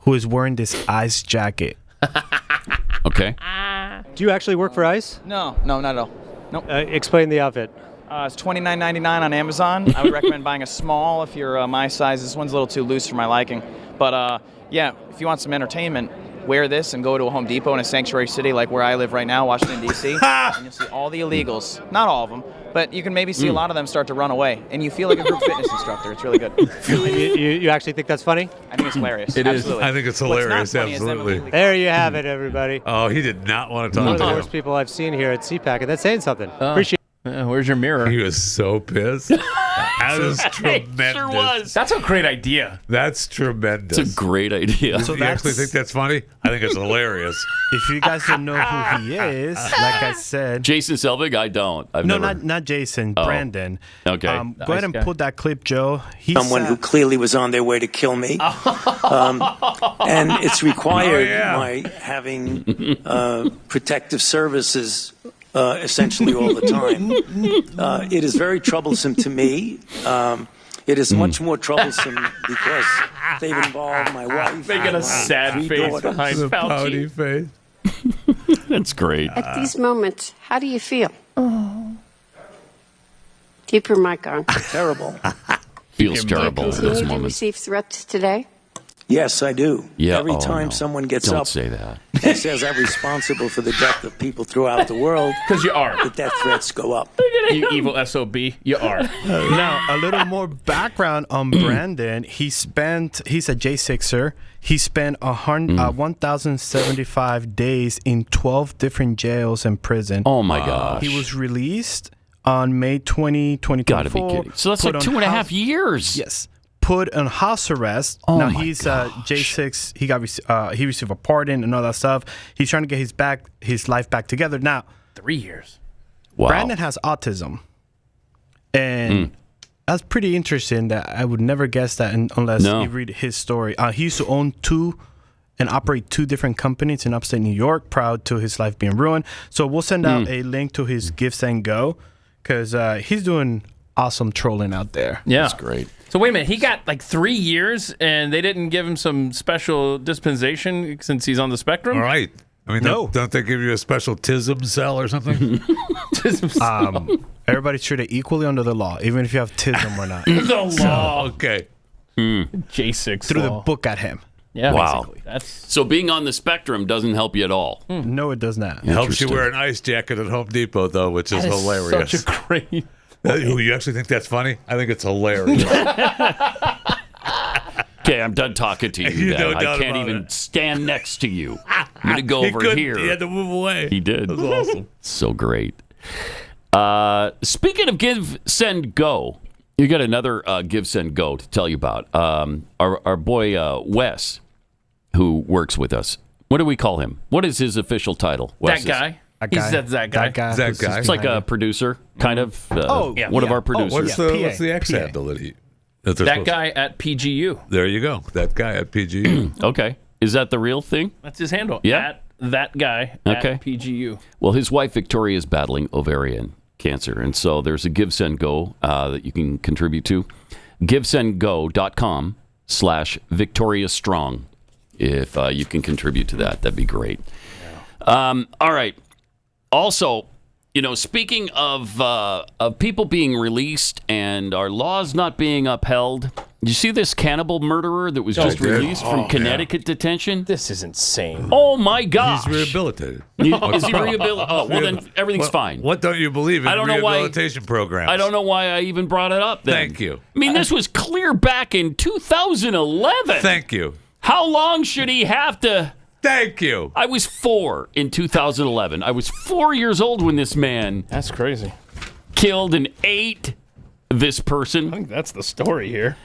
[SPEAKER 5] who is wearing this ICE jacket.
[SPEAKER 2] Okay.
[SPEAKER 8] Do you actually work for ICE?
[SPEAKER 22] No, not at all. Nope.
[SPEAKER 8] Explain the outfit.
[SPEAKER 22] It's $29.99 on Amazon. I would recommend buying a small if you're my size. This one's a little too loose for my liking. But yeah, if you want some entertainment, wear this and go to a Home Depot in a sanctuary city like where I live right now, Washington, D.C., and you'll see all the illegals. Not all of them, but you can maybe see a lot of them start to run away, and you feel like a group fitness instructor. It's really good.
[SPEAKER 8] You actually think that's funny?
[SPEAKER 22] I think it's hilarious.
[SPEAKER 3] It is.
[SPEAKER 22] Absolutely.
[SPEAKER 3] I think it's hilarious. Absolutely.
[SPEAKER 8] There you have it, everybody.
[SPEAKER 3] Oh, he did not want to
[SPEAKER 8] One
[SPEAKER 3] talk
[SPEAKER 8] of the
[SPEAKER 3] to
[SPEAKER 8] worst
[SPEAKER 3] him.
[SPEAKER 8] people I've seen here at CPAC, and that's saying something. Appreciate
[SPEAKER 4] Where's your mirror?
[SPEAKER 3] He was so pissed. That is tremendous.
[SPEAKER 4] Sure was. That's a great idea.
[SPEAKER 3] That's tremendous.
[SPEAKER 2] It's a great idea.
[SPEAKER 3] So you actually think that's funny? I think it's hilarious.
[SPEAKER 5] If you guys don't know who he is, like I said...
[SPEAKER 2] Jason Selvig? I don't.
[SPEAKER 5] Not Jason. Brandon.
[SPEAKER 2] Okay.
[SPEAKER 5] Go ahead and put that clip, Joe. He's
[SPEAKER 23] someone who clearly was on their way to kill me. And it's required my having protective services essentially all the time. It is very troublesome to me. It is much more troublesome because they've involved my wife.
[SPEAKER 4] They got a sad face behind
[SPEAKER 3] The
[SPEAKER 4] Fauci.
[SPEAKER 3] pouty face.
[SPEAKER 2] That's great.
[SPEAKER 24] At these moments, how do you feel? Keep your mic on.
[SPEAKER 23] Terrible.
[SPEAKER 2] Feels terrible in
[SPEAKER 24] Continue
[SPEAKER 2] those
[SPEAKER 24] to
[SPEAKER 2] moments.
[SPEAKER 24] receive threats today?
[SPEAKER 23] Yes, I do.
[SPEAKER 2] Yeah.
[SPEAKER 23] Every time
[SPEAKER 2] no.
[SPEAKER 23] someone gets
[SPEAKER 2] Don't
[SPEAKER 23] up
[SPEAKER 2] say that.
[SPEAKER 23] and says I'm responsible for the death of people throughout the world,
[SPEAKER 4] because you are,
[SPEAKER 23] the death threats go up.
[SPEAKER 4] You evil SOB. You are.
[SPEAKER 5] Now, a little more background on Brandon. He's a J6er. He spent 1,075 days in 12 different jails and prison.
[SPEAKER 2] Oh, my gosh.
[SPEAKER 5] He was released on May 2024.
[SPEAKER 2] Gotta be kidding. So that's like 2.5 years.
[SPEAKER 5] Yes. Put on house arrest.
[SPEAKER 2] Oh
[SPEAKER 5] now
[SPEAKER 2] my
[SPEAKER 5] he's
[SPEAKER 2] gosh.
[SPEAKER 5] J6. He received a pardon and all that stuff. He's trying to get his life back together. Now,
[SPEAKER 4] 3 years.
[SPEAKER 2] Wow.
[SPEAKER 5] Brandon has autism, and that's pretty interesting. That I would never guess that unless you read his story. He used to own and operate 2 different companies in upstate New York. Proud to his life being ruined. So we'll send out a link to his Gifts and Go because he's doing awesome trolling out there.
[SPEAKER 4] Yeah,
[SPEAKER 2] that's great.
[SPEAKER 4] So wait a minute, he got like 3 years, and they didn't give him some special dispensation since he's on the spectrum.
[SPEAKER 3] All right. I mean, don't they give you a special TISM cell or something?
[SPEAKER 5] Everybody's treated equally under the law, even if you have TISM or not.
[SPEAKER 4] The law.
[SPEAKER 3] Okay.
[SPEAKER 4] J6
[SPEAKER 5] Threw
[SPEAKER 4] law.
[SPEAKER 5] the book at him.
[SPEAKER 4] Yeah,
[SPEAKER 2] Wow.
[SPEAKER 4] basically.
[SPEAKER 2] So being on the spectrum doesn't help you at all.
[SPEAKER 5] No, it does not.
[SPEAKER 3] It helps you
[SPEAKER 2] Interesting.
[SPEAKER 3] wear an ice jacket at Home Depot, though, which is
[SPEAKER 4] That is
[SPEAKER 3] hilarious.
[SPEAKER 4] such a great.
[SPEAKER 3] You actually think that's funny? I think it's hilarious.
[SPEAKER 2] Okay, I'm done talking to you.
[SPEAKER 3] No
[SPEAKER 2] then. I
[SPEAKER 3] doubt
[SPEAKER 2] can't
[SPEAKER 3] about
[SPEAKER 2] even
[SPEAKER 3] it.
[SPEAKER 2] stand next to you. I'm going to go
[SPEAKER 3] He
[SPEAKER 2] over
[SPEAKER 3] couldn't.
[SPEAKER 2] here.
[SPEAKER 3] He had to move away.
[SPEAKER 2] He did.
[SPEAKER 3] That was awesome.
[SPEAKER 2] So great. Speaking of Give, Send, Go, you got another Give, Send, Go to tell you about. Our boy Wes, who works with us. What do we call him? What is his official title? Wes
[SPEAKER 4] That guy. He said that guy.
[SPEAKER 3] That guy.
[SPEAKER 2] It's like a producer, kind of. One of our producers.
[SPEAKER 3] What's the X handle that he?
[SPEAKER 4] That guy at PGU.
[SPEAKER 3] There you go. That guy at PGU.
[SPEAKER 2] Okay. Is that the real thing?
[SPEAKER 4] That's his handle.
[SPEAKER 2] Yeah.
[SPEAKER 4] At that guy
[SPEAKER 2] Okay.
[SPEAKER 4] at PGU.
[SPEAKER 2] Well, his wife Victoria is battling ovarian cancer, and so there's a Give, Send, Go that you can contribute to. GiveSendGo.com/Wes. patreon.com/victoriastrong. If you can contribute to that, that'd be great. All right. Also, speaking of people being released and our laws not being upheld, did you see this cannibal murderer that was just released from Connecticut detention?
[SPEAKER 4] This is insane.
[SPEAKER 2] Oh, my gosh.
[SPEAKER 3] He's rehabilitated.
[SPEAKER 2] Is he rehabilitated? Oh, well, then everything's fine.
[SPEAKER 3] What don't you believe in rehabilitation programs?
[SPEAKER 2] I don't know why I even brought it up then.
[SPEAKER 3] Thank you.
[SPEAKER 2] I mean, this was clear back in 2011.
[SPEAKER 3] Thank you.
[SPEAKER 2] How long should he have to...
[SPEAKER 3] Thank you.
[SPEAKER 2] I was 4 in 2011. I was 4 years old when this man...
[SPEAKER 4] That's crazy.
[SPEAKER 2] ...killed and ate this person.
[SPEAKER 4] I think that's the story here.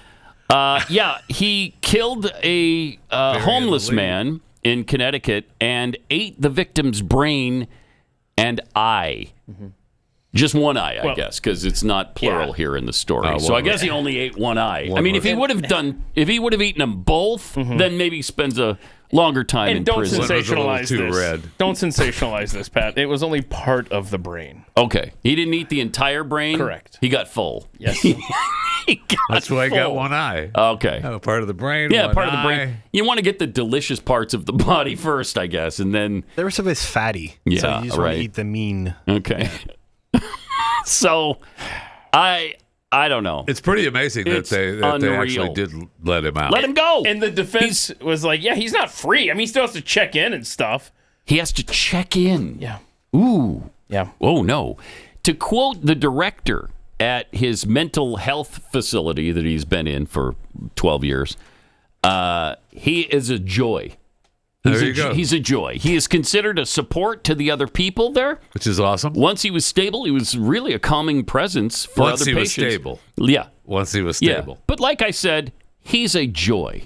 [SPEAKER 2] He killed a homeless man in Connecticut and ate the victim's brain and eye. Mm-hmm. Just one eye, I guess, because it's not plural here in the story. So I guess he only ate one eye. I mean, if he would have eaten them both, then maybe he spends a longer time in prison.
[SPEAKER 4] And don't sensationalize this. Don't sensationalize this, Pat. It was only part of the brain.
[SPEAKER 2] Okay. He didn't eat the entire brain?
[SPEAKER 4] Correct.
[SPEAKER 2] He got full.
[SPEAKER 4] Yes.
[SPEAKER 3] That's why I got one eye.
[SPEAKER 2] Okay.
[SPEAKER 3] Part of the brain.
[SPEAKER 2] Yeah, part of the brain. You want to get the delicious parts of the body first, I guess, and then...
[SPEAKER 5] The rest of it's fatty.
[SPEAKER 2] Yeah,
[SPEAKER 5] so you just want to eat the mean.
[SPEAKER 2] Okay. So, I don't know.
[SPEAKER 3] It's pretty amazing that they actually did let him out.
[SPEAKER 2] Let him go.
[SPEAKER 4] And the defense was like, yeah, he's not free. I mean, he still has to check in and stuff.
[SPEAKER 2] He has to check in.
[SPEAKER 4] Yeah.
[SPEAKER 2] Ooh.
[SPEAKER 4] Yeah.
[SPEAKER 2] Oh, no. To quote the director at his mental health facility that he's been in for 12 years, he is a joy. He's a joy. He is considered a support to the other people there.
[SPEAKER 3] Which is awesome.
[SPEAKER 2] Once he was stable, he was really a calming presence for other patients.
[SPEAKER 3] Once he was stable.
[SPEAKER 2] Yeah.
[SPEAKER 3] Once he was stable.
[SPEAKER 2] Yeah. But like I said, he's a joy.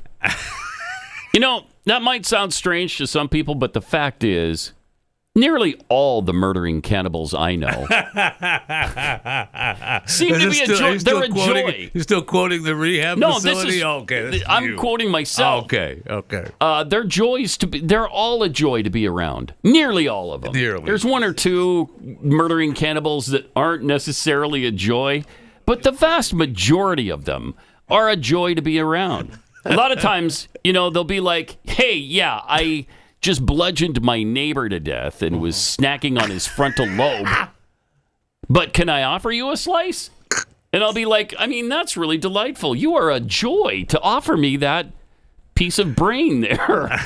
[SPEAKER 2] That might sound strange to some people, but the fact is, nearly all the murdering cannibals I know seem to be a joy. They're a joy.
[SPEAKER 3] You're still quoting the rehab facility?
[SPEAKER 2] I'm quoting myself.
[SPEAKER 3] Okay.
[SPEAKER 2] They're joys to be. They're all a joy to be around. Nearly all of them. There's one or two murdering cannibals that aren't necessarily a joy, but the vast majority of them are a joy to be around. A lot of times, they'll be like, "Hey, yeah, I just bludgeoned my neighbor to death and was snacking on his frontal lobe. But can I offer you a slice?" And I'll be like, I mean, that's really delightful. You are a joy to offer me that piece of brain there.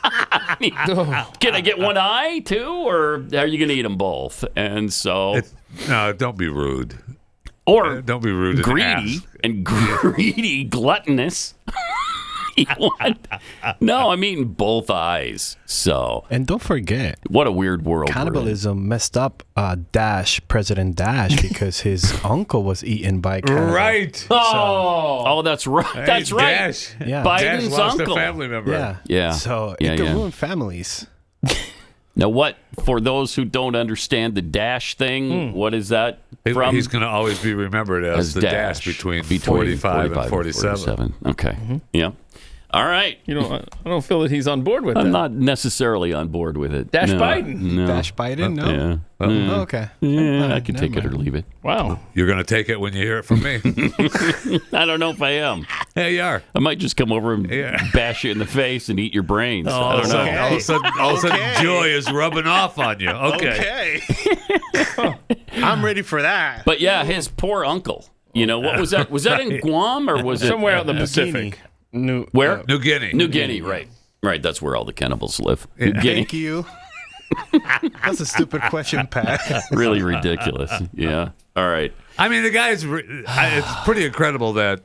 [SPEAKER 2] I mean, can I get one eye too, or are you going to eat them both? And so,
[SPEAKER 3] no, don't be rude.
[SPEAKER 2] Or
[SPEAKER 3] don't be rude.
[SPEAKER 2] Greedy, gluttonous. No, I'm eating both eyes. So,
[SPEAKER 5] and don't forget,
[SPEAKER 2] what a weird world.
[SPEAKER 5] Cannibalism messed up President Dash because his uncle was eaten by cannibal.
[SPEAKER 3] Right.
[SPEAKER 2] Oh, that's right.
[SPEAKER 3] Hey,
[SPEAKER 2] that's right.
[SPEAKER 3] Dash.
[SPEAKER 5] Yeah.
[SPEAKER 2] Biden's
[SPEAKER 3] Dash lost
[SPEAKER 2] uncle.
[SPEAKER 3] a family member.
[SPEAKER 2] Yeah.
[SPEAKER 5] So it can ruin families.
[SPEAKER 2] Now, what, for those who don't understand the Dash thing, what is that from?
[SPEAKER 3] He's going to always be remembered as the Dash between 45 and 47.
[SPEAKER 2] Okay. Mm-hmm. Yeah. All right.
[SPEAKER 4] I don't feel that he's on board with that.
[SPEAKER 2] I'm not necessarily on board with it.
[SPEAKER 4] Dash Biden?
[SPEAKER 2] No.
[SPEAKER 5] Dash Biden? No.
[SPEAKER 2] Yeah.
[SPEAKER 5] Okay.
[SPEAKER 2] Yeah, I could take it or leave it.
[SPEAKER 4] Wow.
[SPEAKER 3] You're going to take it when you hear it from me.
[SPEAKER 2] I don't know if I am.
[SPEAKER 3] Yeah, you are.
[SPEAKER 2] I might just come over and bash you in the face and eat your brains. I don't know.
[SPEAKER 3] All of a sudden, joy is rubbing off on you. Okay.
[SPEAKER 5] I'm ready for that.
[SPEAKER 2] But yeah, his poor uncle. What was that? Was that in Guam or was it
[SPEAKER 4] somewhere out in the Pacific?
[SPEAKER 2] Where?
[SPEAKER 3] New Guinea.
[SPEAKER 2] New Guinea, right. Right, that's where all the cannibals live. New Guinea.
[SPEAKER 5] Thank you. That's a stupid question, Pat.
[SPEAKER 2] Really ridiculous. Yeah. All right.
[SPEAKER 3] I mean, the guy's. It's pretty incredible that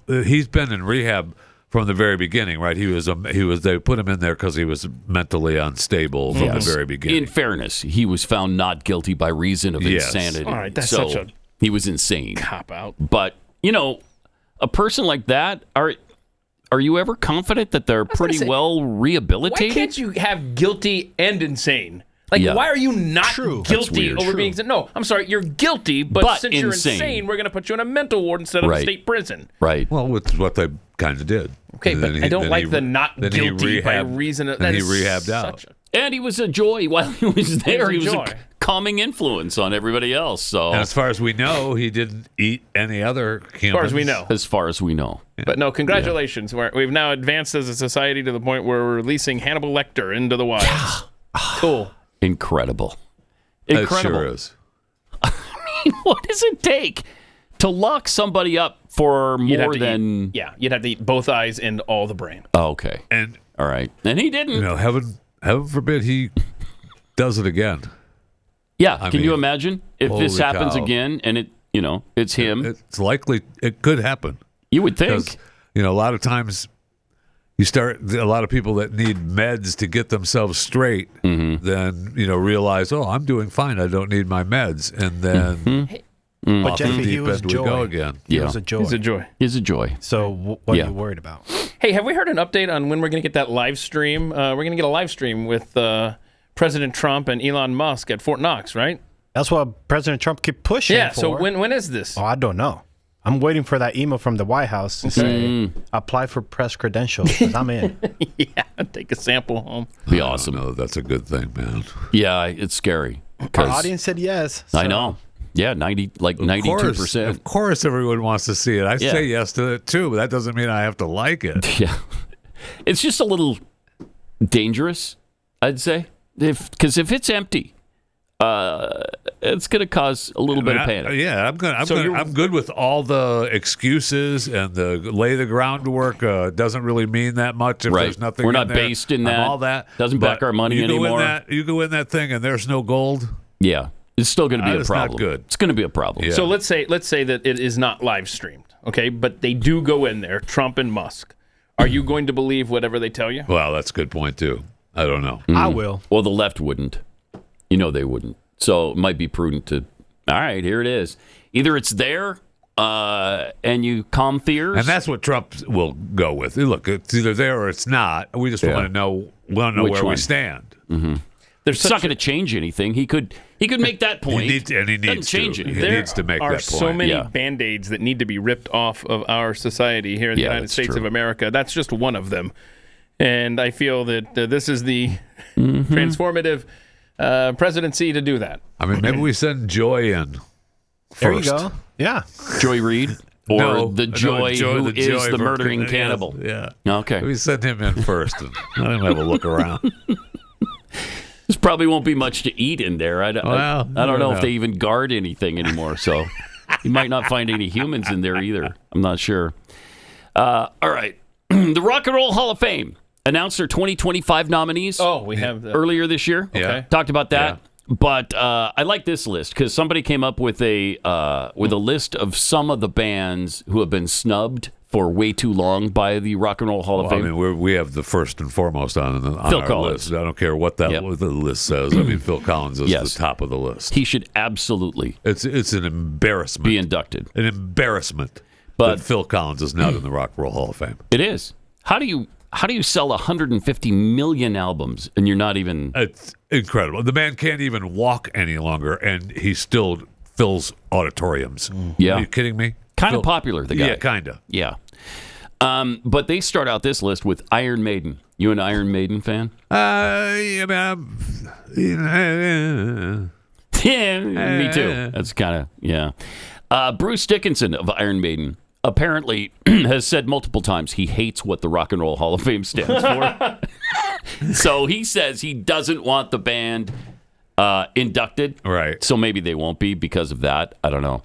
[SPEAKER 3] he's been in rehab from the very beginning, right? He was. They put him in there because he was mentally unstable from the very beginning.
[SPEAKER 2] In fairness, he was found not guilty by reason of insanity.
[SPEAKER 4] All right, that's
[SPEAKER 2] so
[SPEAKER 4] such a
[SPEAKER 2] he was insane.
[SPEAKER 4] Cop out.
[SPEAKER 2] But a person like that, are you ever confident that they're pretty well rehabilitated?
[SPEAKER 4] Why can't you have guilty and insane? Like, why are you not guilty over being... No, I'm sorry, you're guilty, but since you're insane, we're going to put you in a mental ward instead of a state prison.
[SPEAKER 2] Right.
[SPEAKER 3] Well, which is what they kind of did.
[SPEAKER 4] Okay, but I don't like the not guilty by reason of...
[SPEAKER 3] Then he rehabbed out.
[SPEAKER 2] And he was a joy while he was there. He was a calming influence on everybody else. So,
[SPEAKER 3] and as far as we know, he didn't eat any other humans.
[SPEAKER 4] As far as we know.
[SPEAKER 2] As far as we know.
[SPEAKER 4] But no, congratulations. We've now advanced as a society to the point where we're releasing Hannibal Lecter into the wild. Cool.
[SPEAKER 2] Incredible.
[SPEAKER 3] It sure is.
[SPEAKER 2] I mean, what does it take to lock somebody up for more than...
[SPEAKER 4] you'd have to eat both eyes and all the brain.
[SPEAKER 2] Oh, okay.
[SPEAKER 3] And
[SPEAKER 2] all right. And he didn't.
[SPEAKER 3] You know, heaven forbid he does it again.
[SPEAKER 2] Yeah. Can you imagine if this happens
[SPEAKER 3] cow.
[SPEAKER 2] again and it's him?
[SPEAKER 3] It's likely it could happen.
[SPEAKER 2] You would think.
[SPEAKER 3] A lot of times a lot of people that need meds to get themselves straight, then, realize, I'm doing fine. I don't need my meds. And then
[SPEAKER 5] But
[SPEAKER 3] off
[SPEAKER 5] Jeffy,
[SPEAKER 3] the
[SPEAKER 5] he
[SPEAKER 3] deep
[SPEAKER 5] was
[SPEAKER 3] end we
[SPEAKER 5] joy.
[SPEAKER 3] go again.
[SPEAKER 5] He was a joy.
[SPEAKER 4] He's a joy.
[SPEAKER 2] He's a joy.
[SPEAKER 5] So what are you worried about?
[SPEAKER 4] Hey, have we heard an update on when we're going to get that live stream? We're going to get a live stream with President Trump and Elon Musk at Fort Knox, right?
[SPEAKER 5] That's what President Trump kept pushing for.
[SPEAKER 4] So when is this?
[SPEAKER 5] Oh, I don't know. I'm waiting for that email from the White House to say, apply for press credentials, because I'm in.
[SPEAKER 4] Yeah, take a sample home.
[SPEAKER 2] Be awesome.
[SPEAKER 3] No, that's a good thing, man.
[SPEAKER 2] Yeah, it's scary.
[SPEAKER 5] Our audience said yes.
[SPEAKER 2] I know. Yeah, 92%.
[SPEAKER 3] Of course everyone wants to see it. I say yes to it too, but that doesn't mean I have to like it.
[SPEAKER 2] Yeah. It's just a little dangerous, I'd say. Because if it's empty, it's going to cause a little bit of panic.
[SPEAKER 3] I'm good with all the excuses and the lay the groundwork. Doesn't really mean that much if there's nothing.
[SPEAKER 2] We're not
[SPEAKER 3] in there.
[SPEAKER 2] based in that.
[SPEAKER 3] All that
[SPEAKER 2] doesn't back our money anymore.
[SPEAKER 3] You go in that thing and there's no gold.
[SPEAKER 2] Yeah, it's still going to be a
[SPEAKER 3] It's
[SPEAKER 2] problem.
[SPEAKER 3] not good.
[SPEAKER 2] It's going to be a problem.
[SPEAKER 3] Yeah.
[SPEAKER 4] So let's say that it is not live streamed, okay? But they do go in there, Trump and Musk. Are you going to believe whatever they tell you?
[SPEAKER 3] Well, that's a good point too. I don't know.
[SPEAKER 5] I will.
[SPEAKER 2] Well, the left wouldn't. They wouldn't. So it might be prudent to, all right, here it is. Either it's there and you calm fears.
[SPEAKER 3] And that's what Trump will go with. Look, it's either there or it's not. We just want to know where we stand.
[SPEAKER 2] Mm-hmm. It's not going to change anything. He could make that point.
[SPEAKER 3] He needs
[SPEAKER 2] Doesn't change
[SPEAKER 3] to.
[SPEAKER 2] anything.
[SPEAKER 3] He needs to make that point.
[SPEAKER 4] There are so many Band-Aids that need to be ripped off of our society here in the United States of America. That's just one of them. And I feel that this is the transformative presidency to do that.
[SPEAKER 3] I mean, maybe we send Joy in first.
[SPEAKER 5] There you go. Yeah.
[SPEAKER 2] Joy Reid? Or the Joy who
[SPEAKER 3] the
[SPEAKER 2] is
[SPEAKER 3] Joy
[SPEAKER 2] the
[SPEAKER 3] from-
[SPEAKER 2] murdering cannibal?
[SPEAKER 3] Yeah.
[SPEAKER 2] Okay.
[SPEAKER 3] We send him in first and let him have a look around.
[SPEAKER 2] There's probably won't be much to eat in there. I don't know if
[SPEAKER 3] know.
[SPEAKER 2] they even guard anything anymore, so you might not find any humans in there either. I'm not sure. All right. The Rock and Roll Hall of Fame announced their 2025 nominees.
[SPEAKER 4] Oh, we have that.
[SPEAKER 2] Earlier this year.
[SPEAKER 4] Okay.
[SPEAKER 2] Talked about that. Yeah. But I like this list because somebody came up with a list of some of the bands who have been snubbed for way too long by the Rock and Roll Hall of Fame.
[SPEAKER 3] I mean, we have the first and foremost on
[SPEAKER 2] Phil
[SPEAKER 3] our
[SPEAKER 2] Collins.
[SPEAKER 3] list. I don't care what the list says. I mean, Phil Collins is the top of the list.
[SPEAKER 2] He should absolutely.
[SPEAKER 3] It's an embarrassment.
[SPEAKER 2] Be inducted.
[SPEAKER 3] An embarrassment.
[SPEAKER 2] But
[SPEAKER 3] that Phil Collins is not in the Rock and Roll Hall of Fame.
[SPEAKER 2] It is. How do you sell 150 million albums and you're not even?
[SPEAKER 3] It's incredible. The man can't even walk any longer, and he still fills auditoriums.
[SPEAKER 2] Yeah.
[SPEAKER 3] Are you kidding me?
[SPEAKER 2] Kind of popular, the guy.
[SPEAKER 3] Yeah, kind of.
[SPEAKER 2] Yeah. But they start out this list with Iron Maiden. You an Iron Maiden fan?
[SPEAKER 3] Yeah,
[SPEAKER 2] me too. That's kind of, Bruce Dickinson of Iron Maiden apparently has said multiple times he hates what the Rock and Roll Hall of Fame stands for. So he says he doesn't want the band inducted.
[SPEAKER 3] Right.
[SPEAKER 2] So maybe they won't be because of that. I don't know.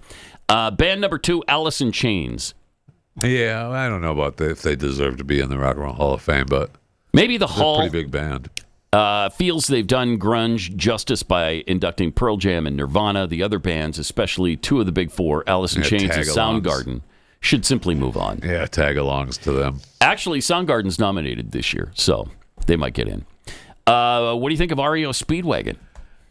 [SPEAKER 2] Band number 2, Alice in Chains.
[SPEAKER 3] Yeah, I don't know about if they deserve to be in the Rock and Roll Hall of Fame, but
[SPEAKER 2] maybe the
[SPEAKER 3] they're
[SPEAKER 2] Hall
[SPEAKER 3] a pretty big band.
[SPEAKER 2] Feels they've done grunge justice by inducting Pearl Jam and Nirvana. The other bands, especially 2 of the big 4, Alice in Chains and
[SPEAKER 3] tag-alongs.
[SPEAKER 2] Soundgarden, should simply move on.
[SPEAKER 3] Yeah, tag-alongs to them.
[SPEAKER 2] Actually, Soundgarden's nominated this year, so they might get in. What do you think of REO Speedwagon?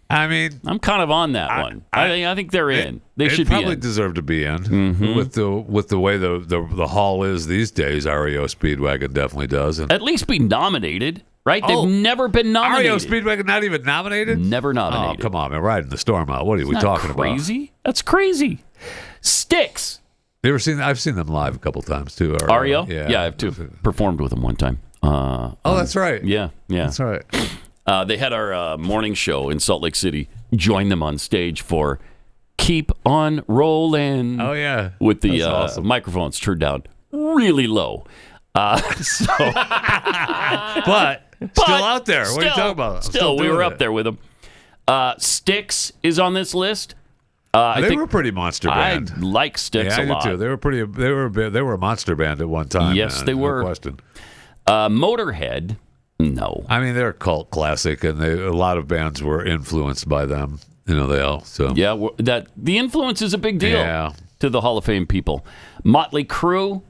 [SPEAKER 3] I mean,
[SPEAKER 2] I'm kind of on that one. I think they're in. They should
[SPEAKER 3] probably
[SPEAKER 2] be in.
[SPEAKER 3] deserve to be in with the way the hall is these days. REO Speedwagon definitely does, and
[SPEAKER 2] At least be nominated, right? They've never been nominated.
[SPEAKER 3] REO Speedwagon not even nominated.
[SPEAKER 2] Never nominated.
[SPEAKER 3] Oh, come on, man! Riding the storm out. What are we
[SPEAKER 2] Not
[SPEAKER 3] talking about?
[SPEAKER 2] crazy? That's crazy. Styx.
[SPEAKER 3] You ever seen? I've seen them live a couple times too.
[SPEAKER 2] REO?
[SPEAKER 3] Yeah,
[SPEAKER 2] I've too. Performed with them one time.
[SPEAKER 3] Oh, that's right.
[SPEAKER 2] Yeah.
[SPEAKER 3] That's right.
[SPEAKER 2] They had our morning show in Salt Lake City join them on stage for Keep on Rolling.
[SPEAKER 3] Oh, yeah.
[SPEAKER 2] With the
[SPEAKER 3] awesome.
[SPEAKER 2] microphones turned down really low.
[SPEAKER 3] But still out there. What are you talking about?
[SPEAKER 2] Still we were up there with them. Styx is on this list.
[SPEAKER 3] They were a pretty monster band.
[SPEAKER 2] I like Styx a lot.
[SPEAKER 3] I do too. They were a monster band at one time.
[SPEAKER 2] Yes, they were.
[SPEAKER 3] No question.
[SPEAKER 2] Motorhead, no.
[SPEAKER 3] I mean, they're a cult classic, and a lot of bands were influenced by them. They all. So
[SPEAKER 2] yeah, the influence is a big deal to the Hall of Fame people. Motley Crue,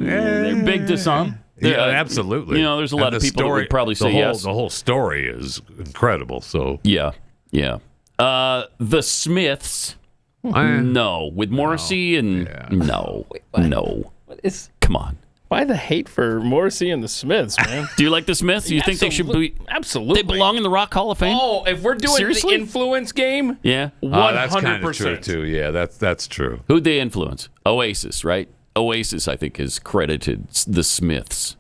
[SPEAKER 2] they're big to some.
[SPEAKER 3] Yeah, absolutely.
[SPEAKER 2] There's a lot of people who would probably say yes.
[SPEAKER 3] The whole story is incredible. So
[SPEAKER 2] yeah. The Smiths, no. With Morrissey no.
[SPEAKER 4] What is?
[SPEAKER 2] Come on.
[SPEAKER 4] Why the hate for Morrissey and the Smiths, man?
[SPEAKER 2] Do you like the Smiths? Do you think they should be?
[SPEAKER 4] Absolutely.
[SPEAKER 2] They belong in the Rock Hall of Fame?
[SPEAKER 4] Oh, if we're doing
[SPEAKER 2] Seriously?
[SPEAKER 4] the influence game,
[SPEAKER 2] yeah,
[SPEAKER 4] 100%.
[SPEAKER 3] That's kind of true too. Yeah, that's true.
[SPEAKER 2] Who'd they influence? Oasis, right? Oasis, I think, has credited the Smiths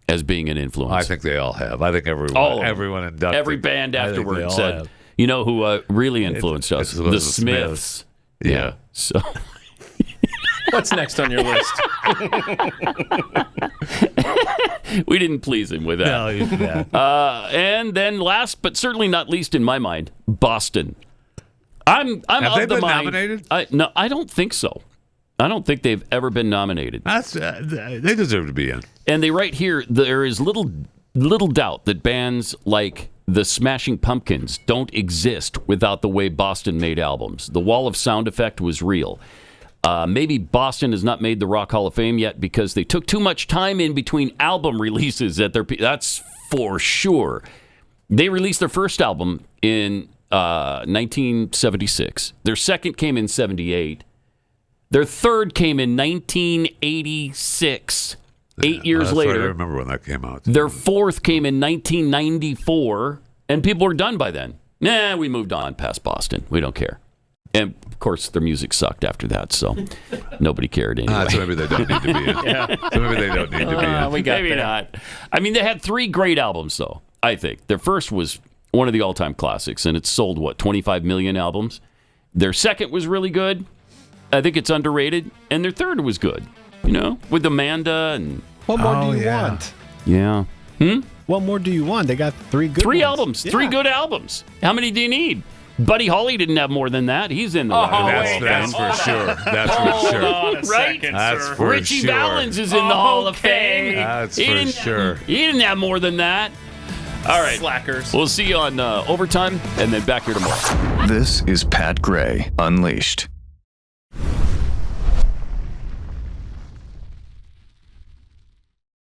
[SPEAKER 2] as being an influence.
[SPEAKER 3] I think they all have. I think everyone inducted.
[SPEAKER 2] Every band afterwards said, you know who really influenced us? The Smiths.
[SPEAKER 3] Yeah.
[SPEAKER 2] So.
[SPEAKER 4] What's next on your list?
[SPEAKER 2] We didn't please him with that.
[SPEAKER 3] No, he's bad.
[SPEAKER 2] And then last, but certainly not least in my mind, Boston. I'm
[SPEAKER 3] have
[SPEAKER 2] of
[SPEAKER 3] they
[SPEAKER 2] the
[SPEAKER 3] been
[SPEAKER 2] mind.
[SPEAKER 3] Nominated?
[SPEAKER 2] No, I don't think so. I don't think they've ever been nominated.
[SPEAKER 3] They deserve to be in.
[SPEAKER 2] And they write here, there is little doubt that bands like the Smashing Pumpkins don't exist without the way Boston made albums. The wall of sound effect was real. Maybe Boston has not made the Rock Hall of Fame yet because they took too much time in between album releases at their. That's for sure. They released their first album in 1976. Their second came in 78. Their third came in 1986. 8 years later.
[SPEAKER 3] Right, I remember when that came out.
[SPEAKER 2] Their fourth came in 1994, and people were done by then. Nah, we moved on past Boston. We don't care. And, of course, their music sucked after that, so nobody cared anyway.
[SPEAKER 3] So maybe they don't need to be in. So maybe they don't need to be in.
[SPEAKER 2] Maybe not. I mean, they had 3 great albums, though, I think. Their first was one of the all-time classics, and it sold, 25 million albums? Their second was really good. I think it's underrated. And their third was good, with Amanda and...
[SPEAKER 5] What more do you want?
[SPEAKER 2] Yeah.
[SPEAKER 5] What more do you want? They got 3 good
[SPEAKER 2] 3
[SPEAKER 5] ones.
[SPEAKER 2] albums. 3 good albums. How many do you need? Buddy Holly didn't have more than that. He's in the
[SPEAKER 3] That's for sure. That's for sure.
[SPEAKER 4] Hold on a
[SPEAKER 2] Right?
[SPEAKER 4] second,
[SPEAKER 3] That's
[SPEAKER 4] sir.
[SPEAKER 3] for
[SPEAKER 2] Richie
[SPEAKER 3] sure.
[SPEAKER 2] Valens is in the Hall of Fame.
[SPEAKER 3] That's
[SPEAKER 2] He
[SPEAKER 3] for
[SPEAKER 2] didn't-
[SPEAKER 3] sure.
[SPEAKER 2] He didn't have more than that. All right.
[SPEAKER 4] Slackers.
[SPEAKER 2] We'll see you on Overtime and then back here tomorrow.
[SPEAKER 12] This is Pat Gray Unleashed.